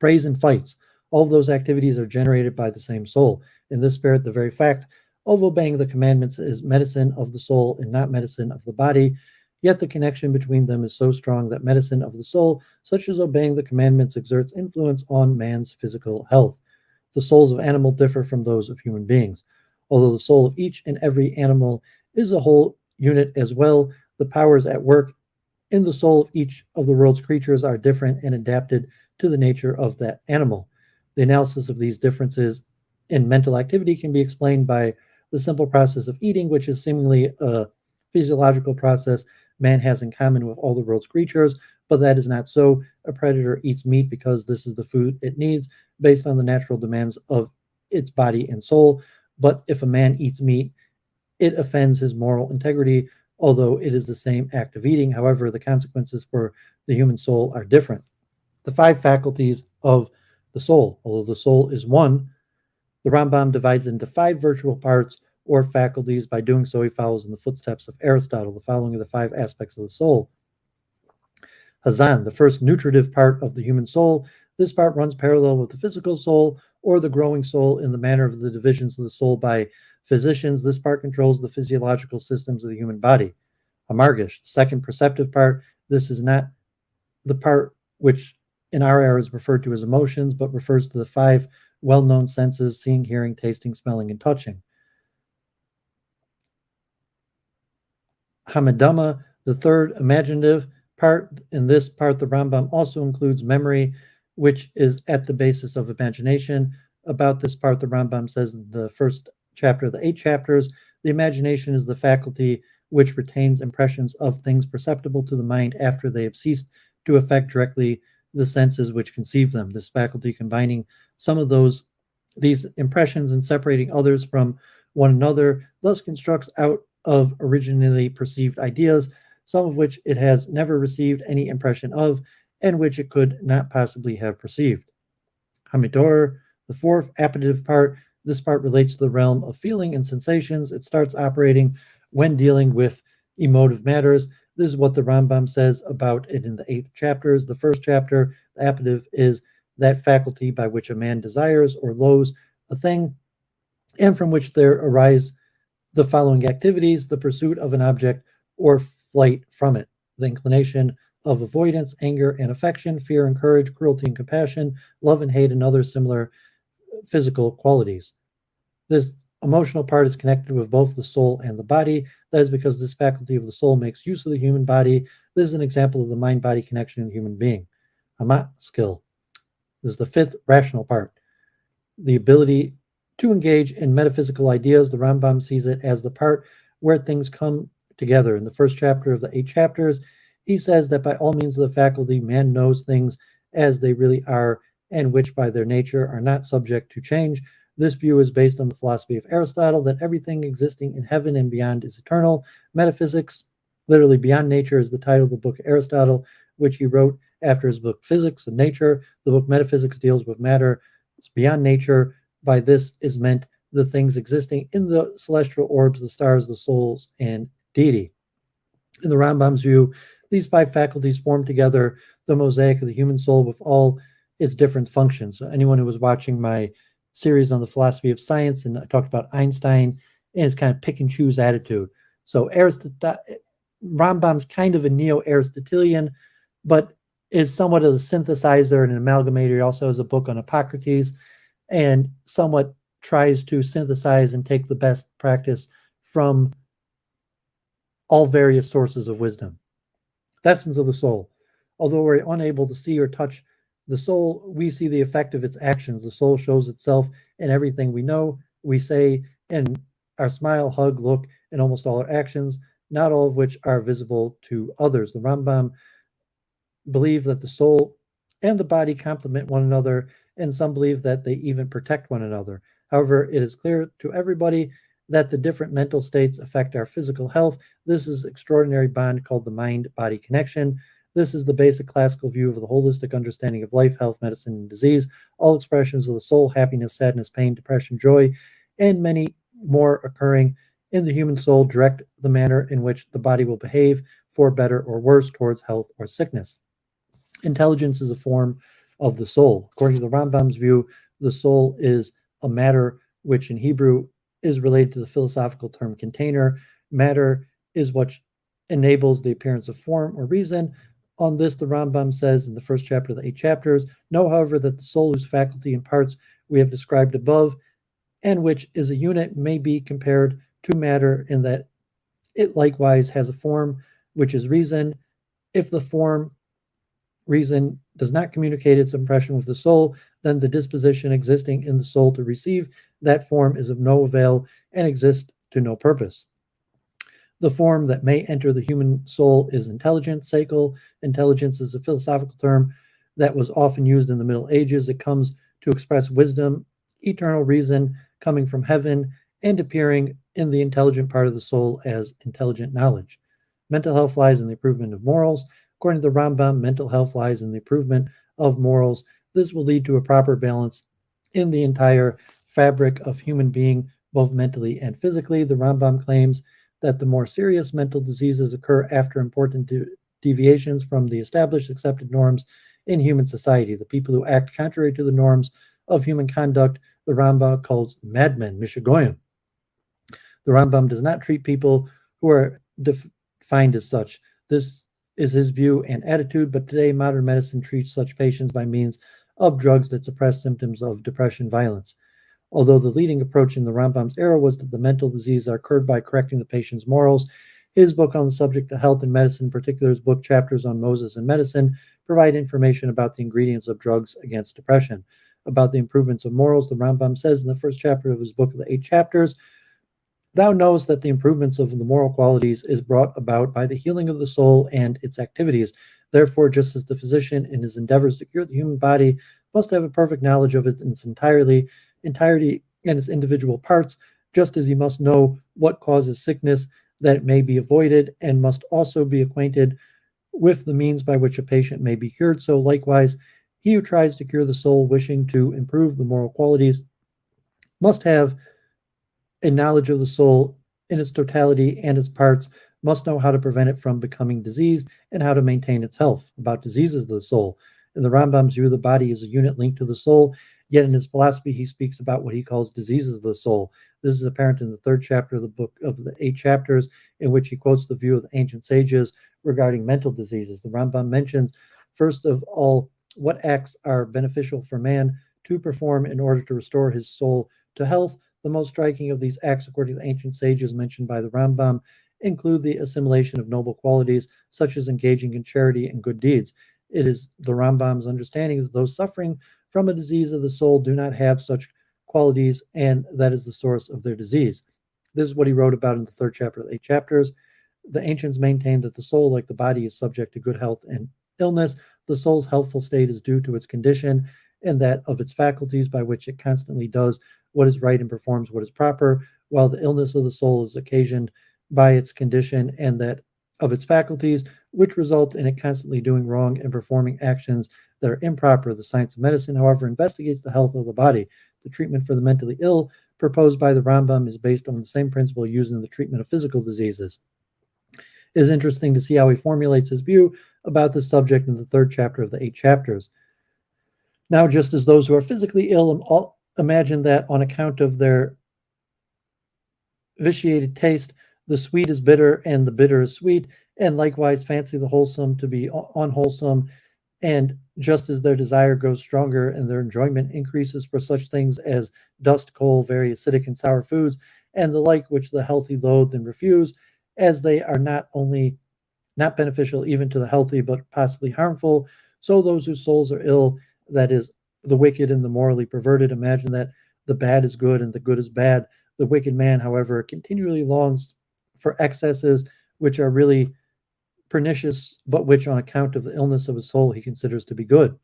prays and fights. All of those activities are generated by the same soul. In this spirit, the very fact of obeying the commandments is medicine of the soul and not medicine of the body. Yet the connection between them is so strong that medicine of the soul, such as obeying the commandments, exerts influence on man's physical health. The souls of animals differ from those of human beings. Although the soul of each and every animal is a whole unit as well, the powers at work in the soul of each of the world's creatures are different and adapted to the nature of that animal. The analysis of these differences in mental activity can be explained by the simple process of eating, which is seemingly a physiological process man has in common with all the world's creatures. but that is not so. A predator eats meat because this is the food it needs based on the natural demands of its body and soul. But if a man eats meat, it offends his moral integrity, although it is the same act of eating. However, the consequences for the human soul are different. The 5 faculties of the soul. Although the soul is one, the Rambam divides into 5 virtual parts or faculties. By doing so, he follows in the footsteps of Aristotle. The following are the 5 aspects of the soul. Hazan, the first nutritive part of the human soul. This part runs parallel with the physical soul or the growing soul in the manner of the divisions of the soul by physicians. This part controls the physiological systems of the human body. Amargish, the second perceptive part. This is not the part which in our era is referred to as emotions, but refers to the 5 well-known senses: seeing, hearing, tasting, smelling, and touching. Hamadama, the third imaginative part. In this part, the Rambam also includes memory, which is at the basis of imagination. About this part, the Rambam says in the first chapter of the 8 chapters, the imagination is the faculty which retains impressions of things perceptible to the mind after they have ceased to affect directly the senses which conceive them. This faculty combining some of these impressions and separating others from one another, thus constructs out of originally perceived ideas, some of which it has never received any impression of, and which it could not possibly have perceived. Hamidor, the fourth appetitive part. This part relates to the realm of feeling and sensations. It starts operating when dealing with emotive matters. This is what the Rambam says about it in the 8th chapters. The first chapter, the appetitive, is that faculty by which a man desires or loathes a thing, and from which there arise the following activities: the pursuit of an object or flight from it, the inclination of avoidance, anger and affection, fear and courage, cruelty and compassion, love and hate, and other similar physical qualities. This emotional part is connected with both the soul and the body. That is because this faculty of the soul makes use of the human body. This is an example of the mind-body connection in the human being. Amat, skill. This is the 5th rational part. The ability to engage in metaphysical ideas. The Rambam sees it as the part where things come together. In the first chapter of the 8 chapters, he says that by all means of the faculty, man knows things as they really are, and which by their nature are not subject to change. This view is based on the philosophy of Aristotle that everything existing in heaven and beyond is eternal. Metaphysics, literally beyond nature, is the title of the book of Aristotle, which he wrote after his book Physics and Nature. The book Metaphysics deals with matter. It's beyond nature. By this is meant the things existing in the celestial orbs, the stars, the souls, and deity. In the Rambam's view, these 5 faculties form together the mosaic of the human soul with all its different functions. So anyone who was watching my series on the philosophy of science, and I talked about Einstein and his kind of pick and choose attitude. So Rambam's kind of a neo-Aristotelian, but is somewhat of a synthesizer and an amalgamator. He also has a book on Hippocrates and somewhat tries to synthesize and take the best practice from all various sources of wisdom. The essence of the soul. Although we're unable to see or touch the soul, we see the effect of its actions. The soul shows itself in everything we know, we say, in our smile, hug, look, and almost all our actions, not all of which are visible to others. The Rambam believe that the soul and the body complement one another, and some believe that they even protect one another. However, it is clear to everybody that the different mental states affect our physical health. This is an extraordinary bond called the mind-body connection. This is the basic classical view of the holistic understanding of life, health, medicine, and disease. All expressions of the soul, happiness, sadness, pain, depression, joy, and many more occurring in the human soul direct the manner in which the body will behave for better or worse towards health or sickness. Intelligence is a form of the soul. According to the Rambam's view, the soul is a matter which in Hebrew is related to the philosophical term container. Matter is what enables the appearance of form or reason. On this, the Rambam says in the first chapter of the 8 chapters, know, however, that the soul, whose faculty and parts we have described above, and which is a unit, may be compared to matter in that it likewise has a form, which is reason. If the form, reason, does not communicate its impression with the soul, then the disposition existing in the soul to receive that form is of no avail and exists to no purpose. The form that may enter the human soul is intelligence, seichel. Intelligence is a philosophical term that was often used in the Middle Ages. It comes to express wisdom, eternal reason coming from heaven, and appearing in the intelligent part of the soul as intelligent knowledge. Mental health lies in the improvement of morals. According to the Rambam, mental health lies in the improvement of morals. This will lead to a proper balance in the entire fabric of human being, both mentally and physically. The Rambam claims that the more serious mental diseases occur after important deviations from the established accepted norms in human society. The people who act contrary to the norms of human conduct, the Rambam calls madmen, mishagoyim. The Rambam does not treat people who are defined as such. This is his view and attitude, but today modern medicine treats such patients by means of drugs that suppress symptoms of depression, violence. Although the leading approach in the Rambam's era was that the mental disease are cured by correcting the patient's morals, his book on the subject of health and medicine, in particular his book Chapters on Moses and Medicine, provide information about the ingredients of drugs against depression. About the improvements of morals, the Rambam says in the first chapter of his book of the 8 chapters, "Thou knowest that the improvements of the moral qualities is brought about by the healing of the soul and its activities. Therefore, just as the physician in his endeavors to cure the human body must have a perfect knowledge of it in its entirety and its individual parts, just as he must know what causes sickness, that it may be avoided, and must also be acquainted with the means by which a patient may be cured, so likewise he who tries to cure the soul wishing to improve the moral qualities must have a knowledge of the soul in its totality and its parts, must know how to prevent it from becoming diseased and how to maintain its health." About diseases of the soul, in the Rambam's view, the body is a unit linked to the soul, yet in his philosophy he speaks about what he calls diseases of the soul. This is apparent in the 3rd chapter of the book of the 8 chapters, in which he quotes the view of the ancient sages regarding mental diseases. The Rambam mentions, first of all, what acts are beneficial for man to perform in order to restore his soul to health. The most striking of these acts, according to the ancient sages mentioned by the Rambam, include the assimilation of noble qualities, such as engaging in charity and good deeds. It is the Rambam's understanding that those suffering from a disease of the soul do not have such qualities, and that is the source of their disease. This is what he wrote about in the 3rd chapter of the 8 chapters. The ancients maintained that the soul, like the body, is subject to good health and illness. The soul's healthful state is due to its condition and that of its faculties, by which it constantly does what is right and performs what is proper, while the illness of the soul is occasioned by its condition and that of its faculties, which result in it constantly doing wrong and performing actions that are improper. The science of medicine, however, investigates the health of the body. The treatment for the mentally ill proposed by the Rambam is based on the same principle used in the treatment of physical diseases. It is interesting to see how he formulates his view about this subject in the 3rd chapter of the 8 chapters. Now, just as those who are physically ill imagine that on account of their vitiated taste, the sweet is bitter and the bitter is sweet, and likewise fancy the wholesome to be unwholesome, and just as their desire grows stronger and their enjoyment increases for such things as dust, coal, very acidic and sour foods, and the like, which the healthy loathe and refuse, as they are not only not beneficial even to the healthy, but possibly harmful, so those whose souls are ill, that is, the wicked and the morally perverted, imagine that the bad is good and the good is bad. The wicked man, however, continually longs for excesses which are really pernicious, but which, on account of the illness of his soul, he considers to be good.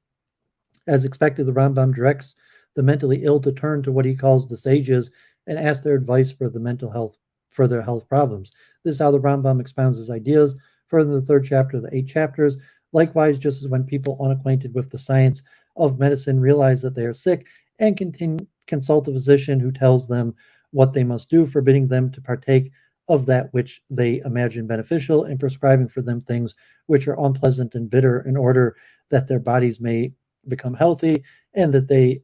As expected, the Rambam directs the mentally ill to turn to what he calls the sages and ask their advice for their health problems. This is how the Rambam expounds his ideas further in the 3rd chapter of the 8 chapters. Likewise, just as when people unacquainted with the science of medicine realize that they are sick and consult a physician who tells them what they must do, forbidding them to partake of that which they imagine beneficial, and prescribing for them things which are unpleasant and bitter, in order that their bodies may become healthy and that they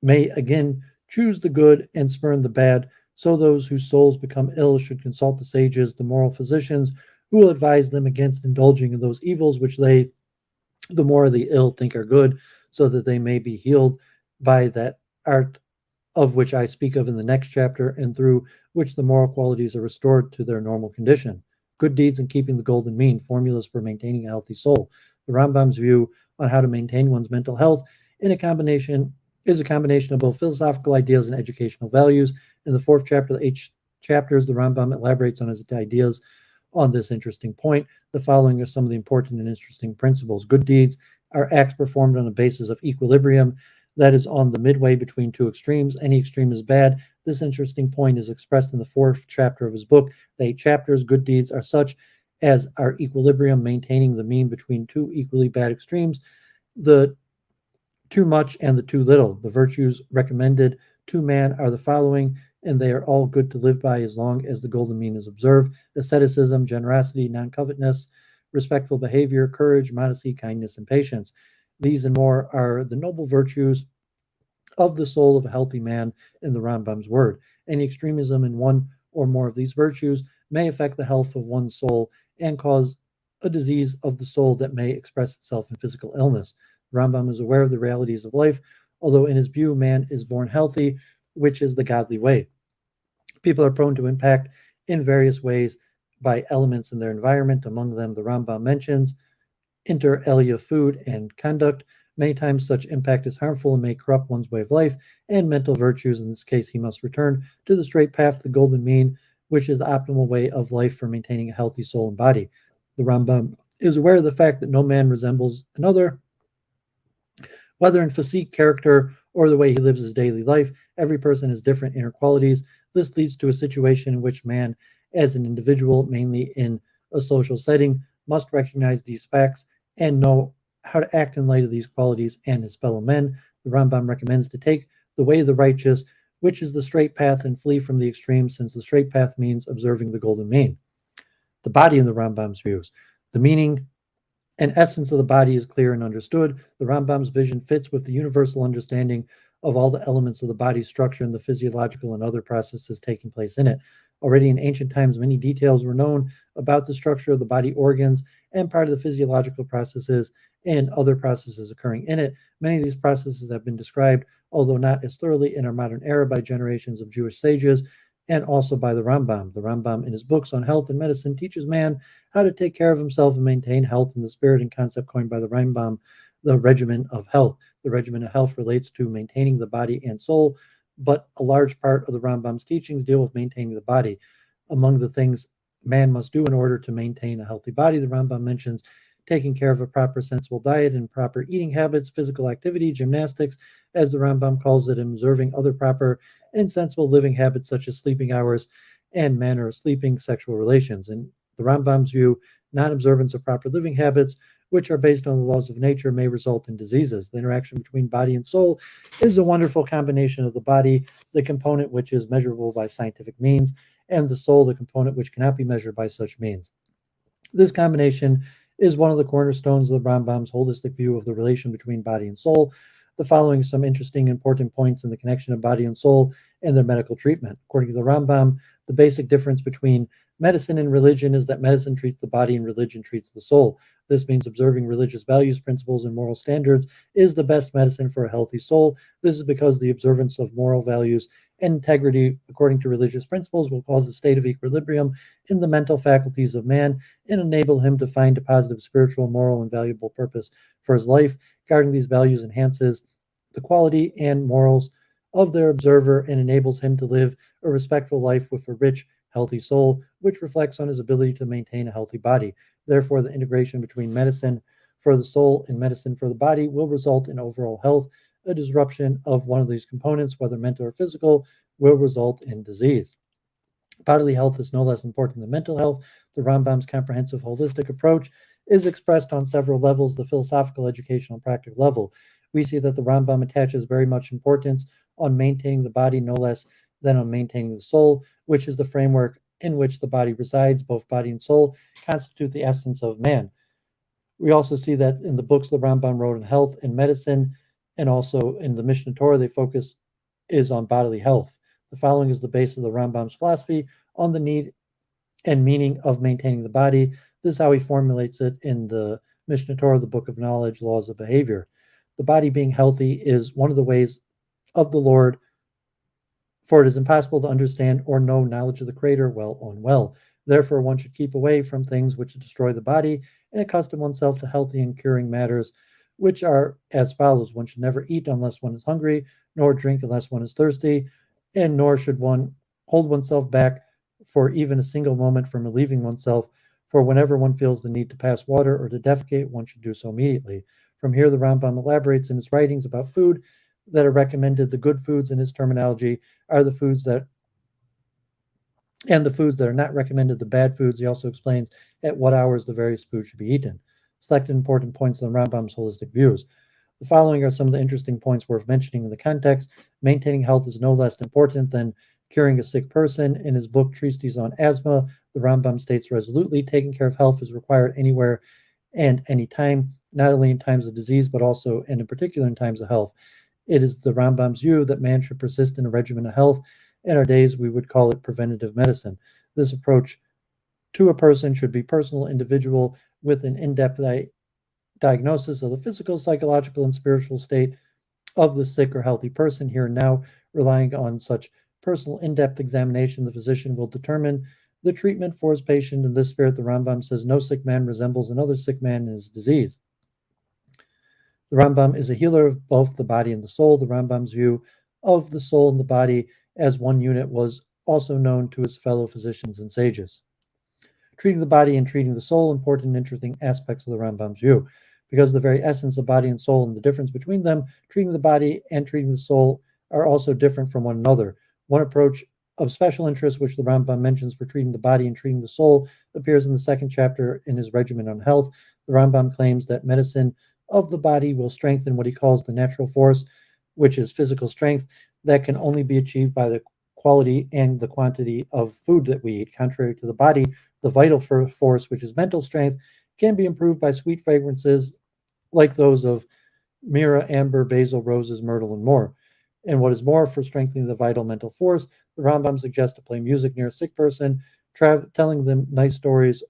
may again choose the good and spurn the bad. So those whose souls become ill should consult the sages, the moral physicians, who will advise them against indulging in those evils which they, the more the ill, think are good, so that they may be healed by that art of which I speak of in the next chapter, and through which the moral qualities are restored to their normal condition. Good deeds and keeping the golden mean, formulas for maintaining a healthy soul. The Rambam's view on how to maintain one's mental health is a combination of both philosophical ideas and educational values. In the 4th chapter of the 8 chapters, the Rambam elaborates on his ideas on this interesting point. The following are some of the important and interesting principles. Good deeds are acts performed on the basis of equilibrium, that is, on the midway between two extremes. Any extreme is bad. This interesting point is expressed in the 4th chapter of his book. The 8 chapters, good deeds are such as are equilibrium, maintaining the mean between two equally bad extremes, the too much and the too little. The virtues recommended to man are the following, and they are all good to live by as long as the golden mean is observed: asceticism, generosity, non-covetousness, respectful behavior, courage, modesty, kindness, and patience. These and more are the noble virtues of the soul of a healthy man in the Rambam's word. Any extremism in one or more of these virtues may affect the health of one's soul and cause a disease of the soul that may express itself in physical illness. Rambam is aware of the realities of life, although in his view, man is born healthy, which is the godly way. People are prone to impact in various ways by elements in their environment. Among them, the Rambam mentions inter alia, food and conduct. Many times such impact is harmful and may corrupt one's way of life and mental virtues. In this case, he must return to the straight path, the golden mean, which is the optimal way of life for maintaining a healthy soul and body. The Rambam is aware of the fact that no man resembles another, whether in physique, character, or the way he lives his daily life. Every person has different inner qualities. This leads to a situation in which man, as an individual, mainly in a social setting, must recognize these facts and know how to act in light of these qualities and his fellow men. The Rambam recommends to take the way of the righteous, which is the straight path, and flee from the extremes, since the straight path means observing the golden mean. The body in the Rambam's views. The meaning and essence of the body is clear and understood. The Rambam's vision fits with the universal understanding of all the elements of the body's structure and the physiological and other processes taking place in it. Already in ancient times, many details were known about the structure of the body organs and part of the physiological processes and other processes occurring in it. Many of these processes have been described, although not as thoroughly in our modern era, by generations of Jewish sages and also by the Rambam. The Rambam, in his books on health and medicine, teaches man how to take care of himself and maintain health in the spirit and concept coined by the Rambam, the regimen of health. The regimen of health relates to maintaining the body and soul, but a large part of the Rambam's teachings deal with maintaining the body. Among the things man must do in order to maintain a healthy body, the Rambam mentions taking care of a proper sensible diet and proper eating habits, physical activity, gymnastics, as the Rambam calls it, and observing other proper and sensible living habits such as sleeping hours and manner of sleeping, sexual relations. In the Rambam's view, non-observance of proper living habits, which are based on the laws of nature, may result in diseases. The interaction between body and soul is a wonderful combination of the body, the component which is measurable by scientific means, and the soul, the component which cannot be measured by such means. This combination is one of the cornerstones of the Rambam's holistic view of the relation between body and soul. The following some interesting, important points in the connection of body and soul and their medical treatment. According to the Rambam, the basic difference between medicine and religion is that medicine treats the body and religion treats the soul. This means observing religious values, principles, and moral standards is the best medicine for a healthy soul. This is because the observance of moral values and integrity, according to religious principles, will cause a state of equilibrium in the mental faculties of man and enable him to find a positive spiritual, moral, and valuable purpose for his life. Guarding these values enhances the quality and morals of their observer and enables him to live a respectful life with a rich, healthy soul, which reflects on his ability to maintain a healthy body. Therefore, the integration between medicine for the soul and medicine for the body will result in overall health. A disruption of one of these components, whether mental or physical, will result in disease. Bodily health is no less important than mental health. The Rambam's comprehensive holistic approach is expressed on several levels: the philosophical, educational, practical level. We see that the Rambam attaches very much importance on maintaining the body no less than on maintaining the soul, which is the framework in which the body resides. Both body and soul constitute the essence of man. We also see that in the books the Rambam wrote on health and medicine, and also in the Mishnah Torah, they focus is on bodily health. The following is the base of the Rambam's philosophy on the need and meaning of maintaining the body. This is how he formulates it in the Mishnah Torah, the Book of Knowledge, Laws of Behavior. The body being healthy is one of the ways of the Lord, for it is impossible to understand or know knowledge of the Creator well. Therefore, one should keep away from things which destroy the body and accustom oneself to healthy and curing matters, which are as follows. One should never eat unless one is hungry, nor drink unless one is thirsty, and nor should one hold oneself back for even a single moment from relieving oneself, for whenever one feels the need to pass water or to defecate, one should do so immediately. From here, the Rambam elaborates in his writings about food that are recommended. The good foods, in his terminology, are the foods that are not recommended, the bad foods. He also explains at what hours the various foods should be eaten. Selected important points of the Rambam's holistic views. The following are some of the interesting points worth mentioning in the context. Maintaining health is no less important than curing a sick person. In his book Treatise on Asthma, the Rambam states resolutely, taking care of health is required anywhere and any time, not only in times of disease, but also, and in particular, in times of health. It is the Rambam's view that man should persist in a regimen of health. In our days, we would call it preventative medicine. This approach to a person should be personal, individual, with an in-depth diagnosis of the physical, psychological, and spiritual state of the sick or healthy person. Here and now, relying on such personal, in-depth examination, the physician will determine the treatment for his patient. In this spirit, the Rambam says, no sick man resembles another sick man in his disease. The Rambam is a healer of both the body and the soul. The Rambam's view of the soul and the body as one unit was also known to his fellow physicians and sages. Treating the body and treating the soul, important and interesting aspects of the Rambam's view. Because the very essence of body and soul and the difference between them, treating the body and treating the soul are also different from one another. One approach of special interest, which the Rambam mentions for treating the body and treating the soul, appears in the second chapter in his Regimen on Health. The Rambam claims that medicine of the body will strengthen what he calls the natural force, which is physical strength, that can only be achieved by the quality and the quantity of food that we eat. Contrary to the body, the vital force, which is mental strength, can be improved by sweet fragrances like those of myrrh, amber, basil, roses, myrtle, and more. And what is more, for strengthening the vital mental force, the Rambam suggests to play music near a sick person, telling them nice stories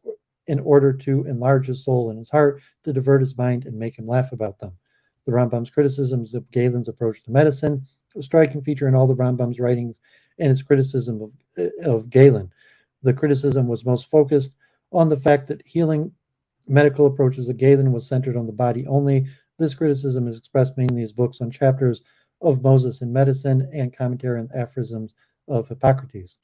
in order to enlarge his soul and his heart, to divert his mind and make him laugh about them. The Rambam's criticisms of Galen's approach to medicine, a striking feature in all the Rambam's writings, and his criticism of Galen. The criticism was most focused on the fact that healing medical approaches of Galen was centered on the body only. This criticism is expressed mainly in his books on chapters of Moses in medicine and commentary on the aphorisms of Hippocrates.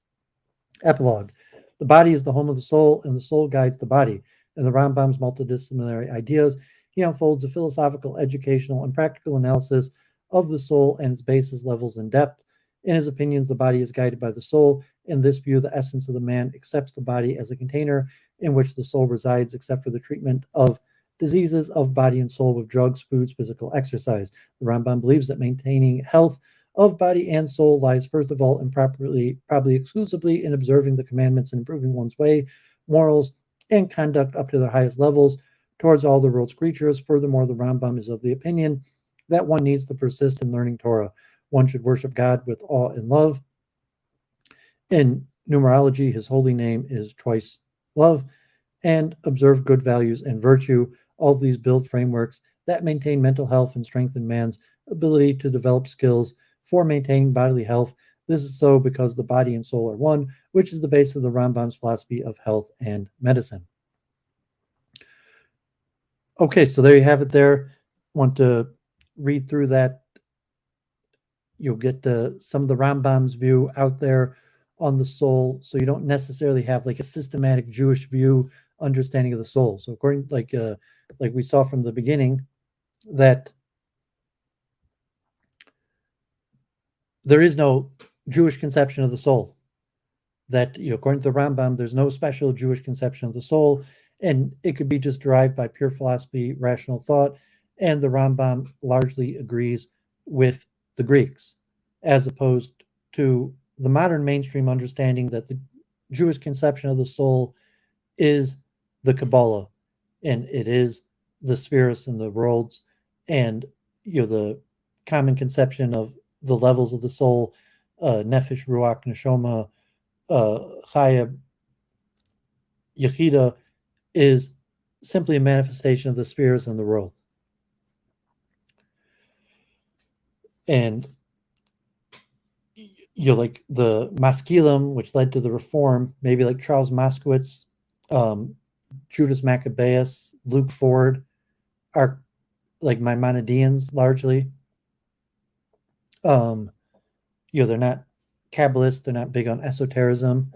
Epilogue. The body is the home of the soul, and the soul guides the body. In the Rambam's multidisciplinary ideas, he unfolds a philosophical, educational, and practical analysis of the soul and its basis, levels, and depth. In his opinions, the body is guided by the soul. In this view, the essence of the man accepts the body as a container in which the soul resides, except for the treatment of diseases of body and soul with drugs, foods, physical exercise. The Rambam believes that maintaining health of body and soul lies first of all and probably exclusively in observing the commandments and improving one's way, morals, and conduct up to their highest levels towards all the world's creatures. Furthermore, the Rambam is of the opinion that one needs to persist in learning Torah. One should worship God with awe and love. In numerology, his holy name is twice love, and observe good values and virtue. All of these build frameworks that maintain mental health and strengthen man's ability to develop skills for maintaining bodily health. This is so because the body and soul are one, which is the base of the Rambam's philosophy of health and medicine. Okay, so there you have it there. Want to read through that. You'll get some of the Rambam's view out there on the soul, so you don't necessarily have like a systematic Jewish view understanding of the soul. So according, like we saw from the beginning, that there is no Jewish conception of the soul. That, according to the Rambam, there's no special Jewish conception of the soul, and it could be just derived by pure philosophy, rational thought, and the Rambam largely agrees with the Greeks, as opposed to the modern mainstream understanding that the Jewish conception of the soul is the Kabalah, and it is the spheres and the worlds, and the common conception of the levels of the soul, Nefesh, Ruach, Neshama, Chaya, Yechida, is simply a manifestation of the spheres and the world. And like the Maskilim, which led to the reform, maybe like Charles Moskowitz, Judas Maccabeus, Luke Ford, are like Maimonideans largely. They're not Kabbalists, they're not big on esotericism.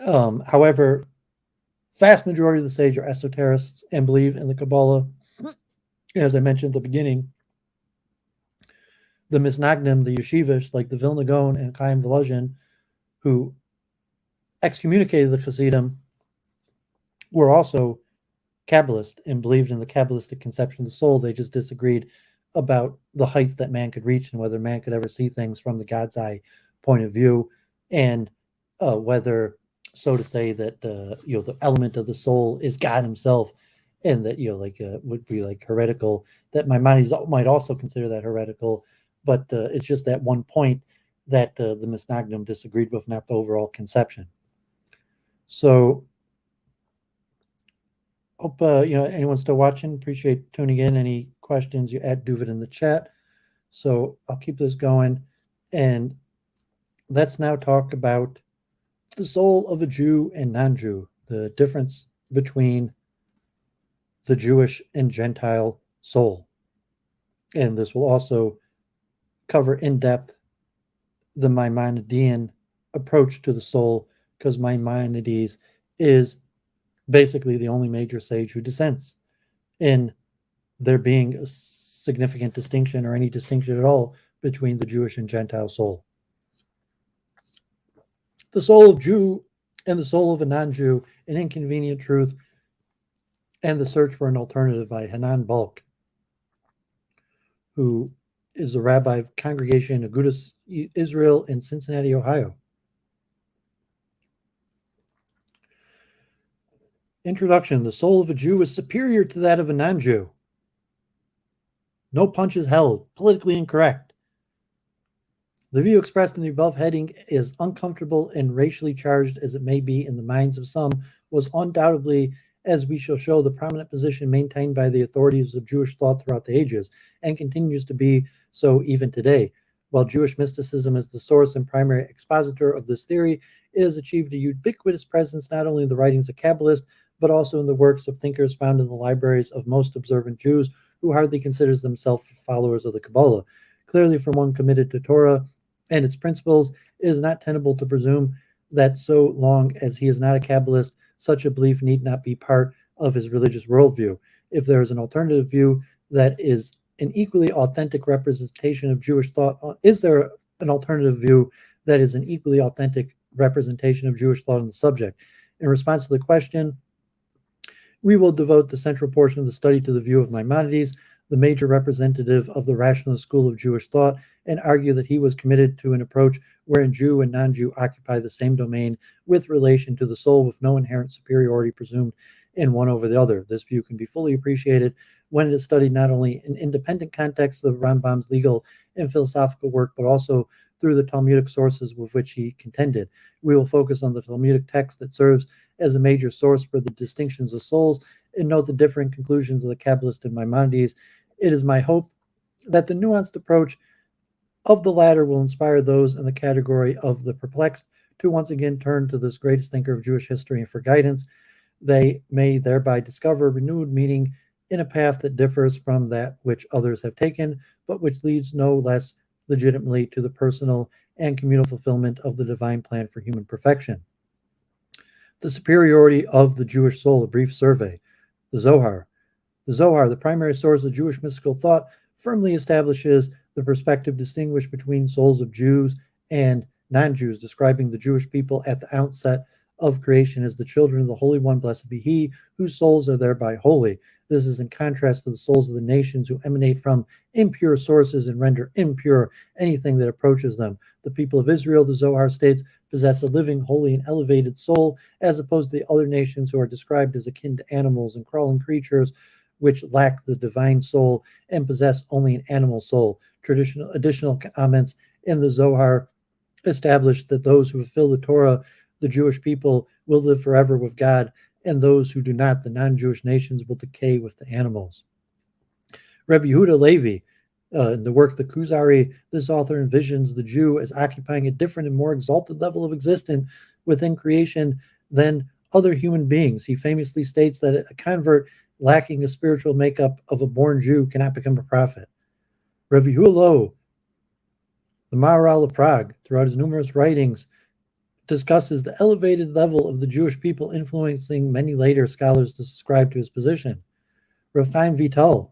However, vast majority of the sage are esoterists and believe in the Kabalah. As I mentioned at the beginning, the Misnagdim, the Yeshivish, like the Vilna Goan and Chaim Volozhin, who excommunicated the Hasidim, were also Kabbalist and believed in the Kabbalistic conception of the soul. They just disagreed about the heights that man could reach and whether man could ever see things from the God's eye point of view, and whether, so to say, that the element of the soul is God Himself, and that would be like heretical. That Maimonides might also consider that heretical, but it's just that one point that the Misnagdim disagreed with, not the overall conception. So, hope anyone's still watching. Appreciate tuning in. Any questions, you add Duvid in the chat. So I'll keep this going, and let's now talk about the soul of a Jew and non-Jew, the difference between the Jewish and Gentile soul. And this will also cover in depth the Maimonidean approach to the soul, because Maimonides is basically the only major sage who dissents in there being a significant distinction, or any distinction at all, between the Jewish and Gentile soul. The soul of Jew and the soul of a non-Jew, an inconvenient truth, and the search for an alternative, by Hanan Balk, who is a rabbi of Congregation of Agudas Israel in Cincinnati, Ohio. Introduction. The soul of a Jew is superior to that of a non-Jew. No punches held. Politically incorrect. The view expressed in the above heading, as uncomfortable and racially charged as it may be in the minds of some, was undoubtedly, as we shall show, the prominent position maintained by the authorities of Jewish thought throughout the ages, and continues to be so even today. While Jewish mysticism is the source and primary expositor of this theory, it has achieved a ubiquitous presence not only in the writings of Kabbalists, but also in the works of thinkers found in the libraries of most observant Jews who hardly considers themselves followers of the Kabalah. Clearly, from one committed to Torah and its principles, it is not tenable to presume that so long as he is not a Kabbalist, such a belief need not be part of his religious worldview. If there is an alternative view that is an equally authentic representation of Jewish thought, is there an alternative view that is an equally authentic representation of Jewish thought on the subject? In response to the question, we will devote the central portion of the study to the view of Maimonides, the major representative of the rationalist school of Jewish thought, and argue that he was committed to an approach wherein Jew and non-Jew occupy the same domain with relation to the soul, with no inherent superiority presumed in one over the other. This view can be fully appreciated when it is studied not only in independent context of Rambam's legal and philosophical work, but also through the Talmudic sources with which he contended. We will focus on the Talmudic text that serves as a major source for the distinctions of souls, and note the differing conclusions of the Kabbalist and Maimonides. It is my hope that the nuanced approach of the latter will inspire those in the category of the perplexed to once again turn to this greatest thinker of Jewish history and for guidance. They may thereby discover renewed meaning in a path that differs from that which others have taken, but which leads no less legitimately to the personal and communal fulfillment of the divine plan for human perfection. The superiority of the Jewish soul, a brief survey. The Zohar. The Zohar, the primary source of Jewish mystical thought, firmly establishes the perspective distinguished between souls of Jews and non-Jews, describing the Jewish people at the outset of creation as the children of the Holy One, blessed be He, whose souls are thereby holy. This is in contrast to the souls of the nations who emanate from impure sources and render impure anything that approaches them. The people of Israel, the Zohar states, possess a living, holy, and elevated soul, as opposed to the other nations who are described as akin to animals and crawling creatures, which lack the divine soul and possess only an animal soul. Additional comments in the Zohar establish that those who fulfill the Torah, the Jewish people, will live forever with God, and those who do not, the non-Jewish nations, will decay with the animals. Rabbi Yehuda Levi, in the work The Kuzari, this author envisions the Jew as occupying a different and more exalted level of existence within creation than other human beings. He famously states that a convert lacking a spiritual makeup of a born Jew cannot become a prophet. Rabbi Hullo, the Maharal of Prague, throughout his numerous writings, discusses the elevated level of the Jewish people influencing many later scholars to subscribe to his position. Rav Chaim Vital,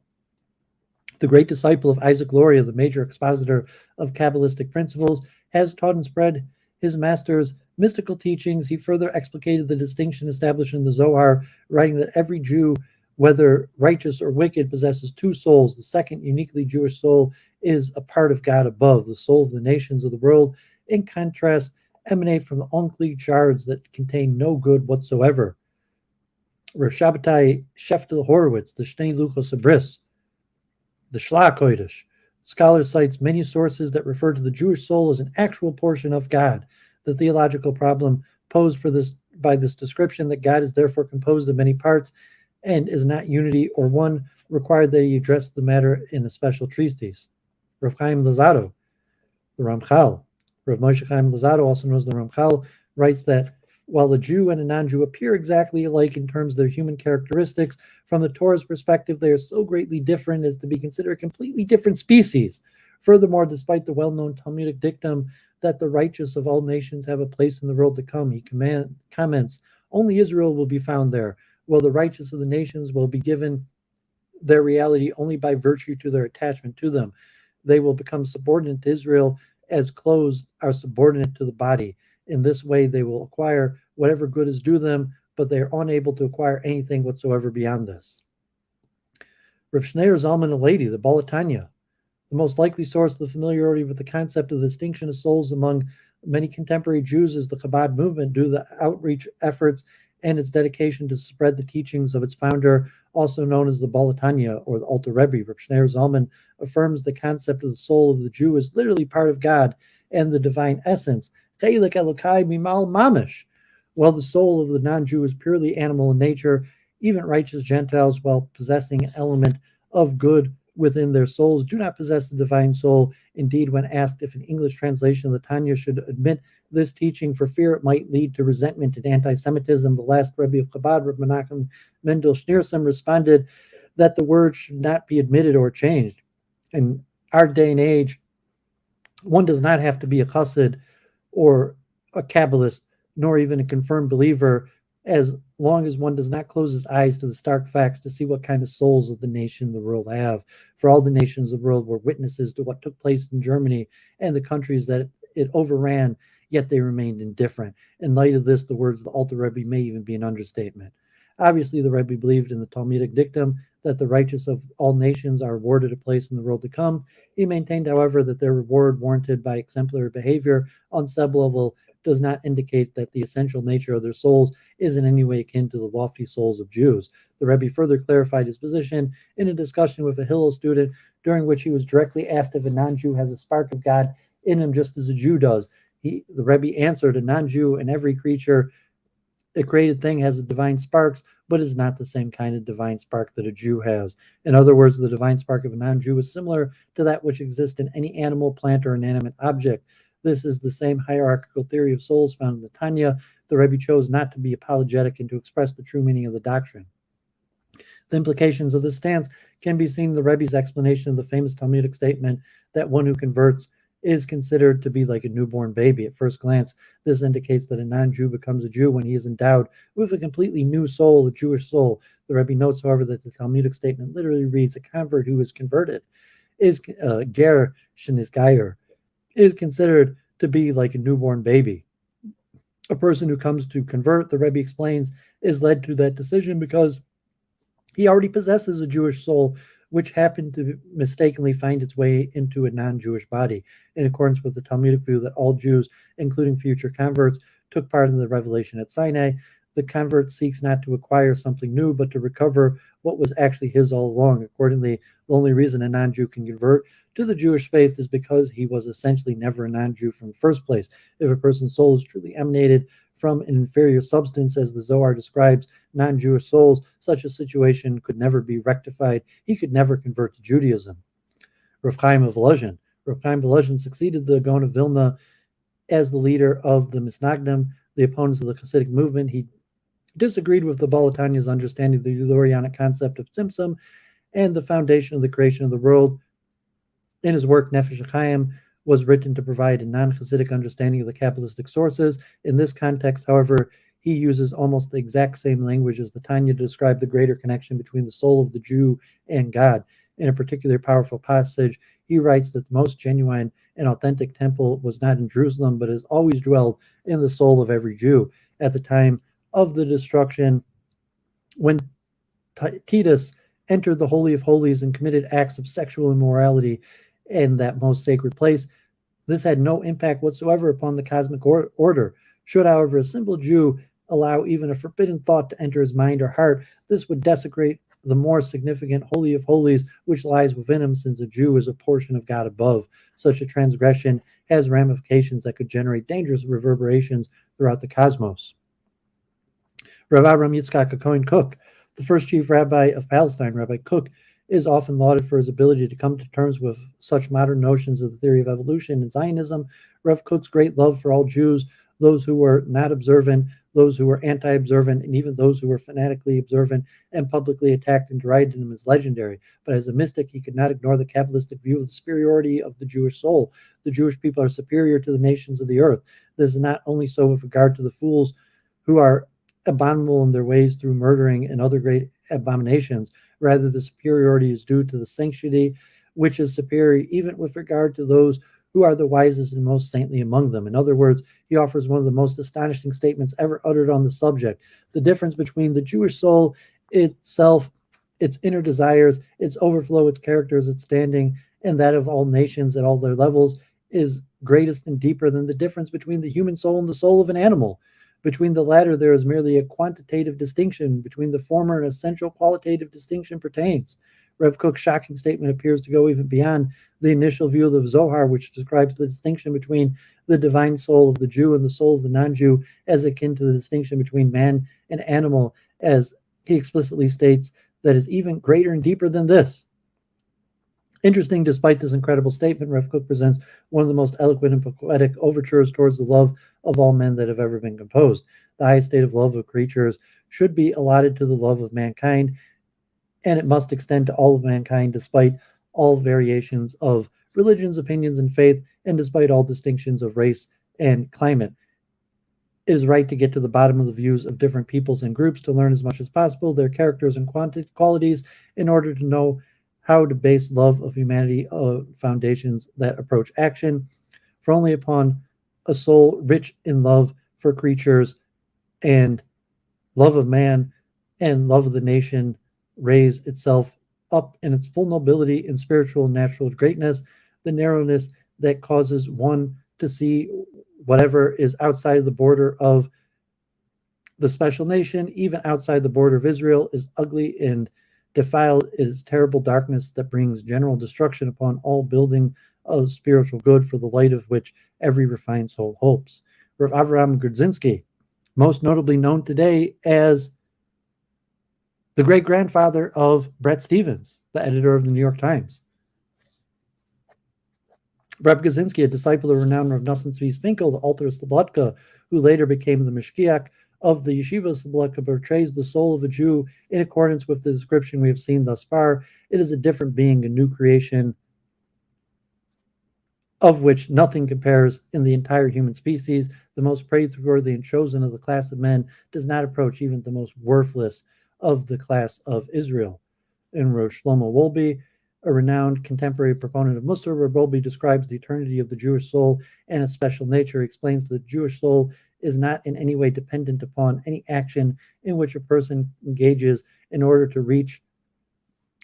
the great disciple of Isaac Luria, the major expositor of Kabbalistic principles, has taught and spread his master's mystical teachings. He further explicated the distinction established in the Zohar, writing that every Jew, whether righteous or wicked, possesses two souls. The second, uniquely Jewish soul, is a part of God above. The soul of the nations of the world, in contrast, emanate from the unclean shards that contain no good whatsoever. Rav Shabbatai Sheftel Horowitz, the Shnei Luchos Abris, the Shla Kodesh, scholar cites many sources that refer to the Jewish soul as an actual portion of God. The theological problem posed by this description, that God is therefore composed of many parts and is not unity or one, required that he address the matter in a special treatise. Rav Chaim Luzzatto, the Ramchal, Rav Moshe Chaim Luzzatto, also known as the Ramchal, writes that while a Jew and a non-Jew appear exactly alike in terms of their human characteristics, from the Torah's perspective, they are so greatly different as to be considered completely different species. Furthermore, despite the well-known Talmudic dictum that the righteous of all nations have a place in the world to come, he comments, only Israel will be found there, while the righteous of the nations will be given their reality only by virtue to their attachment to them. They will become subordinate to Israel as clothes are subordinate to the body. In this way, they will acquire whatever good is due them, but they are unable to acquire anything whatsoever beyond this. Rav Schneur Zalman Aleidi, the Baal Tanya, the most likely source of the familiarity with the concept of the distinction of souls among many contemporary Jews is the Chabad movement, due to the outreach efforts and its dedication to spread the teachings of its founder, also known as the Baal Tanya or the Alter Rebbe. Rav Schneur Zalman affirms the concept of the soul of the Jew is literally part of God and the divine essence. Chelik Elokai Mimal Mamish. While the soul of the non-Jew is purely animal in nature, even righteous Gentiles, while possessing an element of good within their souls, do not possess the divine soul. Indeed, when asked if an English translation of the Tanya should admit this teaching for fear it might lead to resentment and anti-Semitism, the last Rebbe of Chabad, Rabbi Menachem Mendel Schneerson, responded that the word should not be admitted or changed. In our day and age, one does not have to be a chassid or a Kabbalist, nor even a confirmed believer, as long as one does not close his eyes to the stark facts to see what kind of souls of the nation the world have. For all the nations of the world were witnesses to what took place in Germany and the countries that it overran, yet they remained indifferent. In light of this, the words of the Alter Rebbe may even be an understatement. Obviously, the Rebbe believed in the Talmudic dictum that the righteous of all nations are awarded a place in the world to come. He maintained, however, that their reward warranted by exemplary behavior on some level does not indicate that the essential nature of their souls is in any way akin to the lofty souls of Jews. The Rebbe further clarified his position in a discussion with a Hillel student, during which he was directly asked if a non-Jew has a spark of God in him just as a Jew does. The Rebbe answered, a non-Jew and every creature, a created thing, has a divine sparks, but is not the same kind of divine spark that a Jew has. In other words, the divine spark of a non-Jew is similar to that which exists in any animal, plant, or inanimate object. This is the same hierarchical theory of souls found in the Tanya. The Rebbe chose not to be apologetic and to express the true meaning of the doctrine. The implications of this stance can be seen in the Rebbe's explanation of the famous Talmudic statement that one who converts is considered to be like a newborn baby. At first glance, this indicates that a non-Jew becomes a Jew when he is endowed with a completely new soul, a Jewish soul. The Rebbe notes, however, that the Talmudic statement literally reads, a convert who is converted is ger shenisgayer, is considered to be like a newborn baby. A person who comes to convert, the Rebbe explains, is led to that decision because he already possesses a Jewish soul, which happened to mistakenly find its way into a non-Jewish body, in accordance with the Talmudic view that all Jews, including future converts, took part in the revelation at Sinai. The convert seeks not to acquire something new, but to recover what was actually his all along. Accordingly, the only reason a non-Jew can convert to the Jewish faith is because he was essentially never a non-Jew from the first place. If a person's soul is truly emanated from an inferior substance, as the Zohar describes non-Jewish souls, such a situation could never be rectified. He could never convert to Judaism. Rav Chaim of Volozhin. Rav Chaim Volozhin succeeded the Gaon of Vilna as the leader of the Misnagdim, the opponents of the Hasidic movement. He disagreed with the Baal Tanya's understanding of the Lurianic concept of Tzimtzum and the foundation of the creation of the world. In his work, Nefesh HaChaim, was written to provide a non-Hasidic understanding of the Kabbalistic sources. In this context, however, he uses almost the exact same language as the Tanya to describe the greater connection between the soul of the Jew and God. In a particularly powerful passage, he writes that the most genuine and authentic temple was not in Jerusalem, but has always dwelled in the soul of every Jew. At the time of the destruction, when Titus entered the Holy of Holies and committed acts of sexual immorality in that most sacred place, this had no impact whatsoever upon the cosmic order. Should, however, a simple Jew allow even a forbidden thought to enter his mind or heart, this would desecrate the more significant Holy of Holies which lies within him, since a Jew is a portion of God above. Such a transgression has ramifications that could generate dangerous reverberations throughout the cosmos. Rav Avram Yitzchak Cohen Cook, the first chief rabbi of Palestine, Rabbi Cook, is often lauded for his ability to come to terms with such modern notions of the theory of evolution and Zionism. Rev Cook's great love for all Jews, those who were not observant, those who were anti-observant, and even those who were fanatically observant and publicly attacked and derided him, is legendary. But as a mystic, he could not ignore the Kabbalistic view of the superiority of the Jewish soul. The Jewish people are superior to the nations of the earth. This is not only so with regard to the fools who are abominable in their ways through murdering and other great abominations. Rather, the superiority is due to the sanctity, which is superior even with regard to those who are the wisest and most saintly among them. In other words, he offers one of the most astonishing statements ever uttered on the subject. The difference between the Jewish soul itself, its inner desires, its overflow, its characters, its standing, and that of all nations at all their levels is greatest and deeper than the difference between the human soul and the soul of an animal. Between the latter, there is merely a quantitative distinction. Between the former, an essential qualitative distinction pertains. Rev Cook's shocking statement appears to go even beyond the initial view of the Zohar, which describes the distinction between the divine soul of the Jew and the soul of the non-Jew as akin to the distinction between man and animal, as he explicitly states that is even greater and deeper than this. Interesting, despite this incredible statement, Rev Cook presents one of the most eloquent and poetic overtures towards the love of all men that have ever been composed. The highest state of love of creatures should be allotted to the love of mankind, and it must extend to all of mankind despite all variations of religions, opinions, and faith, and despite all distinctions of race and climate. It is right to get to the bottom of the views of different peoples and groups, to learn as much as possible their characters and qualities in order to know how to base love of humanity foundations that approach action. For only upon a soul rich in love for creatures and love of man and love of the nation raise itself up in its full nobility and spiritual and natural greatness, the narrowness that causes one to see whatever is outside of the border of the special nation, even outside the border of Israel, is ugly and defiled. It is terrible darkness that brings general destruction upon all building of spiritual good, for the light of which every refined soul hopes. Rav Avraham Grodzinski, most notably known today as the great-grandfather of Bret Stephens, the editor of the New York Times. Reb Grodzinski, a disciple of renowned Rav Nosson Tzvi Finkel, the Alter Slobodka, who later became the Mishkiach of the Yeshiva Slobodka, portrays the soul of a Jew in accordance with the description we have seen thus far. It is a different being, a new creation, of which nothing compares in the entire human species. The most praiseworthy and chosen of the class of men does not approach even the most worthless of the class of Israel. In Rosh Shlomo Wolbe, a renowned contemporary proponent of Musar, where Wolbe describes the eternity of the Jewish soul and its special nature, explains that the Jewish soul is not in any way dependent upon any action in which a person engages in order to reach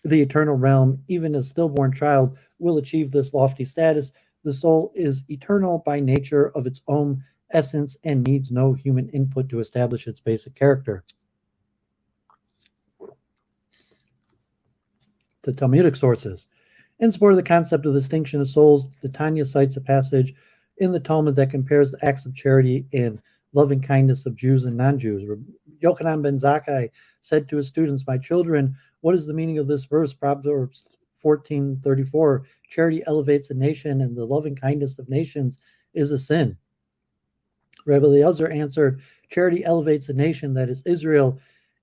the eternal realm. Even a stillborn child will achieve this lofty status. The soul is eternal by nature of its own essence and needs no human input to establish its basic character. The Talmudic sources. In support of the concept of the distinction of souls, the Tanya cites a passage in the Talmud that compares the acts of charity and loving kindness of Jews and non-Jews. Yochanan ben Zakkai said to his students, "My children, what is the meaning of this verse? Proverbs 14:34, charity elevates a nation, and the loving kindness of nations is a sin." Rabbi Eliezer answered, "Charity elevates a nation, that is Israel,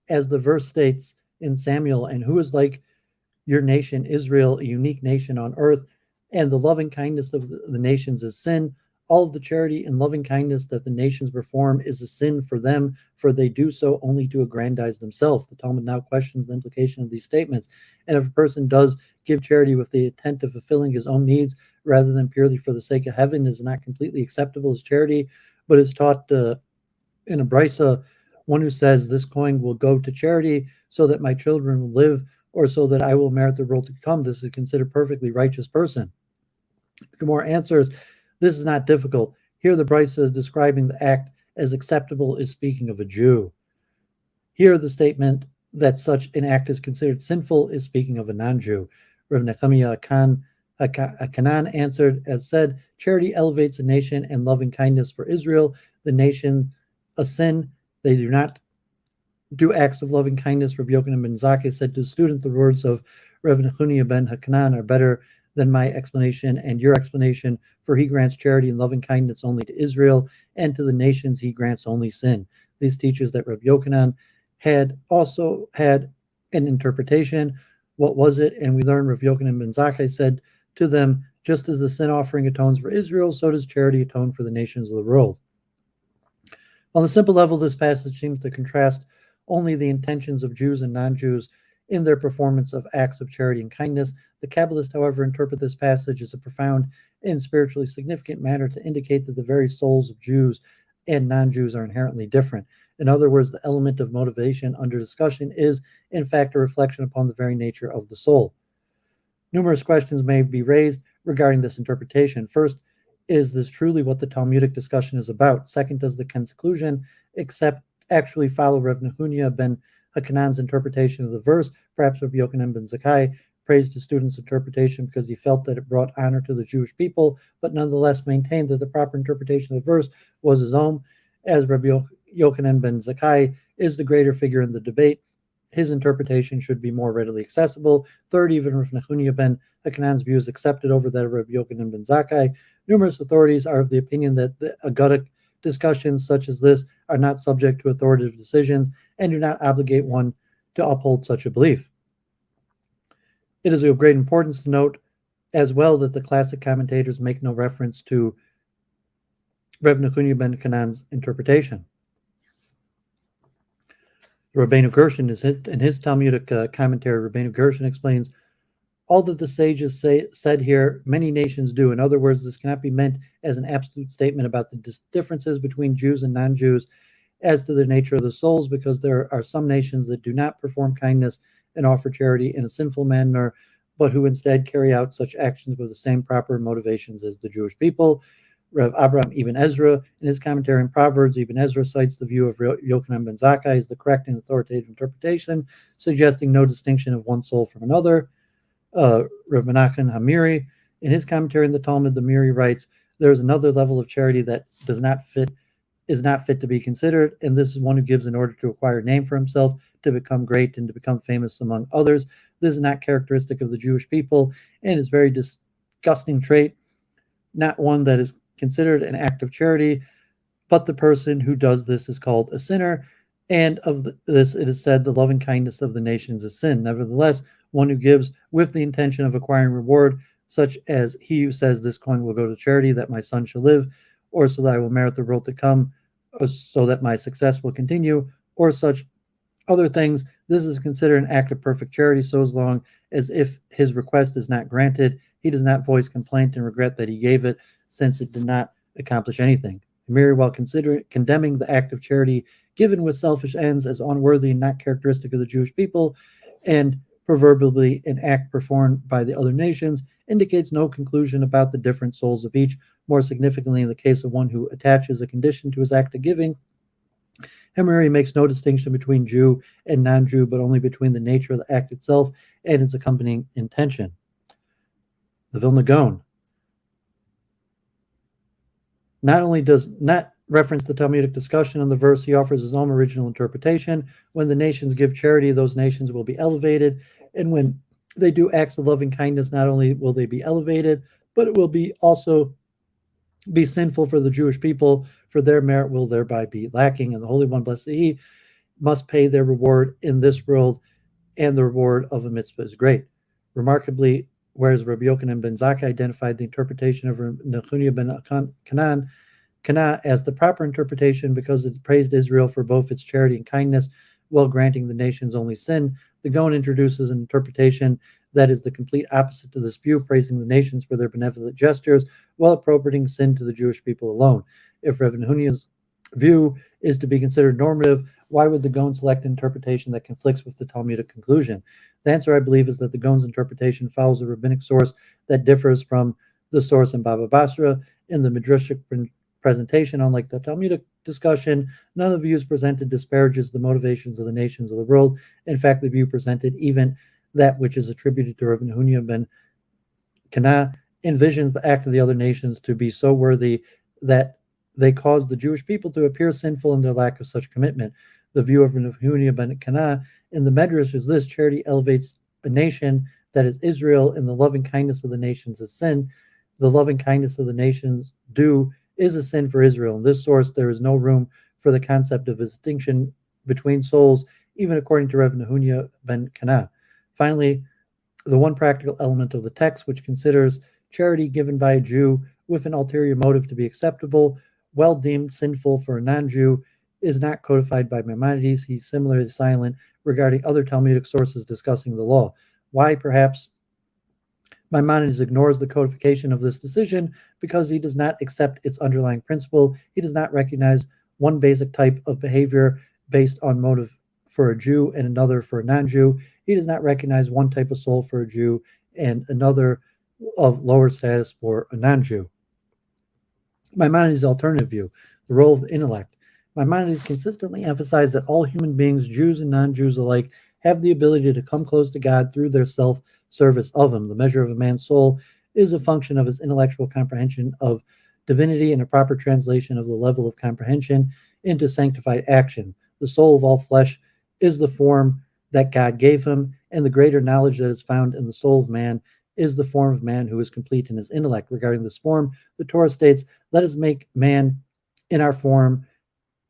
as the verse states in Samuel, and who is like your nation, Israel, a unique nation on earth, and the loving kindness of the nations is sin. All of the charity and loving kindness that the nations perform is a sin for them, for they do so only to aggrandize themselves. The Talmud now questions the implication of these statements. And if a person does give charity with the intent of fulfilling his own needs rather than purely for the sake of heaven, is not completely acceptable as charity, but is taught in a brisa, one who says, this coin will go to charity so that my children will live, or so that I will merit the world to come. This is considered perfectly righteous person. Gemara answers, this is not difficult. Here the brisa is describing the act as acceptable is speaking of a Jew. Here the statement that such an act is considered sinful is speaking of a non-Jew. Rav Nechemiah Kanan answered, as said, charity elevates a nation and loving kindness for Israel, the nation a sin. They do not do acts of loving kindness. Rabbi Yochanan ben Zakkai said to the student, the words of Rav Nechemiah ben Hakanan are better than my explanation and your explanation, for he grants charity and loving kindness only to Israel, and to the nations he grants only sin. This teaches that Rabbi Yochanan had also had an interpretation. What was it? And we learn Rabbi Yochanan ben Zakkai said to them, just as the sin offering atones for Israel, so does charity atone for the nations of the world. On a simple level, this passage seems to contrast only the intentions of Jews and non-Jews in their performance of acts of charity and kindness. The Kabbalists, however, interpret this passage as a profound and spiritually significant manner to indicate that the very souls of Jews and non-Jews are inherently different. In other words, the element of motivation under discussion is, in fact, a reflection upon the very nature of the soul. Numerous questions may be raised regarding this interpretation. First, is this truly what the Talmudic discussion is about? Second, does the conclusion actually follow Rav Nechemiah ben Hakanan's interpretation of the verse? Perhaps Rabbi Yochanan ben Zakkai praised his student's interpretation because he felt that it brought honor to the Jewish people, but nonetheless maintained that the proper interpretation of the verse was his own. As Rabbi Yochanan ben Zakkai is the greater figure in the debate, his interpretation should be more readily accessible. Third, even Rav Nechemiah ben Hakanan's view is accepted over that of Rabbi Yochanan ben Zakkai. Numerous authorities are of the opinion that the Agadic discussions such as this are not subject to authoritative decisions and do not obligate one to uphold such a belief. It is of great importance to note as well that the classic commentators make no reference to Rav Nechemiah ben Hakanan's interpretation. Rabbeinu Gershon, in his Talmudic commentary, Rabbeinu Gershon explains, all that the sages said here, many nations do. In other words, this cannot be meant as an absolute statement about the differences between Jews and non-Jews as to the nature of the souls, because there are some nations that do not perform kindness and offer charity in a sinful manner, but who instead carry out such actions with the same proper motivations as the Jewish people. Rav Abraham Ibn Ezra, in his commentary on Proverbs, Ibn Ezra cites the view of Yochanan ben Zakkai as the correct and authoritative interpretation, suggesting no distinction of one soul from another. Rav Menachem Hamiri, in his commentary on the Talmud, the Miri writes, there is another level of charity that is not fit to be considered, and this is one who gives in order to acquire a name for himself, to become great, and to become famous among others. This is not characteristic of the Jewish people, and is a very disgusting trait, not one that is considered an act of charity, but the person who does this is called a sinner, and of this it is said the loving kindness of the nations is sin. Nevertheless, one who gives with the intention of acquiring reward, such as he who says, this coin will go to charity that my son shall live, or so that I will merit the world to come, or so that my success will continue, or such other things, this is considered an act of perfect charity, so as long as if his request is not granted, he does not voice complaint and regret that he gave it, since it did not accomplish anything. Hamiri, while condemning the act of charity given with selfish ends as unworthy and not characteristic of the Jewish people, and proverbially an act performed by the other nations, indicates no conclusion about the different souls of each. More significantly, in the case of one who attaches a condition to his act of giving, Hamiri makes no distinction between Jew and non-Jew, but only between the nature of the act itself and its accompanying intention. The Vilna Goan not only does not reference the Talmudic discussion on the verse, he offers his own original interpretation. When the nations give charity, those nations will be elevated. And when they do acts of loving kindness, not only will they be elevated, but it will be also be sinful for the Jewish people, for their merit will thereby be lacking. And the Holy One, blessed he, must pay their reward in this world, and the reward of a mitzvah is great. Remarkably, whereas Rabbi Yochanan ben Zakkai identified the interpretation of Nechunya ben Kana as the proper interpretation because it praised Israel for both its charity and kindness, while granting the nations only sin. The Goan introduces an interpretation that is the complete opposite to this view, praising the nations for their benevolent gestures, while appropriating sin to the Jewish people alone. If Rabbi Nehunya's view is to be considered normative, why would the Goan select an interpretation that conflicts with the Talmudic conclusion? The answer, I believe, is that the Goan's interpretation follows a rabbinic source that differs from the source in Baba Basra. In the Midrashic presentation, unlike the Talmudic discussion, none of the views presented disparages the motivations of the nations of the world. In fact, the view presented, even that which is attributed to Rabbi Nehunya ben Kana, envisions the act of the other nations to be so worthy that they cause the Jewish people to appear sinful in their lack of such commitment. The view of Nehunya ben Kana in the Medrash is this: charity elevates a nation, that is Israel, and the loving kindness of the nations is sin. The loving kindness of the nations is a sin for Israel. In this source, there is no room for the concept of a distinction between souls, even according to Rev Nehunya ben Kana. Finally, the one practical element of the text, which considers charity given by a Jew with an ulterior motive to be acceptable, well deemed sinful for a non-Jew, is not codified by Maimonides. He's similarly silent regarding other Talmudic sources discussing the law. Why? Perhaps Maimonides ignores the codification of this decision because he does not accept its underlying principle. He does not recognize one basic type of behavior based on motive for a Jew and another for a non-Jew. He does not recognize one type of soul for a Jew and another of lower status for a non-Jew. Maimonides' alternative view, the role of the intellect. Maimonides consistently emphasized that all human beings, Jews and non-Jews alike, have the ability to come close to God through their self-service of Him. The measure of a man's soul is a function of his intellectual comprehension of divinity and a proper translation of the level of comprehension into sanctified action. The soul of all flesh is the form that God gave him, and the greater knowledge that is found in the soul of man is the form of man who is complete in his intellect. Regarding this form, the Torah states, "Let us make man in our form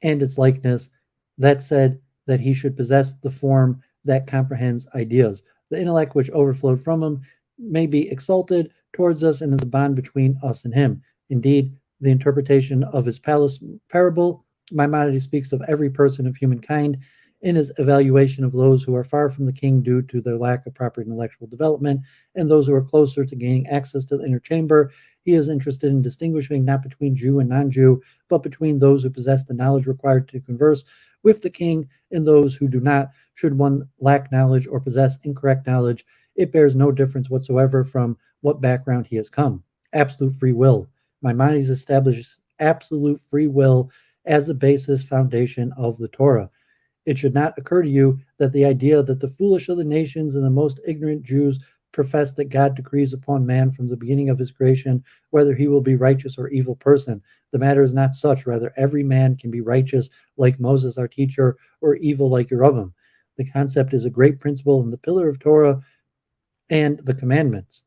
and its likeness." That said, that he should possess the form that comprehends ideas. The intellect which overflowed from him may be exalted towards us and is a bond between us and him. Indeed, the interpretation of his palace parable, Maimonides speaks of every person of humankind in his evaluation of those who are far from the king due to their lack of proper intellectual development and those who are closer to gaining access to the inner chamber. He is interested in distinguishing not between Jew and non-Jew, but between those who possess the knowledge required to converse with the king and those who do not. Should one lack knowledge or possess incorrect knowledge, it bears no difference whatsoever from what background he has come. Absolute free will. Maimonides establishes absolute free will as the basis foundation of the Torah. It should not occur to you that the idea that the foolish of the nations and the most ignorant Jews profess that God decrees upon man from the beginning of his creation whether he will be righteous or evil person. The matter is not such. Rather, every man can be righteous like Moses, our teacher, or evil like Rambam. The concept is a great principle in the pillar of Torah and the commandments.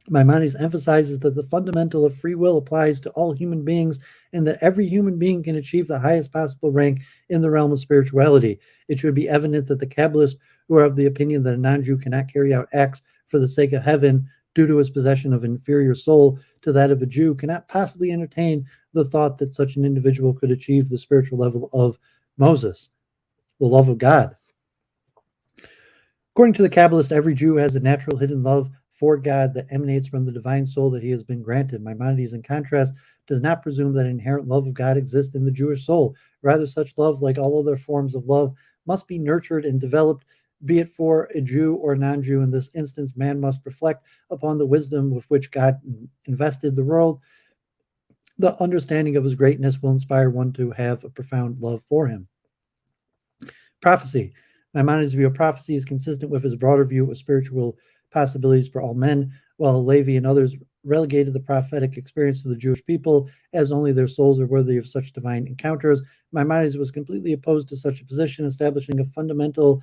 Maimonides emphasizes that the fundamental of free will applies to all human beings and that every human being can achieve the highest possible rank in the realm of spirituality. It should be evident that the Kabbalists, who are of the opinion that a non-Jew cannot carry out acts for the sake of heaven due to his possession of an inferior soul to that of a Jew, cannot possibly entertain the thought that such an individual could achieve the spiritual level of Moses, the love of God. According to the Kabbalists, every Jew has a natural hidden love for God that emanates from the divine soul that he has been granted. Maimonides, in contrast, does not presume that inherent love of God exists in the Jewish soul. Rather, such love, like all other forms of love, must be nurtured and developed, be it for a Jew or a non-Jew. In this instance, man must reflect upon the wisdom with which God invested the world. The understanding of his greatness will inspire one to have a profound love for him. Prophecy. Maimonides' view of prophecy is consistent with his broader view of spiritual possibilities for all men, while Levi and others relegated the prophetic experience to the Jewish people as only their souls are worthy of such divine encounters. Maimonides was completely opposed to such a position, establishing a fundamental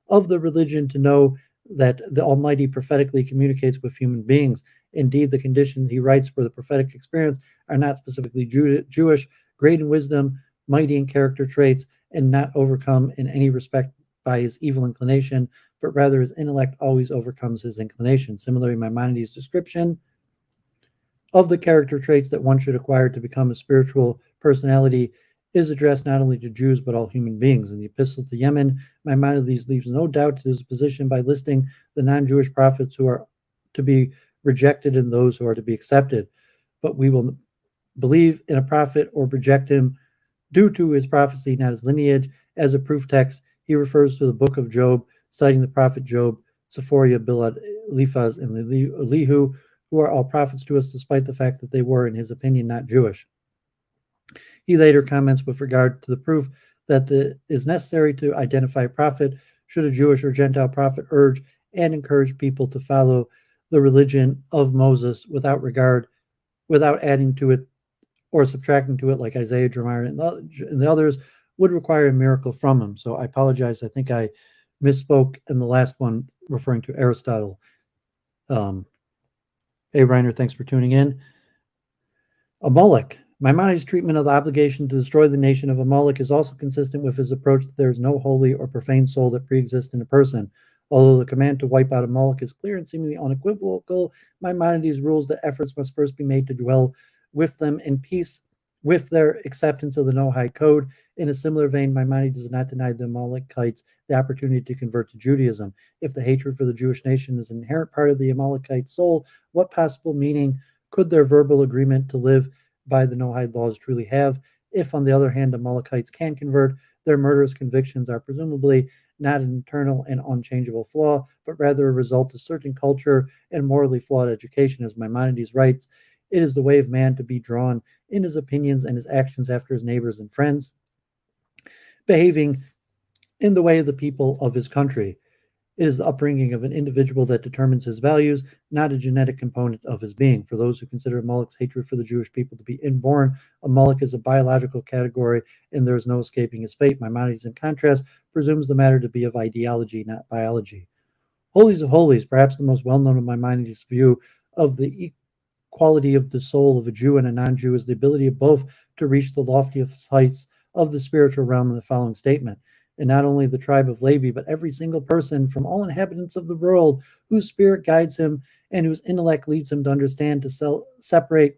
of the religion to know that the Almighty prophetically communicates with human beings. Indeed, the conditions, he writes, for the prophetic experience are not specifically Jewish, great in wisdom, mighty in character traits, and not overcome in any respect by his evil inclination, but rather his intellect always overcomes his inclination. Similarly, Maimonides' description of the character traits that one should acquire to become a spiritual personality is addressed not only to Jews but all human beings. In the Epistle to Yemen, Maimonides leaves no doubt to his position by listing the non-Jewish prophets who are to be rejected and those who are to be accepted. But we will believe in a prophet or reject him due to his prophecy, not his lineage. As a proof text, he refers to the book of Job, citing the prophet Job, Sephoriah, Bilad, Eliphaz, and Elihu, who are all prophets to us, despite the fact that they were, in his opinion, not Jewish. He later comments with regard to the proof that it is necessary to identify a prophet should a Jewish or Gentile prophet urge and encourage people to follow the religion of Moses without adding to it or subtracting to it, like Isaiah, Jeremiah, and the others, would require a miracle from him. So I apologize. I think I misspoke in the last one, referring to Aristotle. Hey, Reiner, thanks for tuning in. Amalek. Maimonides' treatment of the obligation to destroy the nation of Amalek is also consistent with his approach that there is no holy or profane soul that pre-exists in a person. Although the command to wipe out Amalek is clear and seemingly unequivocal, Maimonides rules that efforts must first be made to dwell with them in peace with their acceptance of the Noahide Code. In a similar vein, Maimonides does not deny the Amalekites the opportunity to convert to Judaism. If the hatred for the Jewish nation is an inherent part of the Amalekite soul, what possible meaning could their verbal agreement to live by the Noahide laws truly have? If, on the other hand, Amalekites can convert, their murderous convictions are presumably not an internal and unchangeable flaw, but rather a result of certain culture and morally flawed education. As Maimonides writes, it is the way of man to be drawn in his opinions and his actions after his neighbors and friends, behaving in the way of the people of his country. It is the upbringing of an individual that determines his values, not a genetic component of his being. For those who consider Amalek's hatred for the Jewish people to be inborn, Amalek is a biological category, and there is no escaping his fate. Maimonides, in contrast, presumes the matter to be of ideology, not biology. Holies of Holies, perhaps the most well-known of Maimonides' view of the quality of the soul of a Jew and a non-Jew, is the ability of both to reach the loftiest heights of the spiritual realm in the following statement. And not only the tribe of Levi, but every single person from all inhabitants of the world whose spirit guides him and whose intellect leads him to understand, to separate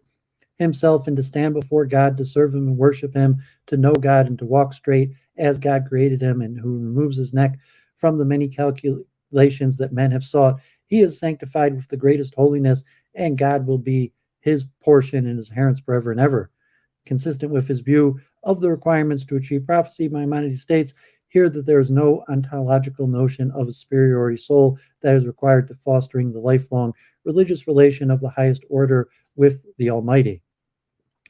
himself and to stand before God, to serve him and worship him, to know God and to walk straight as God created him, and who removes his neck from the many calculations that men have sought. He is sanctified with the greatest holiness, and God will be his portion and his inheritance forever and ever. Consistent with his view of the requirements to achieve prophecy, Maimonides states here that there is no ontological notion of a superiority soul that is required to fostering the lifelong religious relation of the highest order with the Almighty.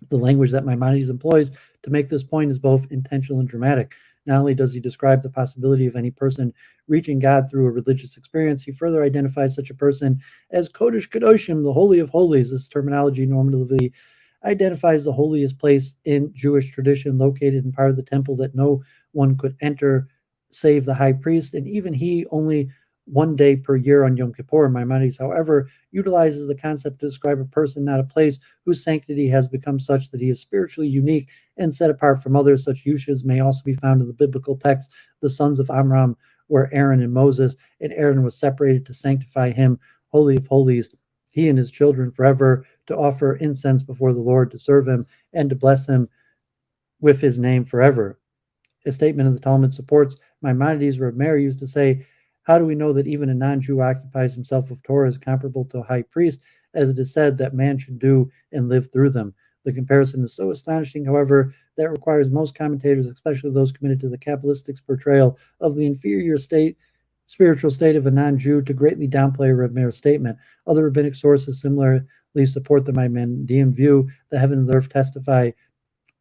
The language that Maimonides employs to make this point is both intentional and dramatic. Not only does he describe the possibility of any person reaching God through a religious experience, he further identifies such a person as Kodesh Kadoshim, the Holy of Holies. This terminology normatively identifies the holiest place in Jewish tradition, located in part of the temple that no one could enter save the high priest, and even he only one day per year on Yom Kippur. Maimonides, however, utilizes the concept to describe a person, not a place, whose sanctity has become such that he is spiritually unique and set apart from others. Such usages may also be found in the biblical text, the sons of Amram, where Aaron and Moses, and Aaron was separated to sanctify him, Holy of Holies, he and his children forever, to offer incense before the Lord, to serve him, and to bless him with his name forever. A statement of the Talmud supports Maimonides, where Omer used to say, how do we know that even a non-Jew occupies himself with Torah is comparable to a high priest, as it is said that man should do and live through them? The comparison is so astonishing, however, that it requires most commentators, especially those committed to the Kabbalistic portrayal of the inferior spiritual state of a non-Jew, to greatly downplay Omer's statement. Other rabbinic sources similarly support the Maimonidean view that heaven and earth testify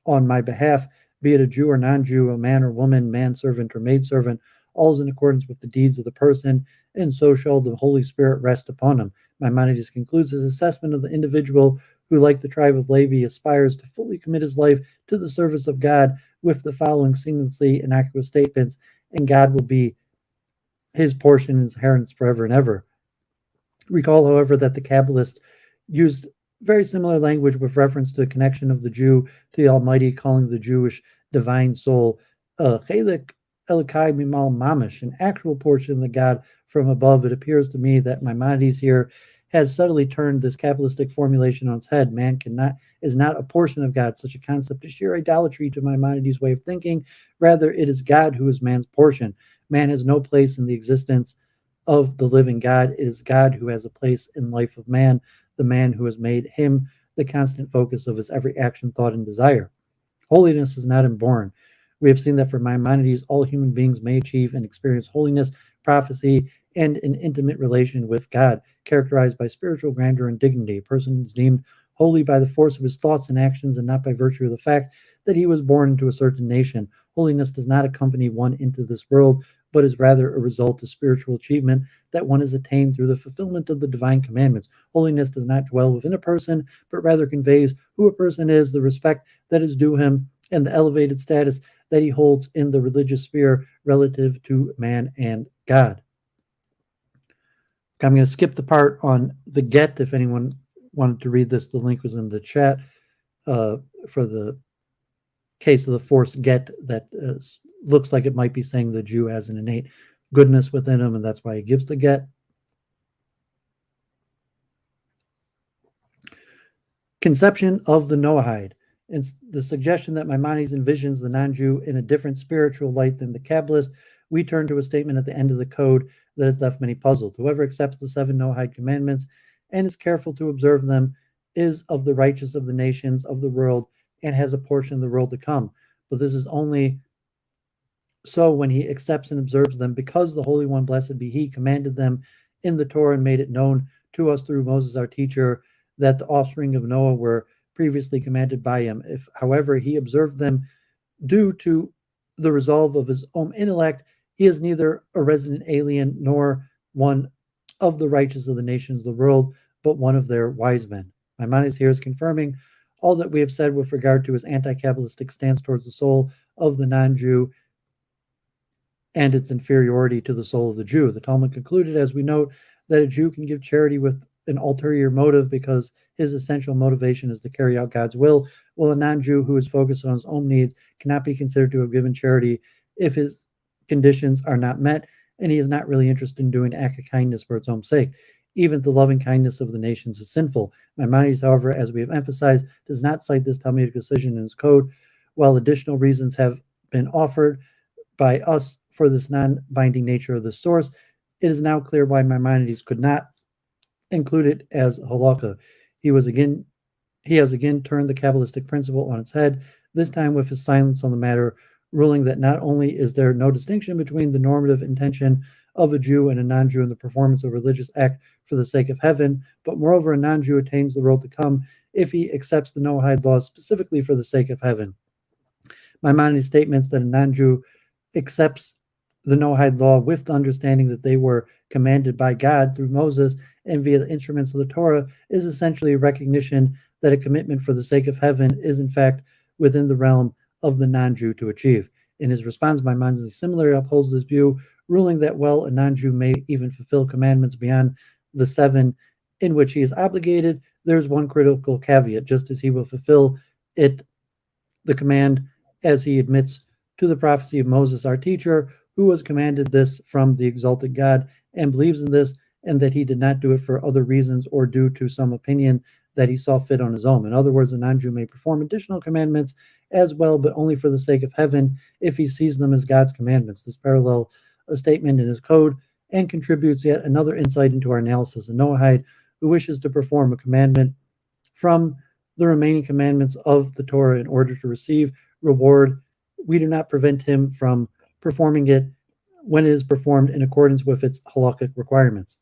on my behalf, be it a Jew or non-Jew, a man or woman, manservant or maidservant, all is in accordance with the deeds of the person, and so shall the Holy Spirit rest upon him. Maimonides concludes his assessment of the individual who, like the tribe of Levi, aspires to fully commit his life to the service of God with the following seamlessly innocuous statements, and God will be his portion and his inheritance forever and ever. Recall, however, that the Kabbalists used very similar language with reference to the connection of the Jew to the Almighty, calling the Jewish divine soul Chelek Elokai Mimal Mamish, an actual portion of the God from above. It appears to me that Maimonides here has subtly turned this Kabbalistic formulation on its head. Man is not a portion of God. Such a concept is sheer idolatry to Maimonides' way of thinking. Rather, it is God who is man's portion. Man has no place in the existence of the living God. It is God who has a place in life of man, the man who has made him the constant focus of his every action, thought, and desire. Holiness is not inborn. We have seen that for Maimonides, all human beings may achieve and experience holiness, prophecy, and an intimate relation with God, characterized by spiritual grandeur and dignity. A person is deemed holy by the force of his thoughts and actions, and not by virtue of the fact that he was born into a certain nation. Holiness does not accompany one into this world, but is rather a result of spiritual achievement that one has attained through the fulfillment of the divine commandments. Holiness does not dwell within a person, but rather conveys who a person is, the respect that is due him, and the elevated status that he holds in the religious sphere relative to man and God. I'm going to skip the part on the get. If anyone wanted to read this, the link was in the chat for the case of the forced get that looks like it might be saying the Jew has an innate goodness within him, and that's why he gives the get. Conception of the Noahide. And the suggestion that Maimonides envisions the non-Jew in a different spiritual light than the Kabbalist, we turn to a statement at the end of the code that has left many puzzled. Whoever accepts the 7 Noahide commandments and is careful to observe them is of the righteous of the nations of the world and has a portion of the world to come. But this is only so when he accepts and observes them, because the Holy One, blessed be he, commanded them in the Torah and made it known to us through Moses, our teacher, that the offspring of Noah were previously commanded by him. If, however, he observed them due to the resolve of his own intellect, he is neither a resident alien nor one of the righteous of the nations of the world, but one of their wise men. Maimonides here is confirming all that we have said with regard to his anti-Kabbalistic stance towards the soul of the non-Jew and its inferiority to the soul of the Jew. The Talmud concluded, as we note, that a Jew can give charity with an ulterior motive because his essential motivation is to carry out God's will, while a non-Jew who is focused on his own needs cannot be considered to have given charity if his conditions are not met and he is not really interested in doing an act of kindness for its own sake. Even the loving kindness of the nations is sinful. Maimonides, however, as we have emphasized, does not cite this Talmudic decision in his code. While additional reasons have been offered by us for this non-binding nature of the source, it is now clear why Maimonides could not include it as halakha. He has again turned the Kabbalistic principle on its head, this time with his silence on the matter, ruling that not only is there no distinction between the normative intention of a Jew and a non-Jew in the performance of a religious act for the sake of heaven, but moreover a non-Jew attains the world to come if he accepts the Noahide laws specifically for the sake of heaven. Maimonides statements that a non-Jew accepts the Noahide law with the understanding that they were commanded by God through Moses and via the instruments of the Torah is essentially a recognition that a commitment for the sake of heaven is in fact within the realm of the non-Jew to achieve. In his response, Maimonides similarly upholds this view, ruling that while a non-Jew may even fulfill commandments beyond the 7 in which he is obligated, there's one critical caveat: just as he will fulfill the command as he admits to the prophecy of Moses, our teacher, who was commanded this from the exalted God and believes in this, and that he did not do it for other reasons or due to some opinion that he saw fit on his own. In other words, a non-Jew may perform additional commandments as well, but only for the sake of heaven if he sees them as God's commandments. This parallel a statement in his code and contributes yet another insight into our analysis. A Noahide who wishes to perform a commandment from the remaining commandments of the Torah in order to receive reward, we do not prevent him from performing it when it is performed in accordance with its halakhic requirements.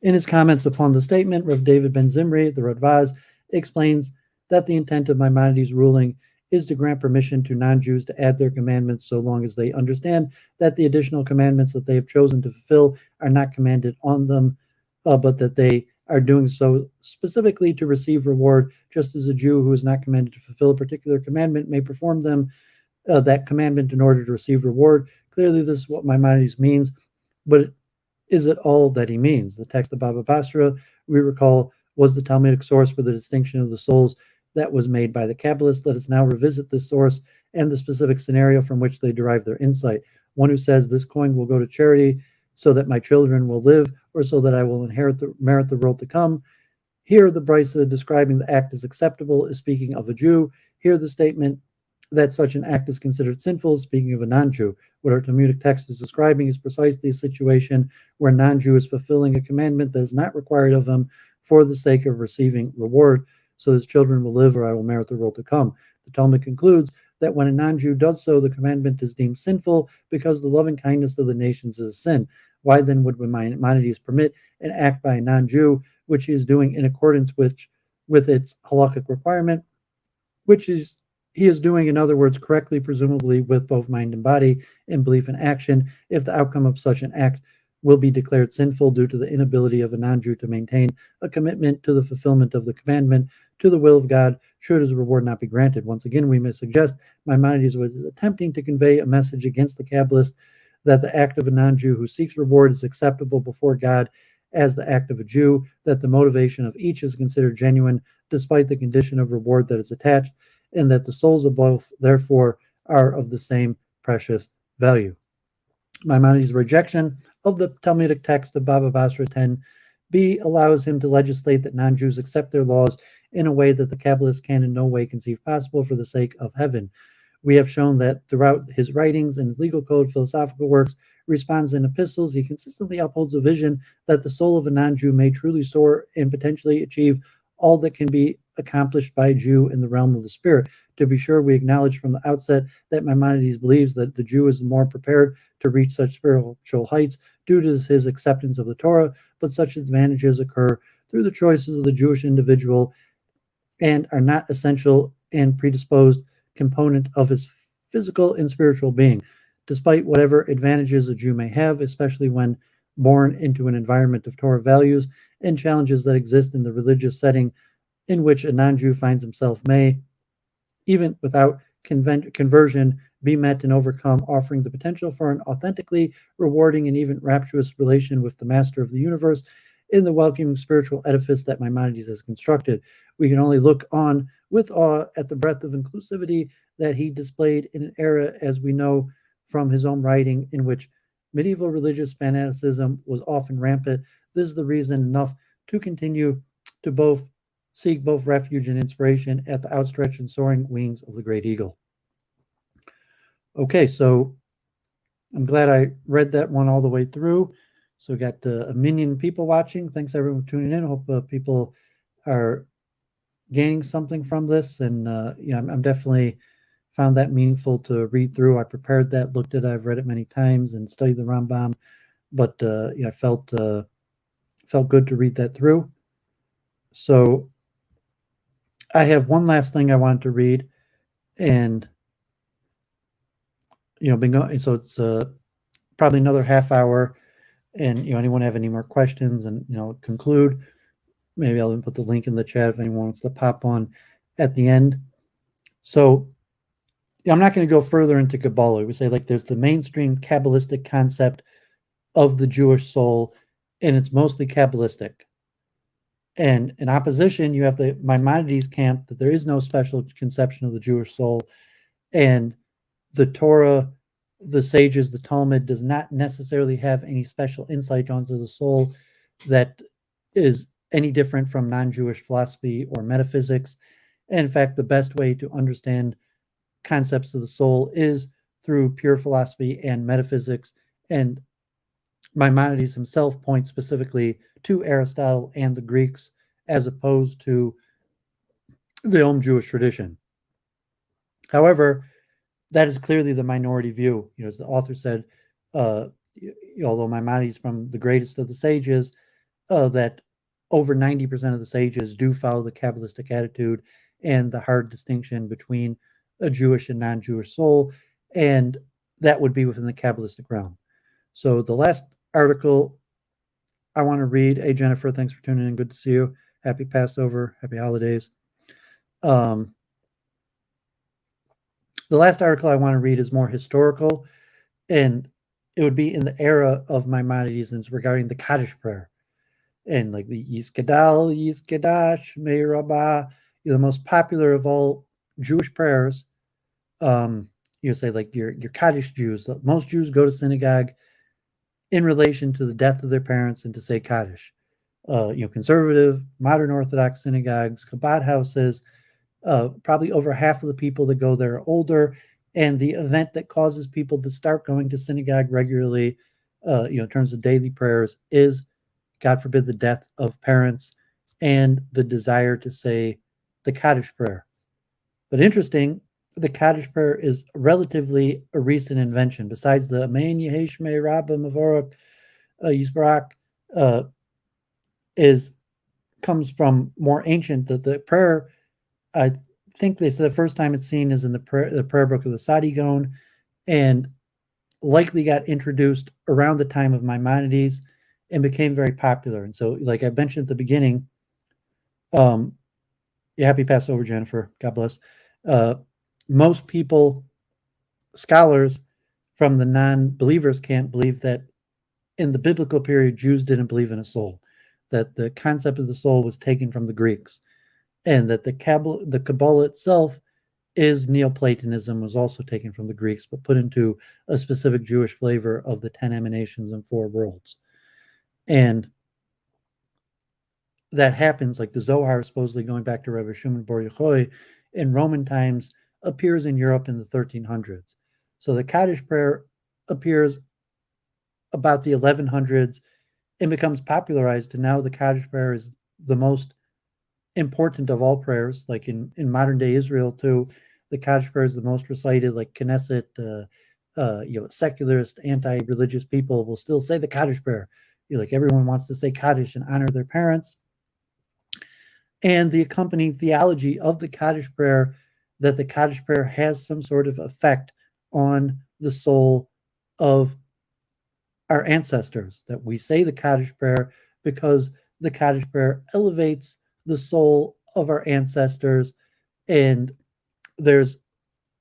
In his comments upon the statement, Rav David Ben Zimri, the Radvaz, explains that the intent of Maimonides' ruling is to grant permission to non-Jews to add their commandments so long as they understand that the additional commandments that they have chosen to fulfill are not commanded on them, but that they are doing so specifically to receive reward, just as a Jew who is not commanded to fulfill a particular commandment may perform that commandment in order to receive reward. Clearly, this is what Maimonides means, but is it all that he means? The text of Baba Basra, we recall, was the Talmudic source for the distinction of the souls that was made by the Kabbalists. Let us now revisit this source and the specific scenario from which they derive their insight. One who says this coin will go to charity so that my children will live, or so that I will merit the world to come. Here, the Brisa describing the act as acceptable is speaking of a Jew. Here, the statement that such an act is considered sinful is speaking of a non-Jew. What our Talmudic text is describing is precisely a situation where a non-Jew is fulfilling a commandment that is not required of him for the sake of receiving reward, so his children will live, or I will merit the world to come. The Talmud concludes that when a non-Jew does so, the commandment is deemed sinful because the loving kindness of the nations is a sin. Why then would Maimonides permit an act by a non-Jew which he is doing in accordance with its halakhic requirement, which is he is doing, in other words, correctly, presumably with both mind and body, in belief and action, if the outcome of such an act will be declared sinful due to the inability of a non-Jew to maintain a commitment to the fulfillment of the commandment, to the will of God, should his reward not be granted. Once again, we may suggest Maimonides was attempting to convey a message against the Kabbalist that the act of a non-Jew who seeks reward is acceptable before God as the act of a Jew, that the motivation of each is considered genuine despite the condition of reward that is attached, and that the souls of both, therefore, are of the same precious value. Maimonides' rejection of the Talmudic text of Baba Basra 10b allows him to legislate that non-Jews accept their laws in a way that the Kabbalists can in no way conceive possible for the sake of heaven. We have shown that throughout his writings and legal code, philosophical works, responds in epistles, he consistently upholds a vision that the soul of a non-Jew may truly soar and potentially achieve all that can be accomplished by a Jew in the realm of the spirit. To be sure, we acknowledge from the outset that Maimonides believes that the Jew is more prepared to reach such spiritual heights due to his acceptance of the Torah, but such advantages occur through the choices of the Jewish individual and are not essential and predisposed component of his physical and spiritual being. Despite whatever advantages a Jew may have, especially when born into an environment of Torah values and challenges that exist in the religious setting in which a non-Jew finds himself, may, even without conversion, be met and overcome, offering the potential for an authentically rewarding and even rapturous relation with the Master of the universe in the welcoming spiritual edifice that Maimonides has constructed. We can only look on with awe at the breadth of inclusivity that he displayed in an era, as we know from his own writing, in which medieval religious fanaticism was often rampant. This is the reason enough to continue to seek both refuge and inspiration at the outstretched and soaring wings of the great eagle. Okay, so I'm glad I read that one all the way through. So we got a million people watching. Thanks everyone for tuning in. I hope people are gaining something from this, and I'm definitely found that meaningful to read through. I prepared that, looked at it, I've read it many times and studied the Rambam, but I felt good to read that through. So I have one last thing I wanted to read, and been going. So it's probably another half hour, and anyone have any more questions, and conclude. Maybe I'll even put the link in the chat if anyone wants to pop on at the end. So I'm not going to go further into Kabalah. We say there's the mainstream Kabbalistic concept of the Jewish soul, and it's mostly Kabbalistic. And in opposition, you have the Maimonides camp that there is no special conception of the Jewish soul, and the Torah, the sages, the Talmud does not necessarily have any special insight onto the soul that is any different from non-Jewish philosophy or metaphysics. And in fact, the best way to understand concepts of the soul is through pure philosophy and metaphysics. And Maimonides himself points specifically to Aristotle and the Greeks as opposed to the own Jewish tradition. However, that is clearly the minority view. As the author said, although Maimonides from the greatest of the sages, that over 90% of the sages do follow the Kabbalistic attitude and the hard distinction between a Jewish and non-Jewish soul, and that would be within the Kabbalistic realm. So the last article I want to read. Hey, Jennifer, thanks for tuning in. Good to see you. Happy Passover. Happy holidays. The last article I want to read is more historical, and it would be in the era of Maimonides, and it's regarding the Kaddish prayer. And the Yiskadal, Yiskadash, May Rabbah, the most popular of all Jewish prayers. Say your Kaddish Jews. Most Jews go to synagogue. in relation to the death of their parents and to say Kaddish. Conservative, modern Orthodox synagogues, Chabad houses, probably over half of the people that go there are older, and the event that causes people to start going to synagogue regularly, in terms of daily prayers, is, God forbid, the death of parents and the desire to say the Kaddish prayer. But interesting, the Kaddish prayer is relatively a recent invention. Besides the Amen Yehi Shmei Rabba Mavorach Yisbarak, comes from more ancient. The prayer, I think they said the first time it's seen is in the prayer book of the Sadigon, and likely got introduced around the time of Maimonides and became very popular. And so, like I mentioned at the beginning, happy Passover, Jennifer. God bless. Most people, scholars from the non-believers, can't believe that in the biblical period, Jews didn't believe in a soul, that the concept of the soul was taken from the Greeks, and that the Kabalah itself is Neoplatonism, was also taken from the Greeks, but put into a specific Jewish flavor of the 10 emanations and 4 worlds. And that happens, like the Zohar, supposedly going back to Rabbi Shimon Bar Yochai in Roman times, appears in Europe in the 1300s. So the Kaddish prayer appears about the 1100s and becomes popularized, and now the Kaddish prayer is the most important of all prayers. Like in modern day Israel too, the Kaddish prayer is the most recited. Like Knesset, secularist, anti-religious people will still say the Kaddish prayer. Like everyone wants to say Kaddish and honor their parents. And the accompanying theology of the Kaddish prayer, that the Kaddish prayer has some sort of effect on the soul of our ancestors, that we say the Kaddish prayer because the Kaddish prayer elevates the soul of our ancestors. And there's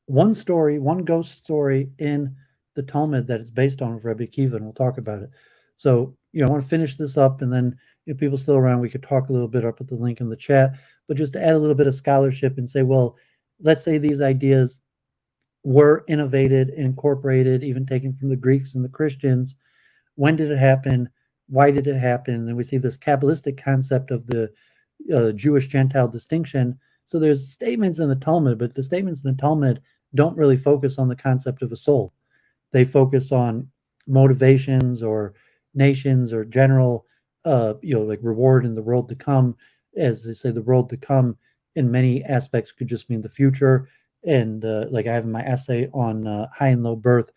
one ghost story in the Talmud that it's based on of Rabbi Akiva, and we'll talk about it. So, I want to finish this up, and then if people still around, we could talk a little bit. I'll put the link in the chat, but just to add a little bit of scholarship and say, well, let's say these ideas were innovated, incorporated, even taken from the Greeks and the Christians. When did it happen? Why did it happen? And we see this Kabbalistic concept of the Jewish-Gentile distinction. So there's statements in the Talmud, but the statements in the Talmud don't really focus on the concept of a soul. They focus on motivations or nations or general, like reward in the world to come. As they say, the world to come in many aspects could just mean the future. And like I have in my essay on high and low birth,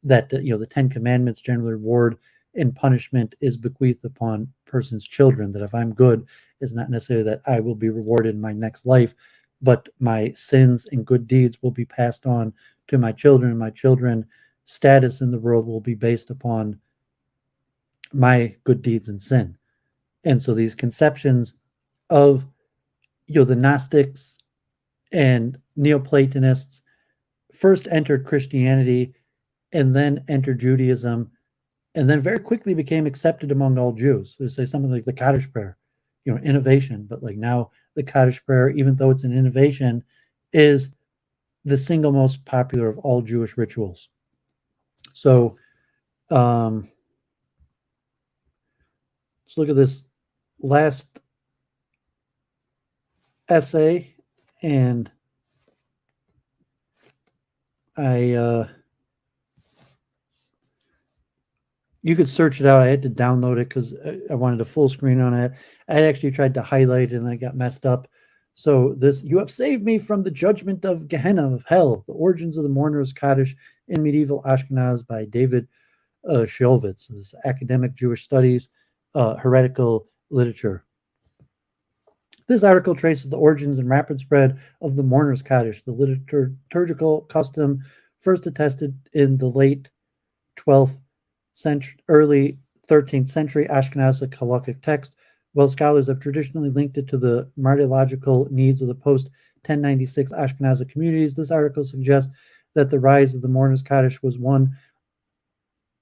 that the 10 Commandments generally reward and punishment is bequeathed upon person's children. That if I'm good, it's not necessarily that I will be rewarded in my next life, but my sins and good deeds will be passed on to my children. My children's status in the world will be based upon my good deeds and sin. And so these conceptions of the Gnostics and Neoplatonists first entered Christianity and then entered Judaism, and then very quickly became accepted among all Jews. So say something like the Kaddish prayer, innovation, but like now the Kaddish prayer, even though it's an innovation, is the single most popular of all Jewish rituals. So let's look at this last essay, and you could search it out. I had to download it because I wanted a full screen on it. I actually tried to highlight it and then it got messed up. So this, you have saved me from the judgment of Gehenna, of hell, the origins of the Mourner's Kaddish in medieval Ashkenaz by David Shulevitz. This academic Jewish studies, heretical literature. This article traces the origins and rapid spread of the Mourner's Kaddish, the liturgical custom first attested in the late 12th century, early 13th century Ashkenazic halakhic text. While scholars have traditionally linked it to the martyrological needs of the post-1096 Ashkenazic communities, this article suggests that the rise of the Mourner's Kaddish was one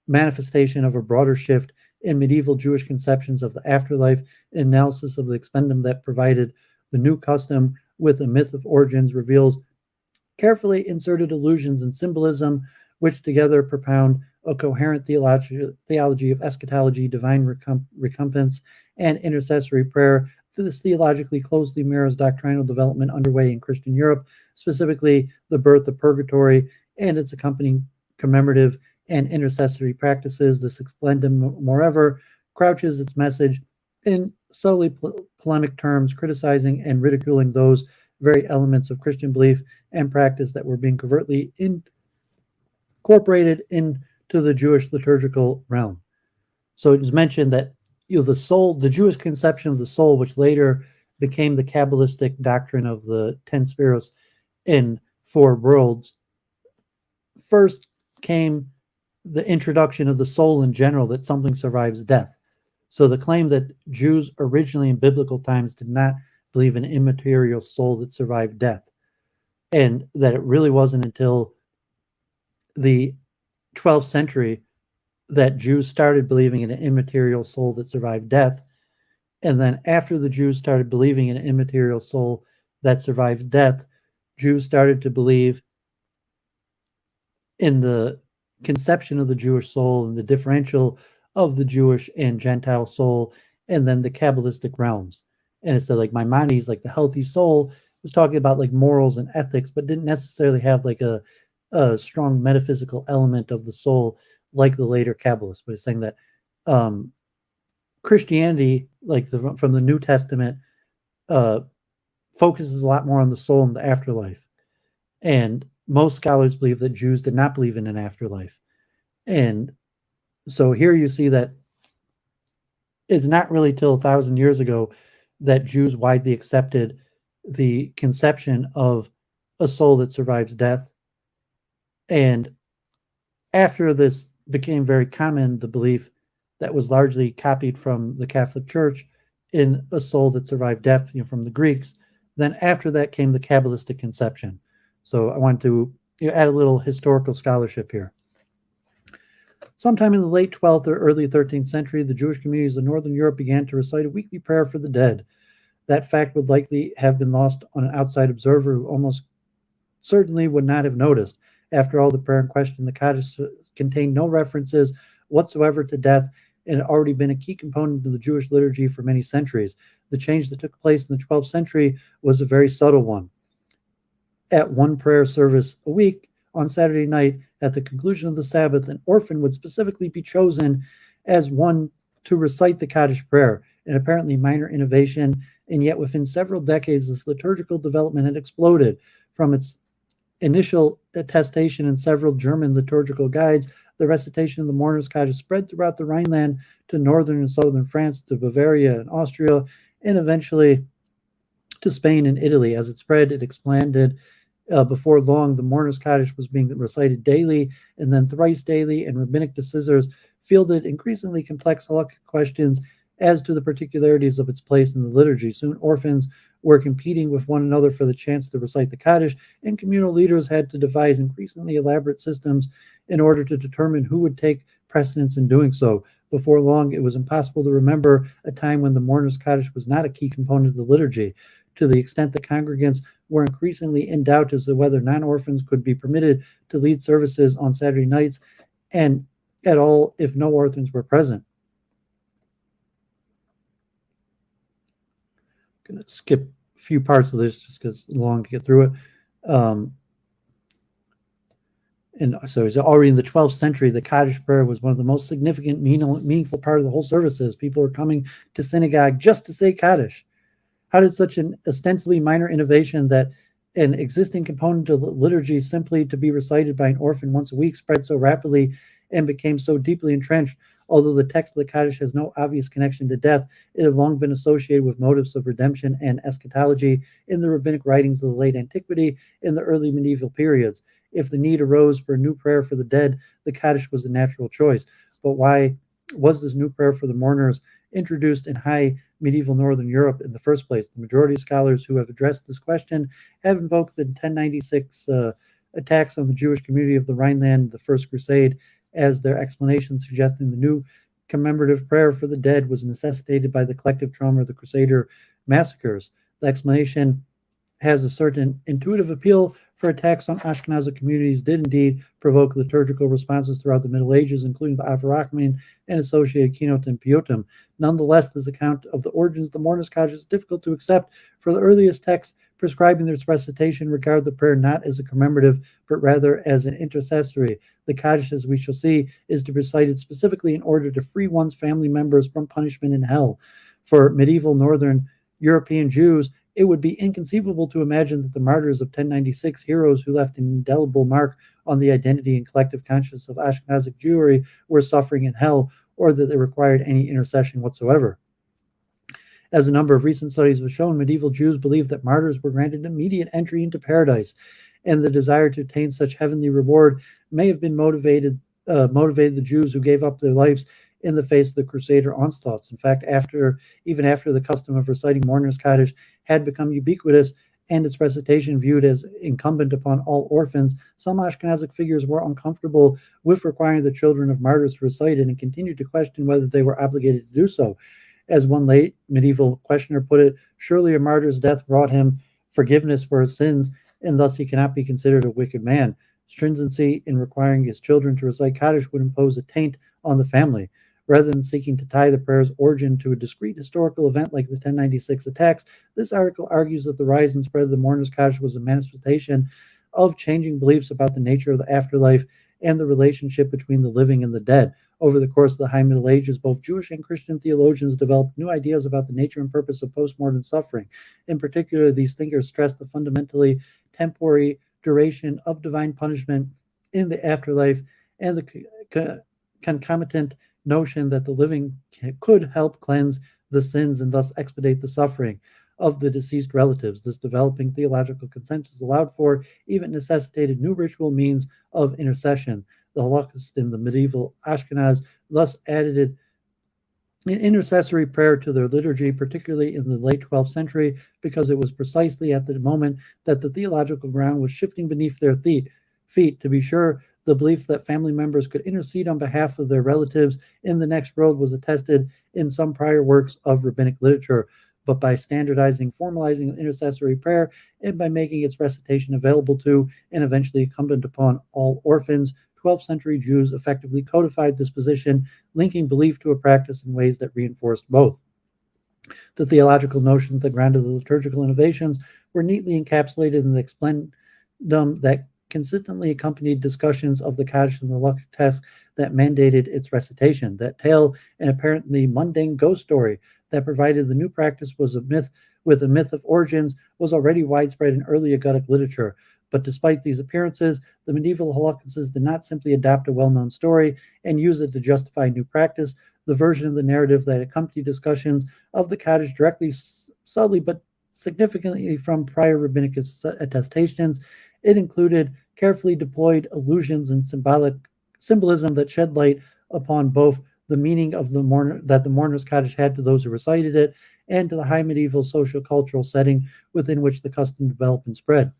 manifestation of a broader shift in medieval Jewish conceptions of the afterlife, analysis of the expendum that provided the new custom with a myth of origins reveals carefully inserted allusions and symbolism, which together propound a coherent theology of eschatology, divine recompense, and intercessory prayer. This theologically closely mirrors doctrinal development underway in Christian Europe, specifically the birth of Purgatory and its accompanying commemorative and intercessory practices. This Explendum, moreover, couches its message in subtly polemic terms, criticizing and ridiculing those very elements of Christian belief and practice that were being covertly incorporated into the Jewish liturgical realm. So it was mentioned that the soul, the Jewish conception of the soul, which later became the Kabbalistic doctrine of the 10 spheros in 4 worlds, first came the introduction of the soul in general, that something survives death. So the claim that Jews originally in biblical times did not believe in an immaterial soul that survived death, and that it really wasn't until the 12th century that Jews started believing in an immaterial soul that survived death. And then after the Jews started believing in an immaterial soul that survives death, Jews started to believe in the conception of the Jewish soul and the differential of the Jewish and Gentile soul, and then the Kabbalistic realms. And it's like Maimonides, like the healthy soul, was talking about like morals and ethics, but didn't necessarily have like a strong metaphysical element of the soul like the later Kabbalists. But it's saying that Christianity, like from the New Testament, focuses a lot more on the soul and the afterlife. And most scholars believe that Jews did not believe in an afterlife. And so here you see that it's not really till 1,000 years ago that Jews widely accepted the conception of a soul that survives death. And after this became very common, the belief that was largely copied from the Catholic Church in a soul that survived death, from the Greeks. Then after that came the Kabbalistic conception. So I wanted to add a little historical scholarship here. Sometime in the late 12th or early 13th century, the Jewish communities of Northern Europe began to recite a weekly prayer for the dead. That fact would likely have been lost on an outside observer who almost certainly would not have noticed. After all, the prayer in question, the Kaddish, contained no references whatsoever to death and had already been a key component of the Jewish liturgy for many centuries. The change that took place in the 12th century was a very subtle one. At one prayer service a week, on Saturday night, at the conclusion of the Sabbath, an orphan would specifically be chosen as one to recite the Kaddish prayer, an apparently minor innovation, and yet within several decades, this liturgical development had exploded. From its initial attestation in several German liturgical guides, the recitation of the Mourner's Kaddish spread throughout the Rhineland to northern and southern France, to Bavaria and Austria, and eventually to Spain and Italy. As it spread, it expanded. Before long, the Mourner's Kaddish was being recited daily and then thrice daily, and rabbinic decisors fielded increasingly complex halakhic questions as to the particularities of its place in the liturgy. Soon, orphans were competing with one another for the chance to recite the Kaddish, and communal leaders had to devise increasingly elaborate systems in order to determine who would take precedence in doing so. Before long, it was impossible to remember a time when the Mourner's Kaddish was not a key component of the liturgy. To the extent that congregants were increasingly in doubt as to whether non-orphans could be permitted to lead services on Saturday nights, and at all if no orphans were present. I'm going to skip a few parts of this just because it's long to get through it. And so it's already in the 12th century, the Kaddish prayer was one of the most significant, meaningful part of the whole services. People were coming to synagogue just to say Kaddish. How did such an ostensibly minor innovation that an existing component of the liturgy simply to be recited by an orphan once a week spread so rapidly and became so deeply entrenched? Although the text of the Kaddish has no obvious connection to death, it had long been associated with motives of redemption and eschatology in the rabbinic writings of the late antiquity and the early medieval periods. If the need arose for a new prayer for the dead, the Kaddish was the natural choice. But why was this new prayer for the mourners introduced in high medieval Northern Europe in the first place? The majority of scholars who have addressed this question have invoked the 1096 attacks on the Jewish community of the Rhineland, the First Crusade, as their explanation, suggesting the new commemorative prayer for the dead was necessitated by the collective trauma of the Crusader massacres. The explanation has a certain intuitive appeal for attacks on Ashkenazi communities did indeed provoke liturgical responses throughout the Middle Ages, including the Avarachmin and associated Kinot and Piyutim. Nonetheless, this account of the origins of the Mourner's Kaddish is difficult to accept, for the earliest texts prescribing its recitation regard the prayer not as a commemorative, but rather as an intercessory. The Kaddish, as we shall see, is to be recited specifically in order to free one's family members from punishment in hell. For medieval Northern European Jews, it would be inconceivable to imagine that the martyrs of 1096, heroes who left an indelible mark on the identity and collective consciousness of Ashkenazic Jewry, were suffering in hell, or that they required any intercession whatsoever. As a number of recent studies have shown, medieval Jews believed that martyrs were granted immediate entry into paradise, and the desire to attain such heavenly reward may have been motivated the Jews who gave up their lives in the face of the Crusader onslaughts. In fact, even after the custom of reciting Mourner's Kaddish had become ubiquitous and its recitation viewed as incumbent upon all orphans, some Ashkenazic figures were uncomfortable with requiring the children of martyrs to recite it and continued to question whether they were obligated to do so. As one late medieval questioner put it, surely a martyr's death brought him forgiveness for his sins, and thus he cannot be considered a wicked man. Stringency in requiring his children to recite Kaddish would impose a taint on the family. Rather than seeking to tie the prayer's origin to a discrete historical event like the 1096 attacks, this article argues that the rise and spread of the Mourner's Kaddish was a manifestation of changing beliefs about the nature of the afterlife and the relationship between the living and the dead. Over the course of the High Middle Ages, both Jewish and Christian theologians developed new ideas about the nature and purpose of post-mortem suffering. In particular, these thinkers stressed the fundamentally temporary duration of divine punishment in the afterlife and the concomitant notion that the living could help cleanse the sins and thus expedite the suffering of the deceased relatives. This developing theological consensus allowed for, even necessitated, new ritual means of intercession. The Holocaust in the medieval Ashkenaz thus added an intercessory prayer to their liturgy, particularly in the late 12th century, because it was precisely at the moment that the theological ground was shifting beneath their feet. To be sure, the belief that family members could intercede on behalf of their relatives in the next world was attested in some prior works of rabbinic literature, but by standardizing, formalizing intercessory prayer, and by making its recitation available to and eventually incumbent upon all orphans, 12th century Jews effectively codified this position, linking belief to a practice in ways that reinforced both. The theological notions that grounded the liturgical innovations were neatly encapsulated in the explendum that consistently accompanied discussions of the Kaddish and the Luck text that mandated its recitation. That tale, an apparently mundane ghost story that provided the new practice was a myth of origins, was already widespread in early Agadic literature. But despite these appearances, the medieval Holocaust did not simply adopt a well-known story and use it to justify new practice. The version of the narrative that accompanied discussions of the Kaddish directly, subtly, but significantly from prior rabbinic attestations. It included carefully deployed allusions and symbolism that shed light upon both the meaning of the Mourner's Kaddish had to those who recited it, and to the high medieval social-cultural setting within which the custom developed and spread.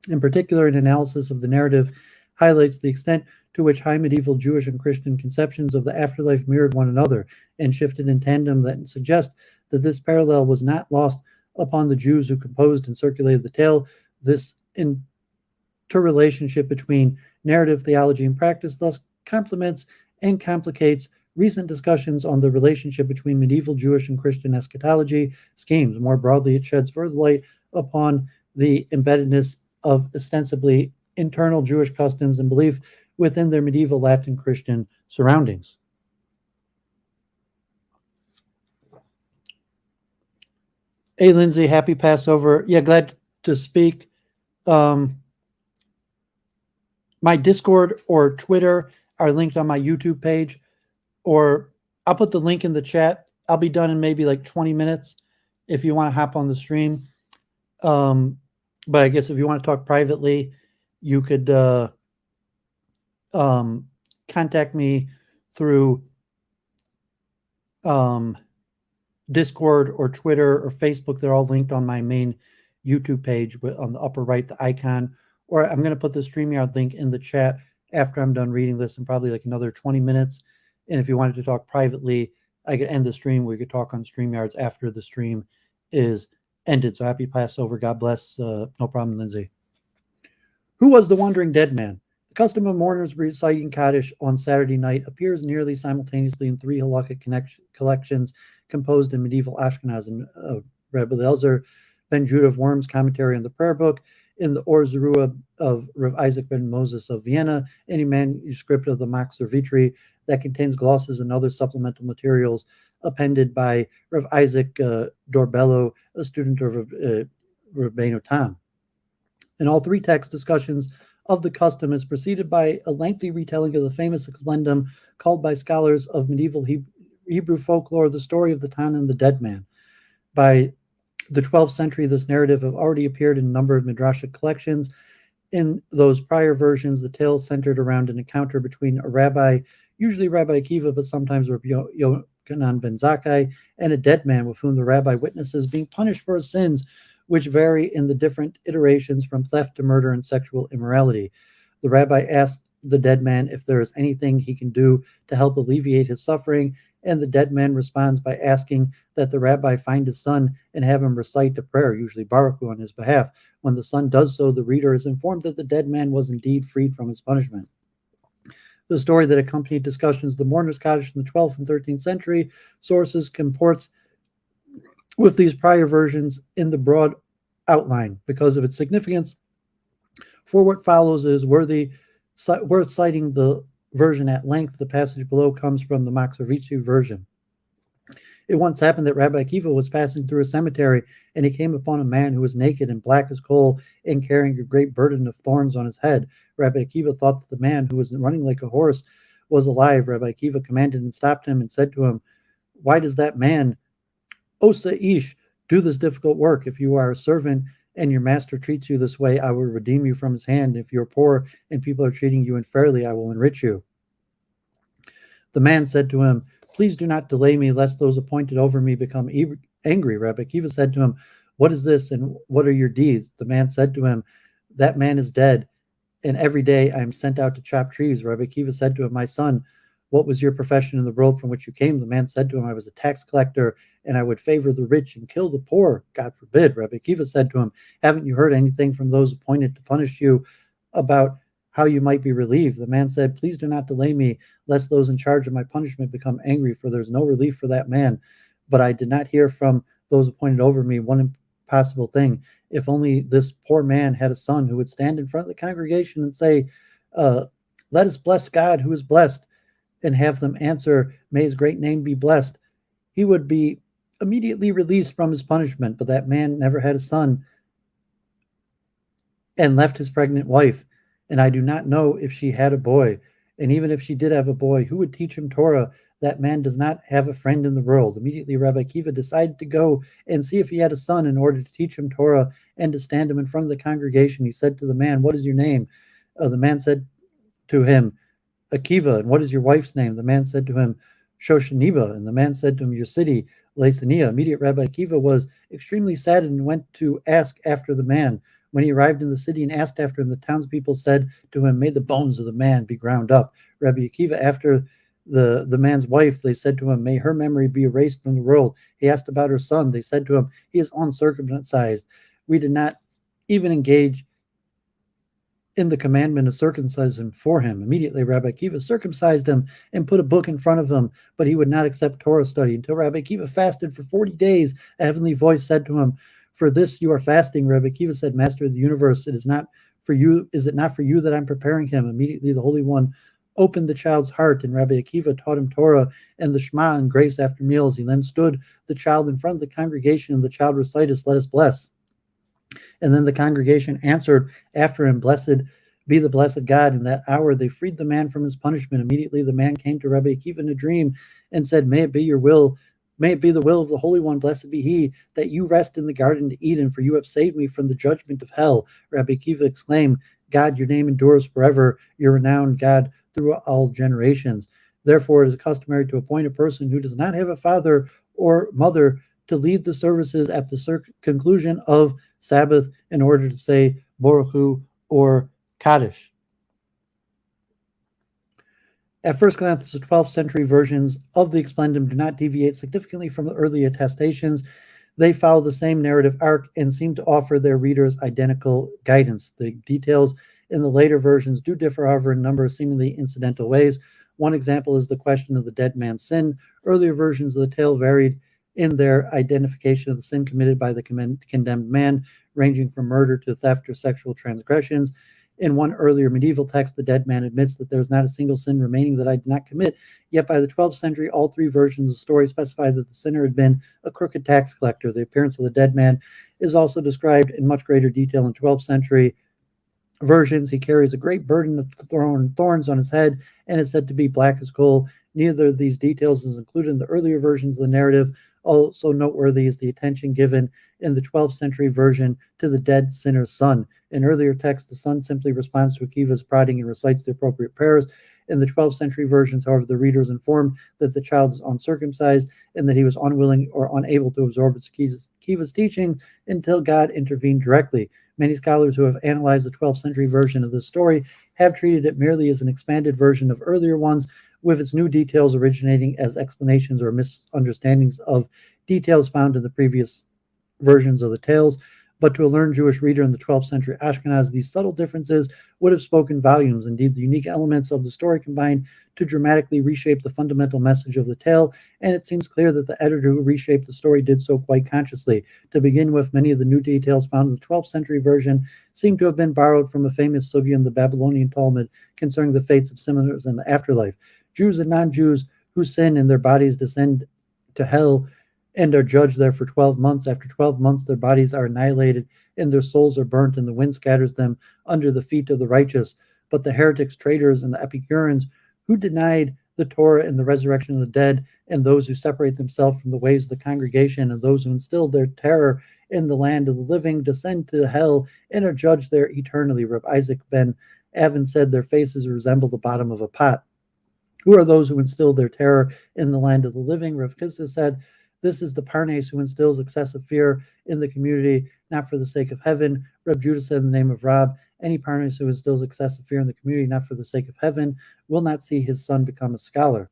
In particular, an analysis of the narrative highlights the extent to which high medieval Jewish and Christian conceptions of the afterlife mirrored one another and shifted in tandem, that suggest that this parallel was not lost upon the Jews who composed and circulated the tale. This interrelationship between narrative, theology, and practice thus complements and complicates recent discussions on the relationship between medieval Jewish and Christian eschatology schemes. More broadly, it sheds further light upon the embeddedness of ostensibly internal Jewish customs and belief within their medieval Latin Christian surroundings. Hey, Lindsay, happy Passover. Yeah, glad to speak. My Discord or Twitter are linked on my YouTube page, or I'll put the link in the chat. I'll be done in maybe like 20 minutes if you want to hop on the stream. But I guess if you want to talk privately, you could contact me through Discord or Twitter or Facebook. They're all linked on my main YouTube page on the upper right, the icon. Or I'm going to put the StreamYard link in the chat after I'm done reading this in probably like another 20 minutes. And if you wanted to talk privately, I could end the stream. We could talk on StreamYards after the stream is ended. So happy Passover. God bless. No problem, Lindsay. Who was the wandering dead man? The custom of mourners reciting Kaddish on Saturday night appears nearly simultaneously in three halakhic collections composed in medieval Ashkenaz and Rabbi Elzer ben Judah of Worm's commentary on the prayer book, in the Or Zerua of Rav Isaac ben Moses of Vienna, and a manuscript of the Maxer Vitri that contains glosses and other supplemental materials appended by Rav Isaac Dorbello, a student of Rabbeinu Tam. In all three texts, discussions of the custom is preceded by a lengthy retelling of the famous explendum called by scholars of medieval Hebrew folklore the story of the Tanya and the dead man. By the 12th century, this narrative had already appeared in a number of midrashic collections. In those prior versions, the tale centered around an encounter between a rabbi, usually Rabbi Akiva, but sometimes Rabbi Yochanan ben Zakkai, and a dead man with whom the rabbi witnesses being punished for his sins, which vary in the different iterations from theft to murder and sexual immorality. The rabbi asked the dead man if there is anything he can do to help alleviate his suffering, and the dead man responds by asking that the rabbi find his son and have him recite a prayer, usually Baruch Hu, on his behalf. When the son does so, the reader is informed that the dead man was indeed freed from his punishment. The story that accompanied discussions of the mourner's Kaddish in the 12th and 13th century sources comports with these prior versions in the broad outline. Because of its significance for what follows is worth citing the version at length. The passage below comes from the Maksavitsu version. It once happened that Rabbi Akiva was passing through a cemetery, and he came upon a man who was naked and black as coal and carrying a great burden of thorns on his head. Rabbi Akiva thought that the man, who was running like a horse, was alive. Rabbi Akiva commanded and stopped him and said to him, "Why does that man, Osa Ish, do this difficult work? If you are a servant and your master treats you this way, I will redeem you from his hand. If you're poor and people are treating you unfairly, I will enrich you." The man said to him, "Please do not delay me, lest those appointed over me become angry." Rabbi Akiva said to him, "What is this and what are your deeds?" The man said to him, "That man is dead, and every day I am sent out to chop trees." Rabbi Akiva said to him, "My son, what was your profession in the world from which you came?" The man said to him, "I was a tax collector, and I would favor the rich and kill the poor." "God forbid." Rabbi Akiva said to him, "Haven't you heard anything from those appointed to punish you about how you might be relieved?" The man said, "Please do not delay me, lest those in charge of my punishment become angry, for there's no relief for that man. But I did not hear from those appointed over me one impossible thing. If only this poor man had a son who would stand in front of the congregation and say, 'Let us bless God who is blessed,' and have them answer, 'May his great name be blessed,' he would be immediately released from his punishment. But that man never had a son and left his pregnant wife, and I do not know if she had a boy. And even if she did have a boy, who would teach him Torah? That man does not have a friend in the world." Immediately Rabbi Akiva decided to go and see if he had a son in order to teach him Torah and to stand him in front of the congregation. He said to the man, "What is your name?" The man said to him, "Akiva." "And what is your wife's name?" The man said to him, "Shoshaniba." And the man said to him, "Your city, Laisania." Immediate Rabbi Akiva was extremely saddened and went to ask after the man. When he arrived in the city and asked after him, the townspeople said to him, "May the bones of the man be ground up." Rabbi Akiva, after the man's wife, they said to him, "May her memory be erased from the world." He asked about her son. They said to him, "He is uncircumcised. We did not even engage in the commandment of circumcision for him." Immediately Rabbi Akiva circumcised him and put a book in front of him, but he would not accept Torah study. Until Rabbi Akiva fasted for 40 days, a heavenly voice said to him, "For this you are fasting." Rabbi Akiva said, "Master of the universe, it is not for you. Is it not for you that I'm preparing him?" Immediately the Holy One opened the child's heart, and Rabbi Akiva taught him Torah and the Shema and grace after meals. He then stood the child in front of the congregation, and the child recited, "Let us bless." And then the congregation answered after him, "Blessed be the blessed God." In that hour they freed the man from his punishment. Immediately the man came to Rabbi Akiva in a dream and said, "May it be your will, may it be the will of the Holy One, blessed be he, that you rest in the Garden of Eden, for you have saved me from the judgment of hell." Rabbi Akiva exclaimed, "God, your name endures forever. You're renowned, God, through all generations. Therefore, it is customary to appoint a person who does not have a father or mother to lead the services at the conclusion of Sabbath in order to say Baruch Hu or Kaddish." At first glance, the 12th century versions of the Explendum do not deviate significantly from the early attestations. They follow the same narrative arc and seem to offer their readers identical guidance. The details in the later versions do differ, however, in a number of seemingly incidental ways. One example is the question of the dead man's sin. Earlier versions of the tale varied in their identification of the sin committed by the condemned man, ranging from murder to theft or sexual transgressions. In one earlier medieval text, the dead man admits that there is not a single sin remaining that I did not commit. Yet by the 12th century, all three versions of the story specify that the sinner had been a crooked tax collector. The appearance of the dead man is also described in much greater detail in 12th century versions. He carries a great burden of thorns on his head and is said to be black as coal. Neither of these details is included in the earlier versions of the narrative. Also noteworthy is the attention given in the 12th century version to the dead sinner's son. In earlier texts, the son simply responds to Akiva's prodding and recites the appropriate prayers. In the 12th century versions, however, the reader is informed that the child is uncircumcised and that he was unwilling or unable to absorb Akiva's teaching until God intervened directly. Many scholars who have analyzed the 12th century version of this story have treated it merely as an expanded version of earlier ones, with its new details originating as explanations or misunderstandings of details found in the previous versions of the tales. But to a learned Jewish reader in the 12th century Ashkenaz, these subtle differences would have spoken volumes. Indeed, the unique elements of the story combined to dramatically reshape the fundamental message of the tale, and it seems clear that the editor who reshaped the story did so quite consciously. To begin with, many of the new details found in the 12th century version seem to have been borrowed from a famous sugya in the Babylonian Talmud concerning the fates of sinners in the afterlife. Jews and non-Jews who sin and their bodies descend to hell and are judged there for 12 months. After 12 months, their bodies are annihilated and their souls are burnt, and the wind scatters them under the feet of the righteous. But the heretics, traitors, and the Epicureans who denied the Torah and the resurrection of the dead, and those who separate themselves from the ways of the congregation, and those who instilled their terror in the land of the living, descend to hell and are judged there eternally. Rabbi Isaac ben Avin said their faces resemble the bottom of a pot. Who are those who instill their terror in the land of the living? Rav Kizda said, this is the PaRDeS who instills excessive fear in the community, not for the sake of heaven. Reb Judah said in the name of Rab, any PaRDeS who instills excessive fear in the community, not for the sake of heaven, will not see his son become a scholar.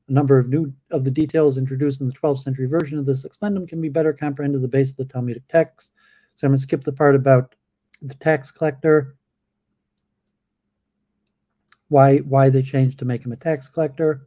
A number of the details introduced in the 12th century version of this expendum can be better comprehended at the base of the Talmudic text. So I'm going to skip the part about the tax collector, why they changed to make him a tax collector.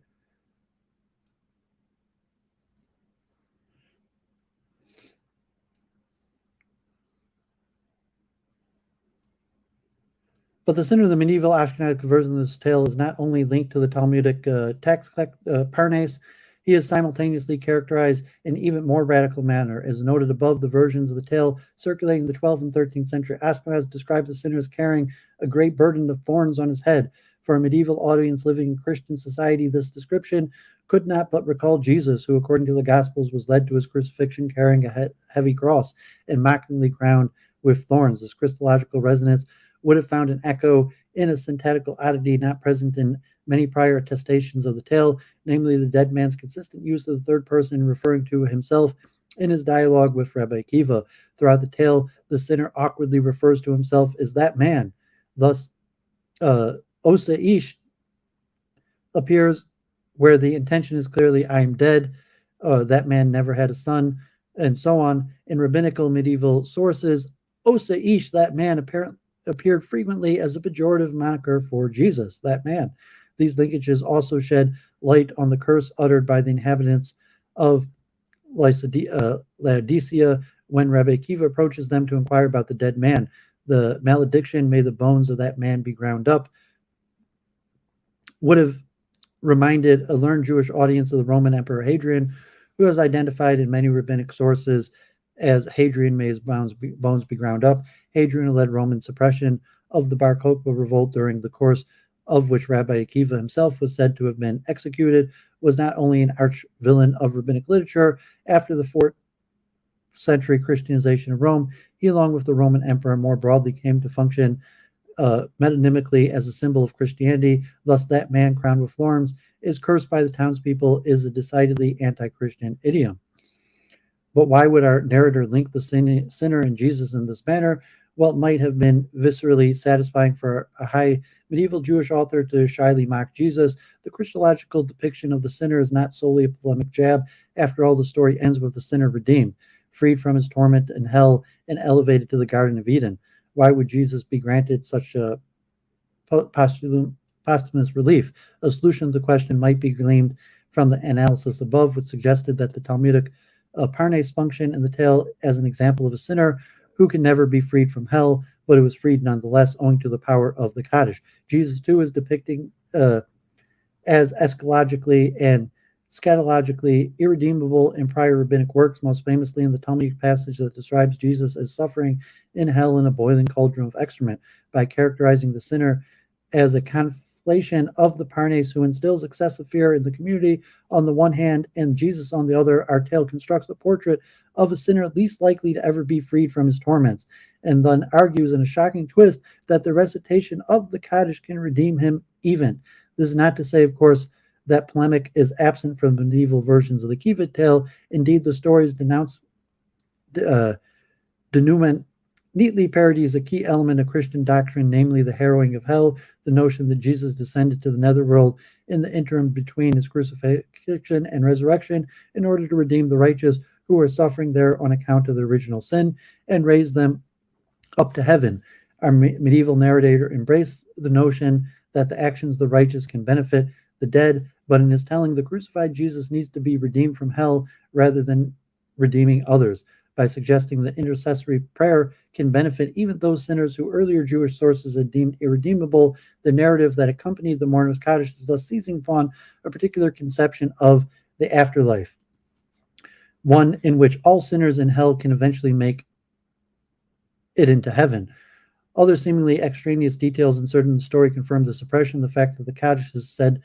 But the sin of the medieval Ashkenaz version of this tale is not only linked to the Talmudic tax PaRDeS, he is simultaneously characterized in even more radical manner. As noted above, the versions of the tale circulating in the 12th and 13th century Ashkenaz describe the sinner as carrying a great burden of thorns on his head. For a medieval audience living in Christian society, this description could not but recall Jesus, who, according to the Gospels, was led to his crucifixion carrying a heavy cross and mockingly crowned with thorns. This Christological resonance would have found an echo in a syntactical oddity not present in many prior attestations of the tale, namely the dead man's consistent use of the third person referring to himself in his dialogue with Rabbi Akiva. Throughout the tale, the sinner awkwardly refers to himself as that man. Thus, Osa Ish appears where the intention is clearly, I am dead, that man never had a son, and so on. In rabbinical medieval sources, Osa Ish, that man, appeared frequently as a pejorative moniker for Jesus, that man. These linkages also shed light on the curse uttered by the inhabitants of Laodicea when Rabbi Akiva approaches them to inquire about the dead man. The malediction, may the bones of that man be ground up, would have reminded a learned Jewish audience of the Roman Emperor Hadrian, who is identified in many rabbinic sources as Hadrian, may his bones be ground up. Hadrian led Roman suppression of the Bar Kokhba revolt, during the course of which Rabbi Akiva himself was said to have been executed, was not only an arch villain of rabbinic literature. After the 4th century Christianization of Rome, he, along with the Roman emperor, more broadly came to function metonymically as a symbol of Christianity. Thus, that man crowned with thorns is cursed by the townspeople is a decidedly anti-Christian idiom. But why would our narrator link the sinner and Jesus in this manner? Well, it might have been viscerally satisfying for a high medieval Jewish author to shyly mock Jesus. The Christological depiction of the sinner is not solely a polemic jab. After all, the story ends with the sinner redeemed, freed from his torment in hell, and elevated to the Garden of Eden. Why would Jesus be granted such a posthumous relief. A solution to the question might be gleaned from the analysis above, which suggested that the Talmudic PaRDeS function in the tale as an example of a sinner who can never be freed from hell, but who was freed nonetheless owing to the power of the Kaddish. Jesus, too, is depicting as eschatologically and scatologically irredeemable in prior rabbinic works, most famously in the Talmudic passage that describes Jesus as suffering in hell in a boiling cauldron of excrement, by characterizing the sinner as a conflation of the PaRDeS who instills excessive fear in the community on the one hand, and Jesus on the other. Our tale constructs a portrait of a sinner least likely to ever be freed from his torments, and then argues in a shocking twist that the recitation of the Kaddish can redeem him even. This is not to say, of course, that polemic is absent from medieval versions of the Kiva tale. Indeed, the stories denouement neatly parodies a key element of Christian doctrine, namely the harrowing of hell, the notion that Jesus descended to the netherworld in the interim between his crucifixion and resurrection in order to redeem the righteous who were suffering there on account of the original sin and raise them up to heaven. Our medieval narrator embraced the notion that the actions of the righteous can benefit the dead, but in his telling, the crucified Jesus needs to be redeemed from hell rather than redeeming others, by suggesting that intercessory prayer can benefit even those sinners who earlier Jewish sources had deemed irredeemable. The narrative that accompanied the Mourner's Kaddish is thus seizing upon a particular conception of the afterlife, one in which all sinners in hell can eventually make it into heaven. Other seemingly extraneous details inserted in the story confirm the suppression. The fact that the Kaddish is said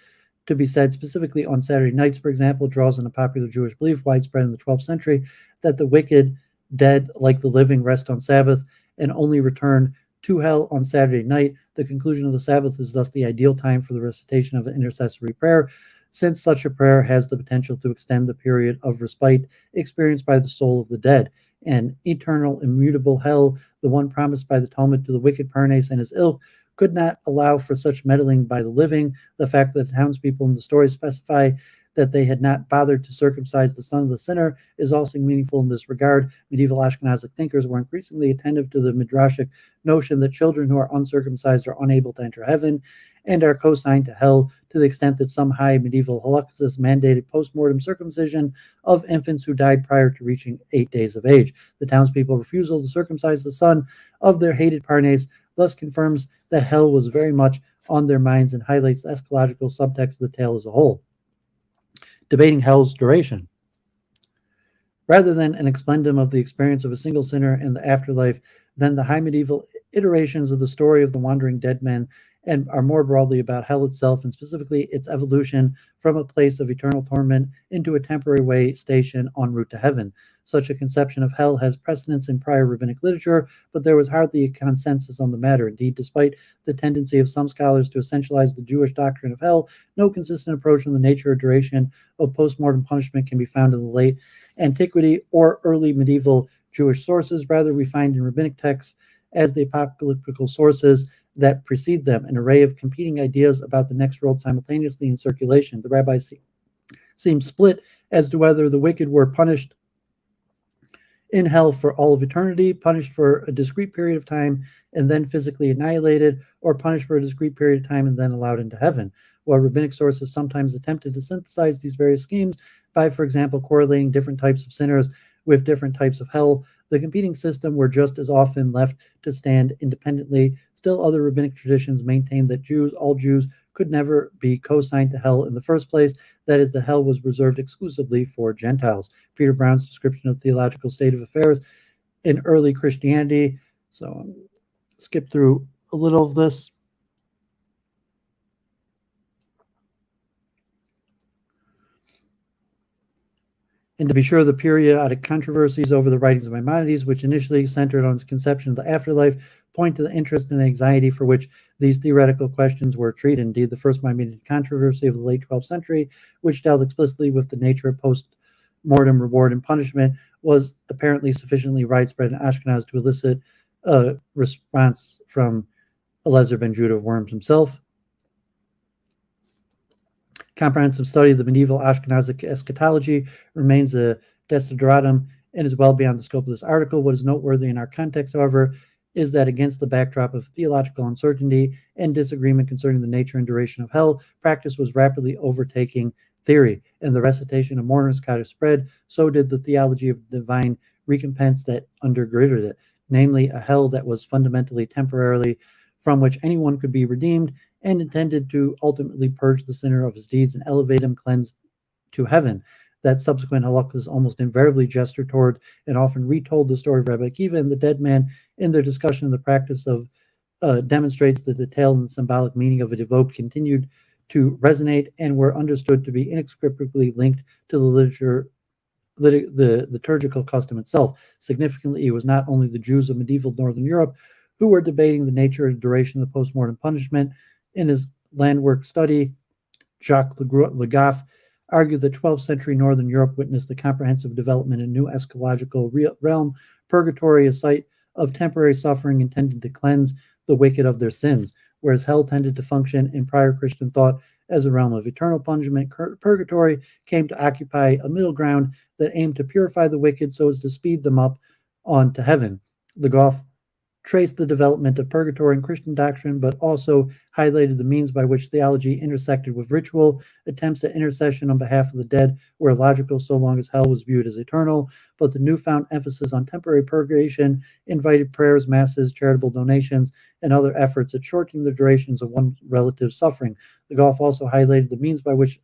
to be said specifically on Saturday nights, for example, draws on a popular Jewish belief widespread in the 12th century that the wicked, dead, like the living, rest on Sabbath and only return to hell on Saturday night. The conclusion of the Sabbath is thus the ideal time for the recitation of an intercessory prayer, since such a prayer has the potential to extend the period of respite experienced by the soul of the dead. An eternal, immutable hell, the one promised by the Talmud to the wicked PaRDeS and his ilk, could not allow for such meddling by the living. The fact that the townspeople in the story specify that they had not bothered to circumcise the son of the sinner is also meaningful in this regard. Medieval Ashkenazic thinkers were increasingly attentive to the midrashic notion that children who are uncircumcised are unable to enter heaven and are co-signed to hell, to the extent that some high medieval halakhists mandated post-mortem circumcision of infants who died prior to reaching 8 days of age. The townspeople's refusal to circumcise the son of their hated PaRDeS thus confirms that hell was very much on their minds and highlights the eschatological subtext of the tale as a whole. Debating hell's duration. Rather than an explendum of the experience of a single sinner in the afterlife, then the high medieval iterations of the story of the wandering dead men and are more broadly about hell itself, and specifically its evolution from a place of eternal torment into a temporary way station en route to heaven. Such a conception of hell has precedence in prior rabbinic literature, but there was hardly a consensus on the matter. Indeed, despite the tendency of some scholars to essentialize the Jewish doctrine of hell, no consistent approach on the nature or duration of post-mortem punishment can be found in the late antiquity or early medieval Jewish sources. Rather, we find in rabbinic texts, as the apocalyptical sources that precede them, an array of competing ideas about the next world simultaneously in circulation. The rabbis seem split as to whether the wicked were punished in hell for all of eternity, punished for a discrete period of time, and then physically annihilated, or punished for a discrete period of time and then allowed into heaven. While rabbinic sources sometimes attempted to synthesize these various schemes by, for example, correlating different types of sinners with different types of hell, the competing systems were just as often left to stand independently. Still, other rabbinic traditions maintain that all Jews, could never be co-signed to hell in the first place. That is, that hell was reserved exclusively for Gentiles. Peter Brown's description of the theological state of affairs in early Christianity. So I'll skip through a little of this. And to be sure, the periodic controversies over the writings of Maimonides, which initially centered on his conception of the afterlife, point to the interest and anxiety for which these theoretical questions were treated. Indeed, the first Maimonidean controversy of the late 12th century, which dealt explicitly with the nature of post-mortem reward and punishment, was apparently sufficiently widespread in Ashkenaz to elicit a response from Eliezer ben Judah of Worms himself. Comprehensive study of the medieval Ashkenazic eschatology remains a desideratum and is well beyond the scope of this article. What is noteworthy in our context, however, is that against the backdrop of theological uncertainty and disagreement concerning the nature and duration of hell, practice was rapidly overtaking theory, and the recitation of Mourner's Kaddish spread, so did the theology of divine recompense that undergirded it, namely a hell that was fundamentally temporarily, from which anyone could be redeemed, and intended to ultimately purge the sinner of his deeds and elevate him cleansed to heaven. That subsequent halachas almost invariably gesture toward and often retold the story of Rabbi Akiva and the dead man in their discussion of the practice of demonstrates the detailed and symbolic meaning of it evoked continued to resonate and were understood to be inextricably linked to the liturgical custom itself. Significantly, it was not only the Jews of medieval Northern Europe who were debating the nature and duration of the post-mortem punishment. In his landwork study, Jacques Le Goff argued that 12th century Northern Europe witnessed a comprehensive development in new eschatological realm, purgatory, a site of temporary suffering intended to cleanse the wicked of their sins, whereas hell tended to function in prior Christian thought as a realm of eternal punishment. Purgatory came to occupy a middle ground that aimed to purify the wicked so as to speed them up on to heaven. Le Goff traced the development of purgatory in Christian doctrine, but also highlighted the means by which theology intersected with ritual. Attempts at intercession on behalf of the dead were illogical so long as hell was viewed as eternal, but the newfound emphasis on temporary purgation invited prayers, masses, charitable donations, and other efforts at shortening the durations of one relative's suffering. Le Goff also highlighted the means by which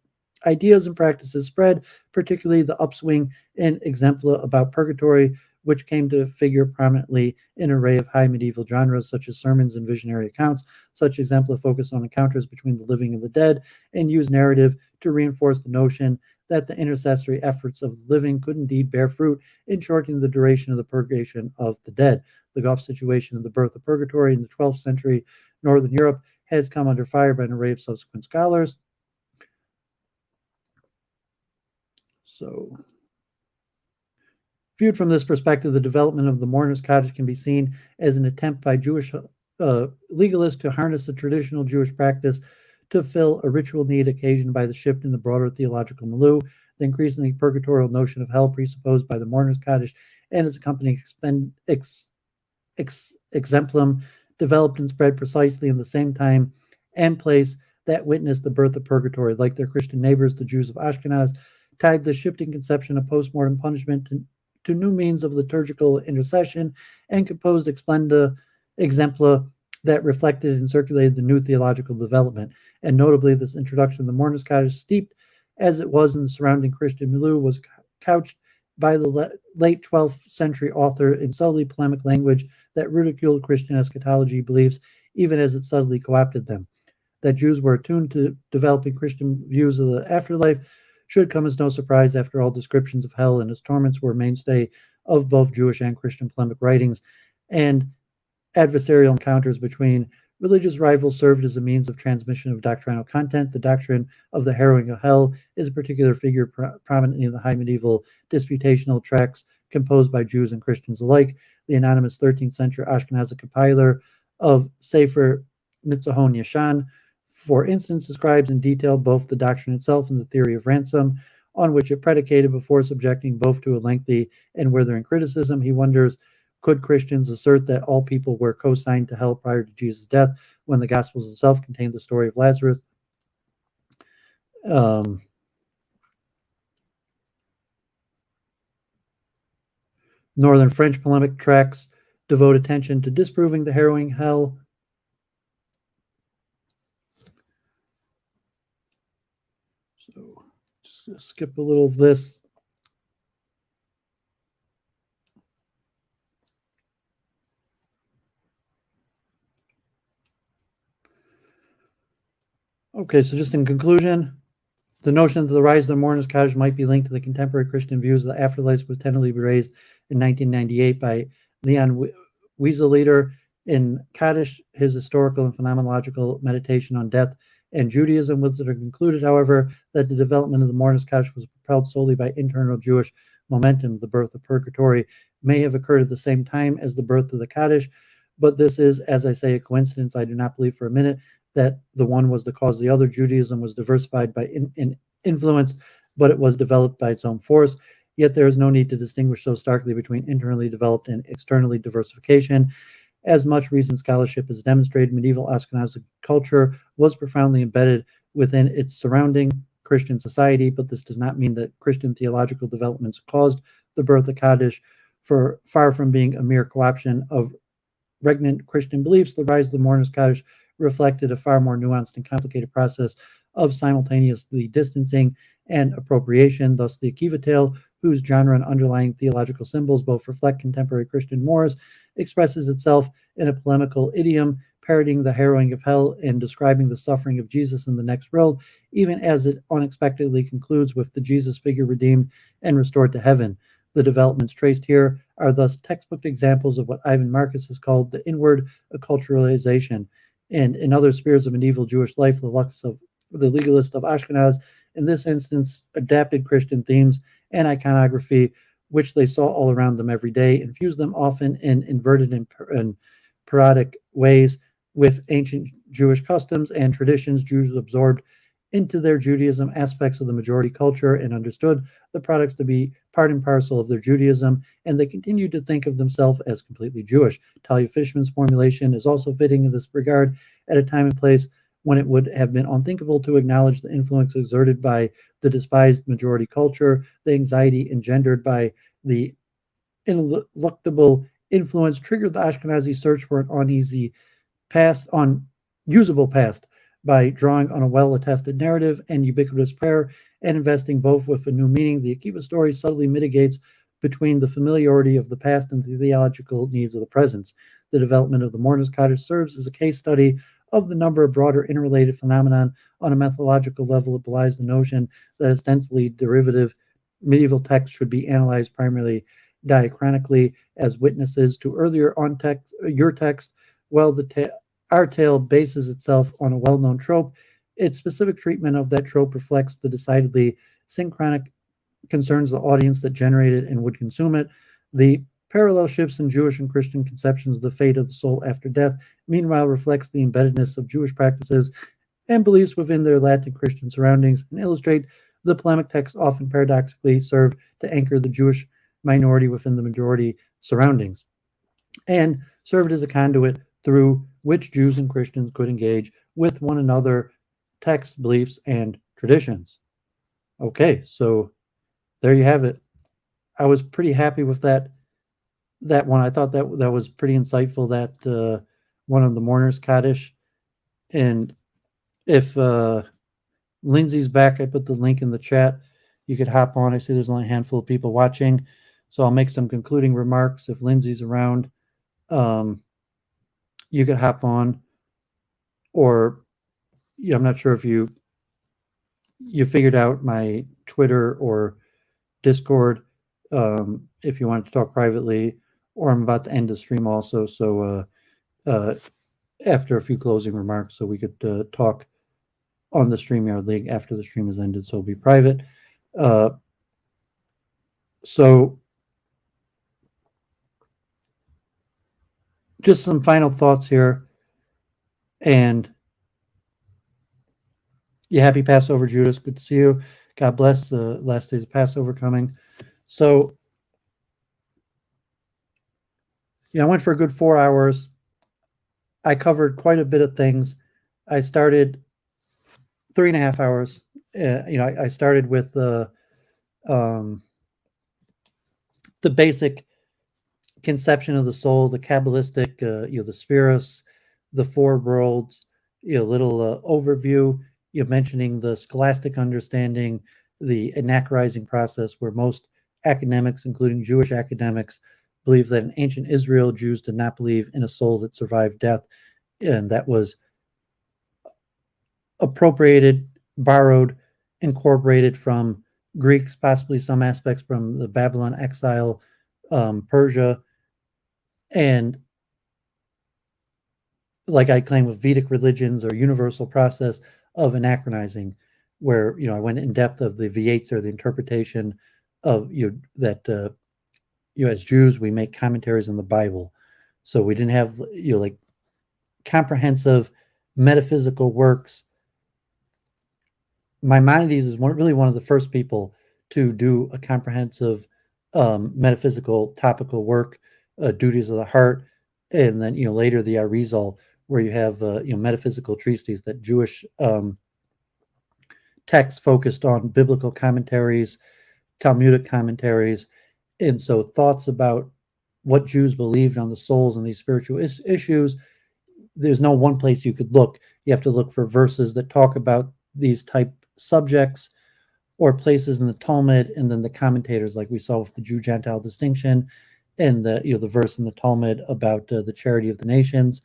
ideas and practices spread, particularly the upswing in exempla about purgatory, which came to figure prominently in an array of high medieval genres such as sermons and visionary accounts. Such exempla focus on encounters between the living and the dead and use narrative to reinforce the notion that the intercessory efforts of the living could indeed bear fruit in shortening the duration of the purgation of the dead. The Goff's situation of the birth of purgatory in the 12th century Northern Europe has come under fire by an array of subsequent scholars. So, viewed from this perspective, the development of the Mourner's Kaddish can be seen as an attempt by Jewish legalists to harness the traditional Jewish practice to fill a ritual need occasioned by the shift in the broader theological milieu, the increasingly purgatorial notion of hell presupposed by the Mourner's Kaddish and its accompanying exemplum developed and spread precisely in the same time and place that witnessed the birth of purgatory. Like their Christian neighbors, the Jews of Ashkenaz tied the shifting conception of post-mortem punishment to new means of liturgical intercession and composed exempla that reflected and circulated the new theological development. And notably, this introduction of the Mourner's Kaddish, steeped as it was in the surrounding Christian milieu, was couched by the late 12th century author in subtly polemic language that ridiculed Christian eschatology beliefs, even as it subtly co-opted them. That Jews were attuned to developing Christian views of the afterlife should come as no surprise. After all, descriptions of hell and its torments were a mainstay of both Jewish and Christian polemic writings, and adversarial encounters between religious rivals served as a means of transmission of doctrinal content. The doctrine of the harrowing of hell is a particular figure prominently in the high medieval disputational tracts composed by Jews and Christians alike. The anonymous 13th century Ashkenazi compiler of Sefer Nitzahon Yashan, for instance, describes in detail both the doctrine itself and the theory of ransom, on which it predicated before subjecting both to a lengthy and withering criticism. He wonders, could Christians assert that all people were co-signed to hell prior to Jesus' death when the Gospels itself contained the story of Lazarus? Northern French polemic tracts devote attention to disproving the harrowing hell. So just skip a little of this. Okay, so just in conclusion, the notion that the rise of the Mourner's Kaddish might be linked to the contemporary Christian views of the afterlife was tentatively raised in 1998 by Leon Wieseleder in Kaddish, his historical and phenomenological meditation on death and Judaism. Wieseleder concluded, however, that the development of the Mourner's Kaddish was propelled solely by internal Jewish momentum. The birth of Purgatory may have occurred at the same time as the birth of the Kaddish, but this is, as I say, a coincidence. I do not believe for a minute that the one was the cause of the other. Judaism was diversified by influence, but it was developed by its own force. Yet there is no need to distinguish so starkly between internally developed and externally diversification. As much recent scholarship has demonstrated, medieval Ashkenazi culture was profoundly embedded within its surrounding Christian society, but this does not mean that Christian theological developments caused the birth of Kaddish. For far from being a mere co-option of regnant Christian beliefs, the rise of the Mourner's Kaddish reflected a far more nuanced and complicated process of simultaneously distancing and appropriation. Thus, the Akiva tale, whose genre and underlying theological symbols both reflect contemporary Christian mores, expresses itself in a polemical idiom, parodying the harrowing of hell and describing the suffering of Jesus in the next world, even as it unexpectedly concludes with the Jesus figure redeemed and restored to heaven. The developments traced here are thus textbook examples of what Ivan Marcus has called the inward acculturalization. And in other spheres of medieval Jewish life, the legalist of Ashkenaz, in this instance, adapted Christian themes and iconography, which they saw all around them every day, infused them often in inverted and parodic ways with ancient Jewish customs and traditions. Jews absorbed into their Judaism aspects of the majority culture and understood the products to be part and parcel of their Judaism, and they continued to think of themselves as completely Jewish. Talia Fishman's formulation is also fitting in this regard at a time and place when it would have been unthinkable to acknowledge the influence exerted by the despised majority culture, the anxiety engendered by the ineluctable influence triggered the Ashkenazi search for an unusable past by drawing on a well-attested narrative and ubiquitous prayer and investing both with a new meaning. The Akiva story subtly mitigates between the familiarity of the past and the theological needs of the present. The development of the Mourner's Kaddish serves as a case study of the number of broader interrelated phenomenon. On a methodological level, it belies the notion that ostensibly derivative medieval texts should be analyzed primarily diachronically as witnesses to earlier your text. Well, our tale bases itself on a well-known trope. Its specific treatment of that trope reflects the decidedly synchronic concerns of the audience that generated and would consume it. The parallel shifts in Jewish and Christian conceptions of the fate of the soul after death, meanwhile, reflects the embeddedness of Jewish practices and beliefs within their Latin Christian surroundings and illustrate the polemic texts often paradoxically serve to anchor the Jewish minority within the majority surroundings and served as a conduit through which Jews and Christians could engage with one another, texts, beliefs, and traditions. Okay, so there you have it. I was pretty happy with that one. I thought that was pretty insightful, that one of the Mourner's Kaddish. And if Lindsay's back, I put the link in the chat. You could hop on. I see there's only a handful of people watching, so I'll make some concluding remarks. If Lindsay's around, you could hop on, or I'm not sure if you figured out my Twitter or Discord, if you wanted to talk privately, or I'm about to end the stream also. So after a few closing remarks, so we could talk on the StreamYard link after the stream is ended, so it'll be private. So just some final thoughts here. And happy Passover, Judas. Good to see you. God bless. Last days of Passover coming. So, I went for a good 4 hours. I covered quite a bit of things. I started 3.5 hours. I started with the basic conception of the soul, the Kabbalistic, the spheres, the four worlds, little overview, mentioning the scholastic understanding, the anachronizing process, where most academics, including Jewish academics, believe that in ancient Israel, Jews did not believe in a soul that survived death, and that was appropriated, borrowed, incorporated from Greeks, possibly some aspects from the Babylon exile, Persia, and like I claim with Vedic religions or universal process of anachronizing, where I went in depth of the Vietz, or the interpretation of that as Jews we make commentaries on the Bible, so we didn't have like comprehensive metaphysical works. Maimonadies is one of the first people to do a comprehensive metaphysical topical work, Duties of the Heart, and then later the Arizal, where you have metaphysical treatises, that Jewish texts focused on biblical commentaries, Talmudic commentaries, and so thoughts about what Jews believed on the souls and these spiritual issues. There's no one place you could look. You have to look for verses that talk about these type subjects, or places in the Talmud, and then the commentators, like we saw with the Jew-Gentile distinction, and the verse in the Talmud about the charity of the nations,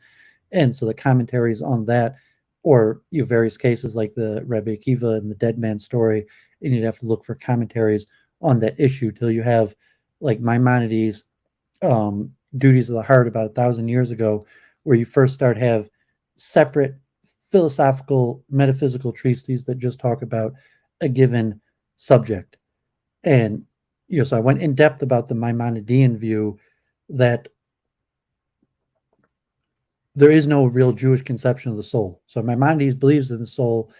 and so the commentaries on that, or various cases like the Rabbi Akiva and the dead man story, and you'd have to look for commentaries on that issue till you have like Maimonides, Duties of the Heart, about 1,000 years ago, where you first start have separate philosophical, metaphysical treatises that just talk about a given subject. And so I went in depth about the Maimonidean view that there is no real Jewish conception of the soul. So Maimonides believes in the soul,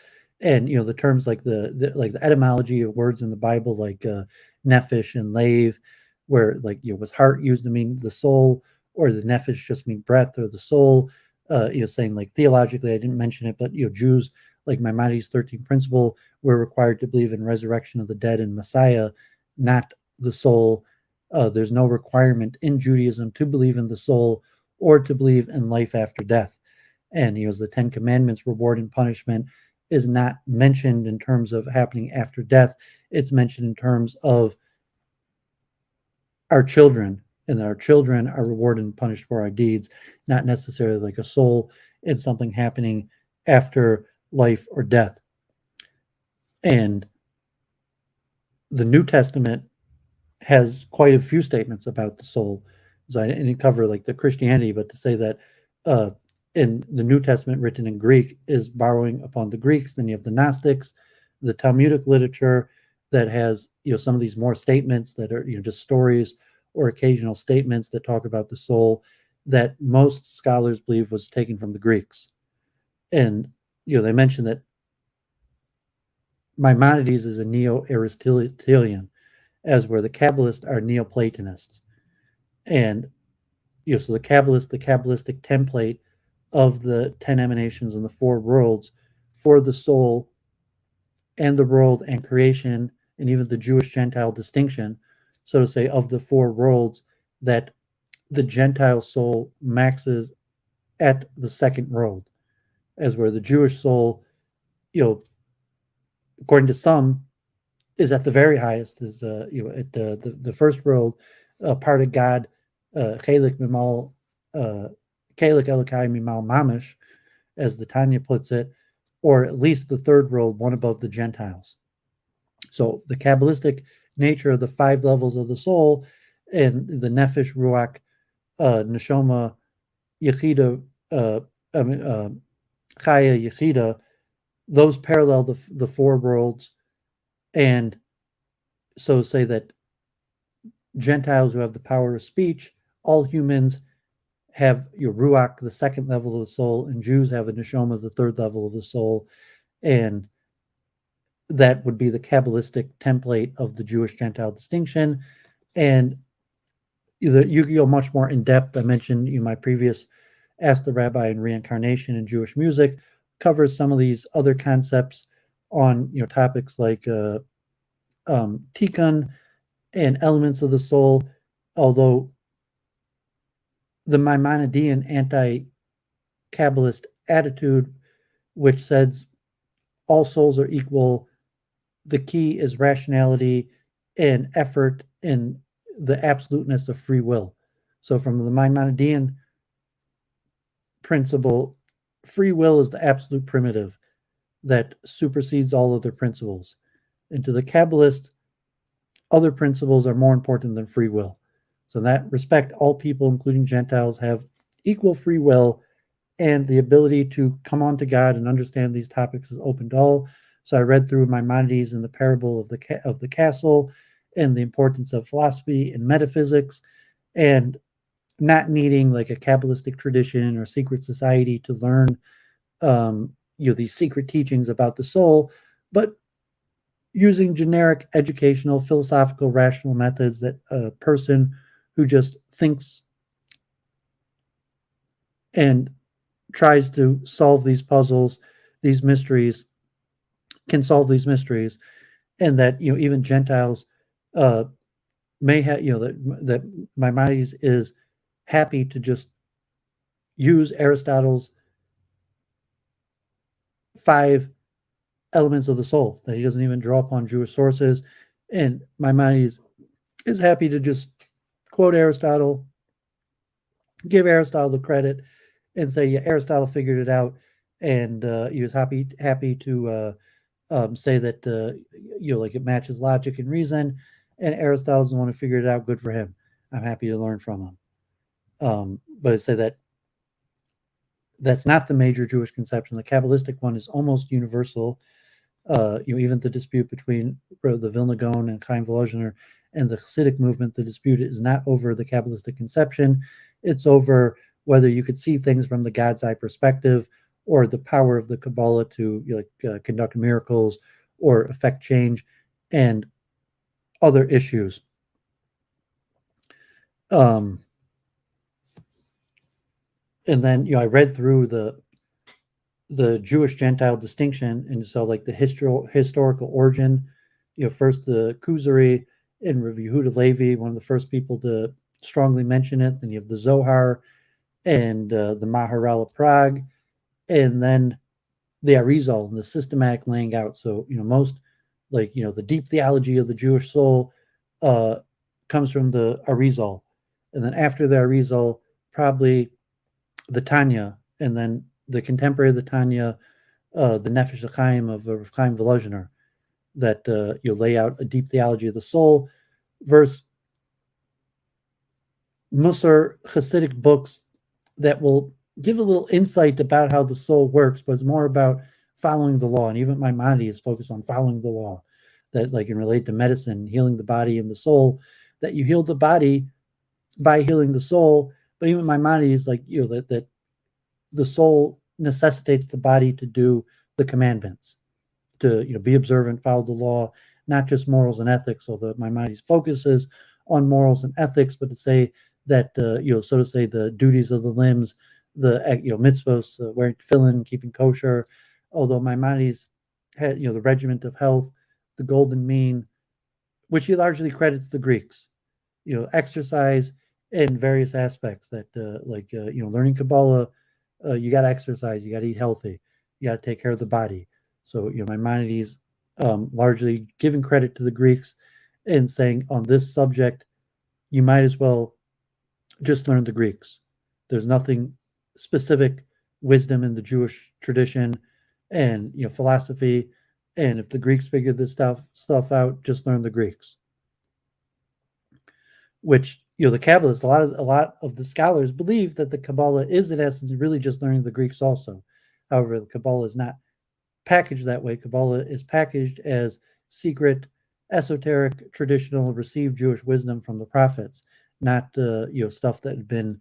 and the terms like the etymology of words in the Bible, like nefesh and lave, where was heart used to mean the soul, or the nefesh just mean breath or the soul. Saying like theologically, I didn't mention it, but Jews, like Maimonides' 13th principle, were required to believe in resurrection of the dead and Messiah, not the soul. There's no requirement in Judaism to believe in the soul or to believe in life after death. And the Ten Commandments, reward and punishment, is not mentioned in terms of happening after death. It's mentioned in terms of our children, and that our children are rewarded and punished for our deeds, not necessarily like a soul and something happening after life or death. And the New Testament has quite a few statements about the soul. So I didn't cover like the Christianity, but to say that in the New Testament written in Greek is borrowing upon the Greeks. Then you have the Gnostics, the Talmudic literature that has some of these more statements that are just stories or occasional statements that talk about the soul, that most scholars believe was taken from the Greeks. And they mention that Maimonides is a Neo-Aristotelian, as where the Kabbalists are Neoplatonists. And so the Kabbalistic template of the 10 emanations and the 4 worlds for the soul and the world and creation, and even the Jewish Gentile distinction, so to say, of the 4 worlds, that the Gentile soul maxes at the second world, as where the Jewish soul, according to some, is at the very highest, is at the first world, part of God, Chelik Mimal, Chelik Elokai Mimal Mamish, as the Tanya puts it, or at least the third world, one above the Gentiles. So the Kabbalistic nature of the 5 levels of the soul, and the Nefesh, Ruach, Neshama, Yechida, Chaya, Yechida, those parallel the 4 worlds. And so say that Gentiles who have the power of speech, all humans have your Ruach, the second level of the soul, and Jews have a Neshama, the third level of the soul. And that would be the Kabbalistic template of the Jewish Gentile distinction. And you go much more in depth. I mentioned my previous Ask the Rabbi and Reincarnation in Jewish Music covers some of these other concepts on topics like Tikkun and elements of the soul. Although the Maimonidean anti-Kabbalist attitude, which says all souls are equal, the key is rationality and effort in the absoluteness of free will. So from the Maimonidean principle, free will is the absolute primitive that supersedes all other principles. And to the Kabbalist, other principles are more important than free will. So in that respect, all people, including Gentiles, have equal free will, and the ability to come on to God and understand these topics is open to all. So I read through Maimonides and the parable of the castle, and the importance of philosophy and metaphysics, and not needing like a Kabbalistic tradition or secret society to learn these secret teachings about the soul, but using generic educational, philosophical, rational methods that a person who just thinks and tries to solve these puzzles, these mysteries, can solve these mysteries, and that even Gentiles may have that Maimonides is happy to just use Aristotle's 5 elements of the soul, that he doesn't even draw upon Jewish sources, and Maimonides is happy to just quote Aristotle, give Aristotle the credit, and say, yeah, Aristotle figured it out, and he was happy to say that like it matches logic and reason, and Aristotle's the one who figured it out. Good for him. I'm happy to learn from him. But I say that that's not the major Jewish conception. The Kabbalistic one is almost universal. Even the dispute between the Vilna Goan and Chaim Volozhiner and the Hasidic movement, the dispute is not over the Kabbalistic conception. It's over whether you could see things from the God's eye perspective, or the power of the Kabalah to conduct miracles or affect change, and other issues. And then I read through the Jewish Gentile distinction, and so like the historical origin. First the Kuzari and Rabbi Yehuda Levi, one of the first people to strongly mention it. Then you have the Zohar and the Maharal of Prague, and then the Arizal and the systematic laying out. So most the deep theology of the Jewish soul comes from the Arizal, and then after the Arizal, probably the Tanya, and then the contemporary of the Tanya, the Nefesh HaChaim of Chaim Volozhiner, that lay out a deep theology of the soul, versus Musar Hasidic books that will give a little insight about how the soul works, but it's more about following the law. And even Maimonides is focused on following the law, that can relate to medicine, healing the body and the soul, that you heal the body by healing the soul. But even Maimonides, that the soul necessitates the body to do the commandments, to be observant, follow the law, not just morals and ethics. Although Maimonides focuses on morals and ethics, but to say that so to say the duties of the limbs, the mitzvos, wearing tefillin, keeping kosher. Although Maimonides had the regiment of health, the golden mean, which he largely credits the Greeks. Exercise in various aspects, that learning Kabalah, you got to exercise, you got to eat healthy, you got to take care of the body. So Maimonides largely giving credit to the Greeks and saying on this subject, you might as well just learn the Greeks. There's nothing specific wisdom in the Jewish tradition and philosophy, and if the Greeks figured this stuff out, just learn the Greeks. Which the Kabbalists, a lot of the scholars believe that the Kabbalah is in essence really just learning the Greeks also. However, the Kabbalah is not packaged that way. Kabbalah is packaged as secret, esoteric, traditional, received Jewish wisdom from the prophets, not stuff that had been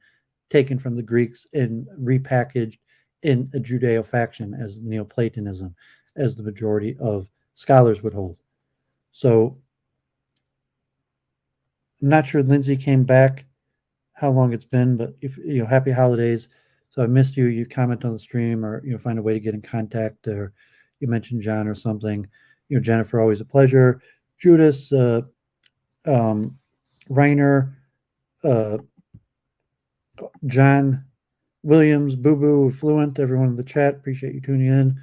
taken from the Greeks and repackaged in a Judeo-faction as Neoplatonism, as the majority of scholars would hold. So I'm not sure Lindsay came back, how long it's been, but if happy holidays. So I missed you. You comment on the stream, or find a way to get in contact, or you mentioned John or something. Jennifer, always a pleasure. Judas, Reiner, John Williams, Boo Boo, Fluent, everyone in the chat. Appreciate you tuning in.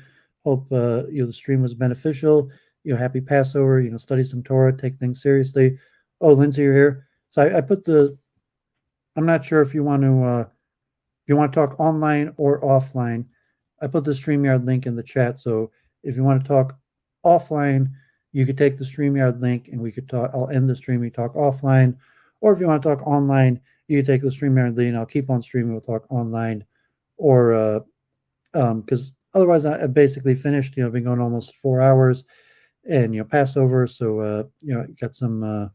Hope the stream was beneficial. Happy Passover. Study some Torah, take things seriously. Oh, Lindsay, you're here. So I put I'm not sure if you want to talk online or offline. I put the StreamYard link in the chat. So if you want to talk offline, you could take the StreamYard link and we could talk. I'll end the stream. We talk offline. Or if you want to talk online, you can take the StreamYard link. I'll keep on streaming. We'll talk online. Or because otherwise I basically finished. Been going almost 4 hours, and Passover. So got some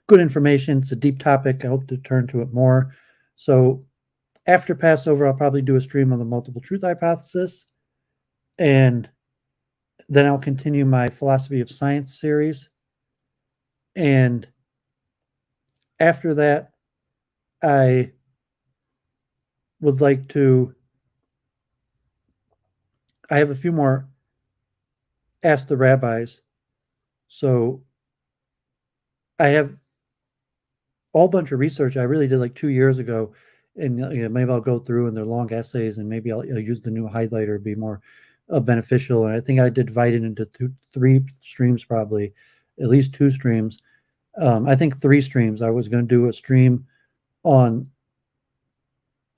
good information. It's a deep topic. I hope to turn to it more. So after Passover, I'll probably do a stream on the multiple truth hypothesis, and then I'll continue my philosophy of science series. And after that, I would like to, I have a few more Ask the Rabbis. So I have a whole bunch of research I really did like 2 years ago, and maybe I'll go through and they're long essays, and maybe I'll use the new highlighter, be more beneficial. And I think I did divide it into three streams, probably at least two streams. I think three streams. I was going to do a stream on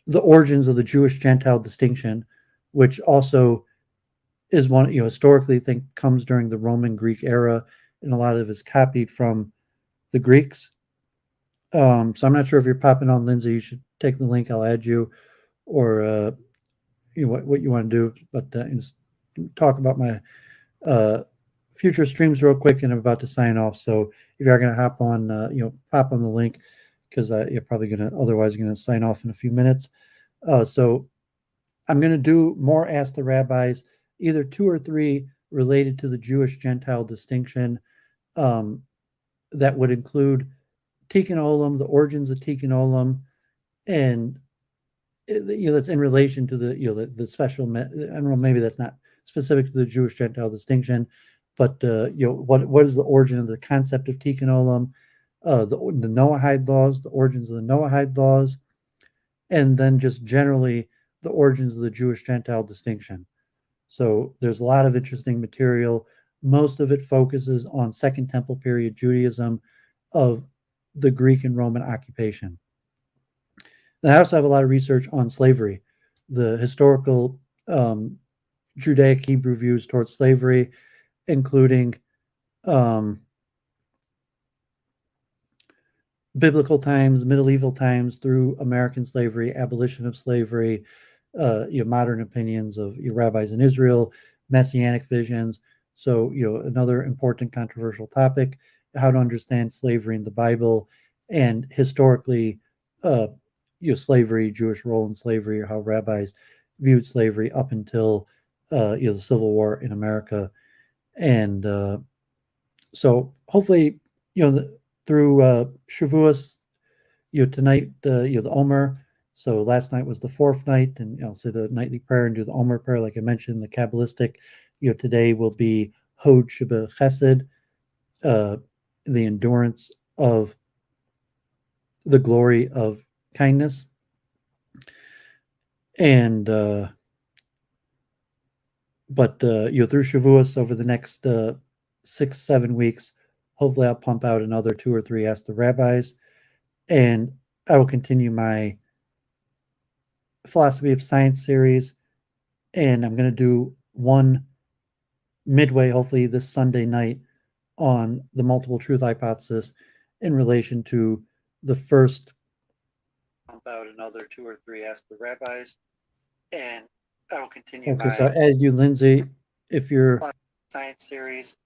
the origins of the Jewish Gentile distinction, which also is one, historically think comes during the Roman Greek era, and a lot of it is copied from the Greeks. So I'm not sure if you're popping on, Lindsay. You should take the link. I'll add you, or what you want to do. But talk about my future streams real quick, and I'm about to sign off. So if you are going to hop on, pop on the link, because you're probably going to otherwise going to sign off in a few minutes. So I'm going to do more Ask the Rabbis, either 2 or 3 related to the Jewish Gentile distinction, that would include Tikkun Olam, the origins of Tikkun Olam, and that's in relation to the special. I don't know, maybe that's not specific to the Jewish Gentile distinction, but what is the origin of the concept of Tikkun Olam, the Noahide laws, the origins of the Noahide laws, and then just generally the origins of the Jewish Gentile distinction. So there's a lot of interesting material. Most of it focuses on Second Temple period Judaism of the Greek and Roman occupation. And I also have a lot of research on slavery, the historical Judaic Hebrew views towards slavery, including biblical times, medieval times, through American slavery, abolition of slavery, modern opinions of rabbis in Israel, messianic visions. So, another important controversial topic, how to understand slavery in the Bible, and historically, slavery, Jewish role in slavery, or how rabbis viewed slavery up until the Civil War in America. And so hopefully, through Shavuos, tonight, the Omer. So last night was the 4th night, and I'll say the nightly prayer and do the Omer prayer, like I mentioned, the Kabbalistic. Today will be Hod Sheba Chesed, the endurance of the glory of kindness. And through Shavuos, over the next 6-7 weeks, hopefully I'll pump out another 2 or 3 Ask the Rabbis, and I will continue my philosophy of science series, and I'm going to do one midway, hopefully this Sunday night, on the multiple truth hypothesis in relation to the first. Pump out another 2 or 3 Ask the Rabbis, and I will continue. Okay, so I added you, Lindsay. If your science series,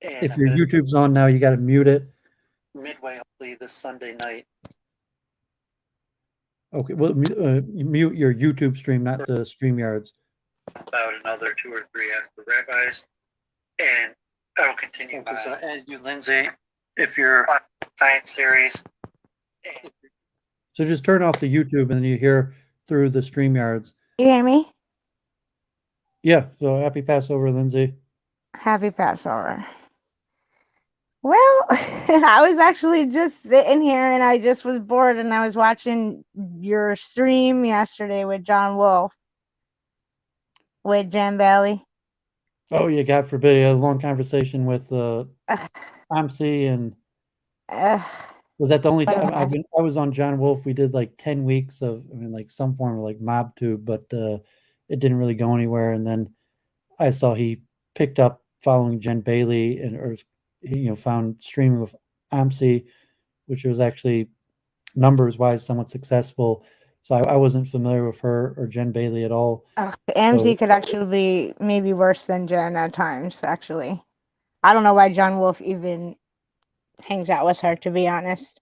and if your YouTube's on now, you got to mute it. Midway, hopefully this Sunday night. Okay, well, mute your YouTube stream, not the StreamYards. About another 2 or 3 Ask the Rabbis, and I will continue. Okay, so I added you, Lindsay. If your science series. So just turn off the YouTube, and then you hear through the StreamYards. You hear me? Yeah. So happy Passover, Lindsay. Happy Passover. Well, I was actually just sitting here, and I just was bored, and I was watching your stream yesterday with John Wolf, with Jen Bailey. Oh, yeah, God forbid. A long conversation with Amsi, and was that the only time I was on John Wolf? We did like 10 weeks of, like some form of like mob tube, but it didn't really go anywhere. And then I saw he picked up following Jen Bailey, or he found streaming with Amsi, which was actually numbers wise somewhat successful. So I wasn't familiar with her or Jen Bailey at all. Amsi could actually be maybe worse than Jen at times, actually. I don't know why John Wolf even hangs out with her, to be honest.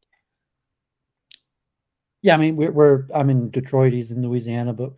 Yeah, I'm in Detroit, he's in Louisiana, but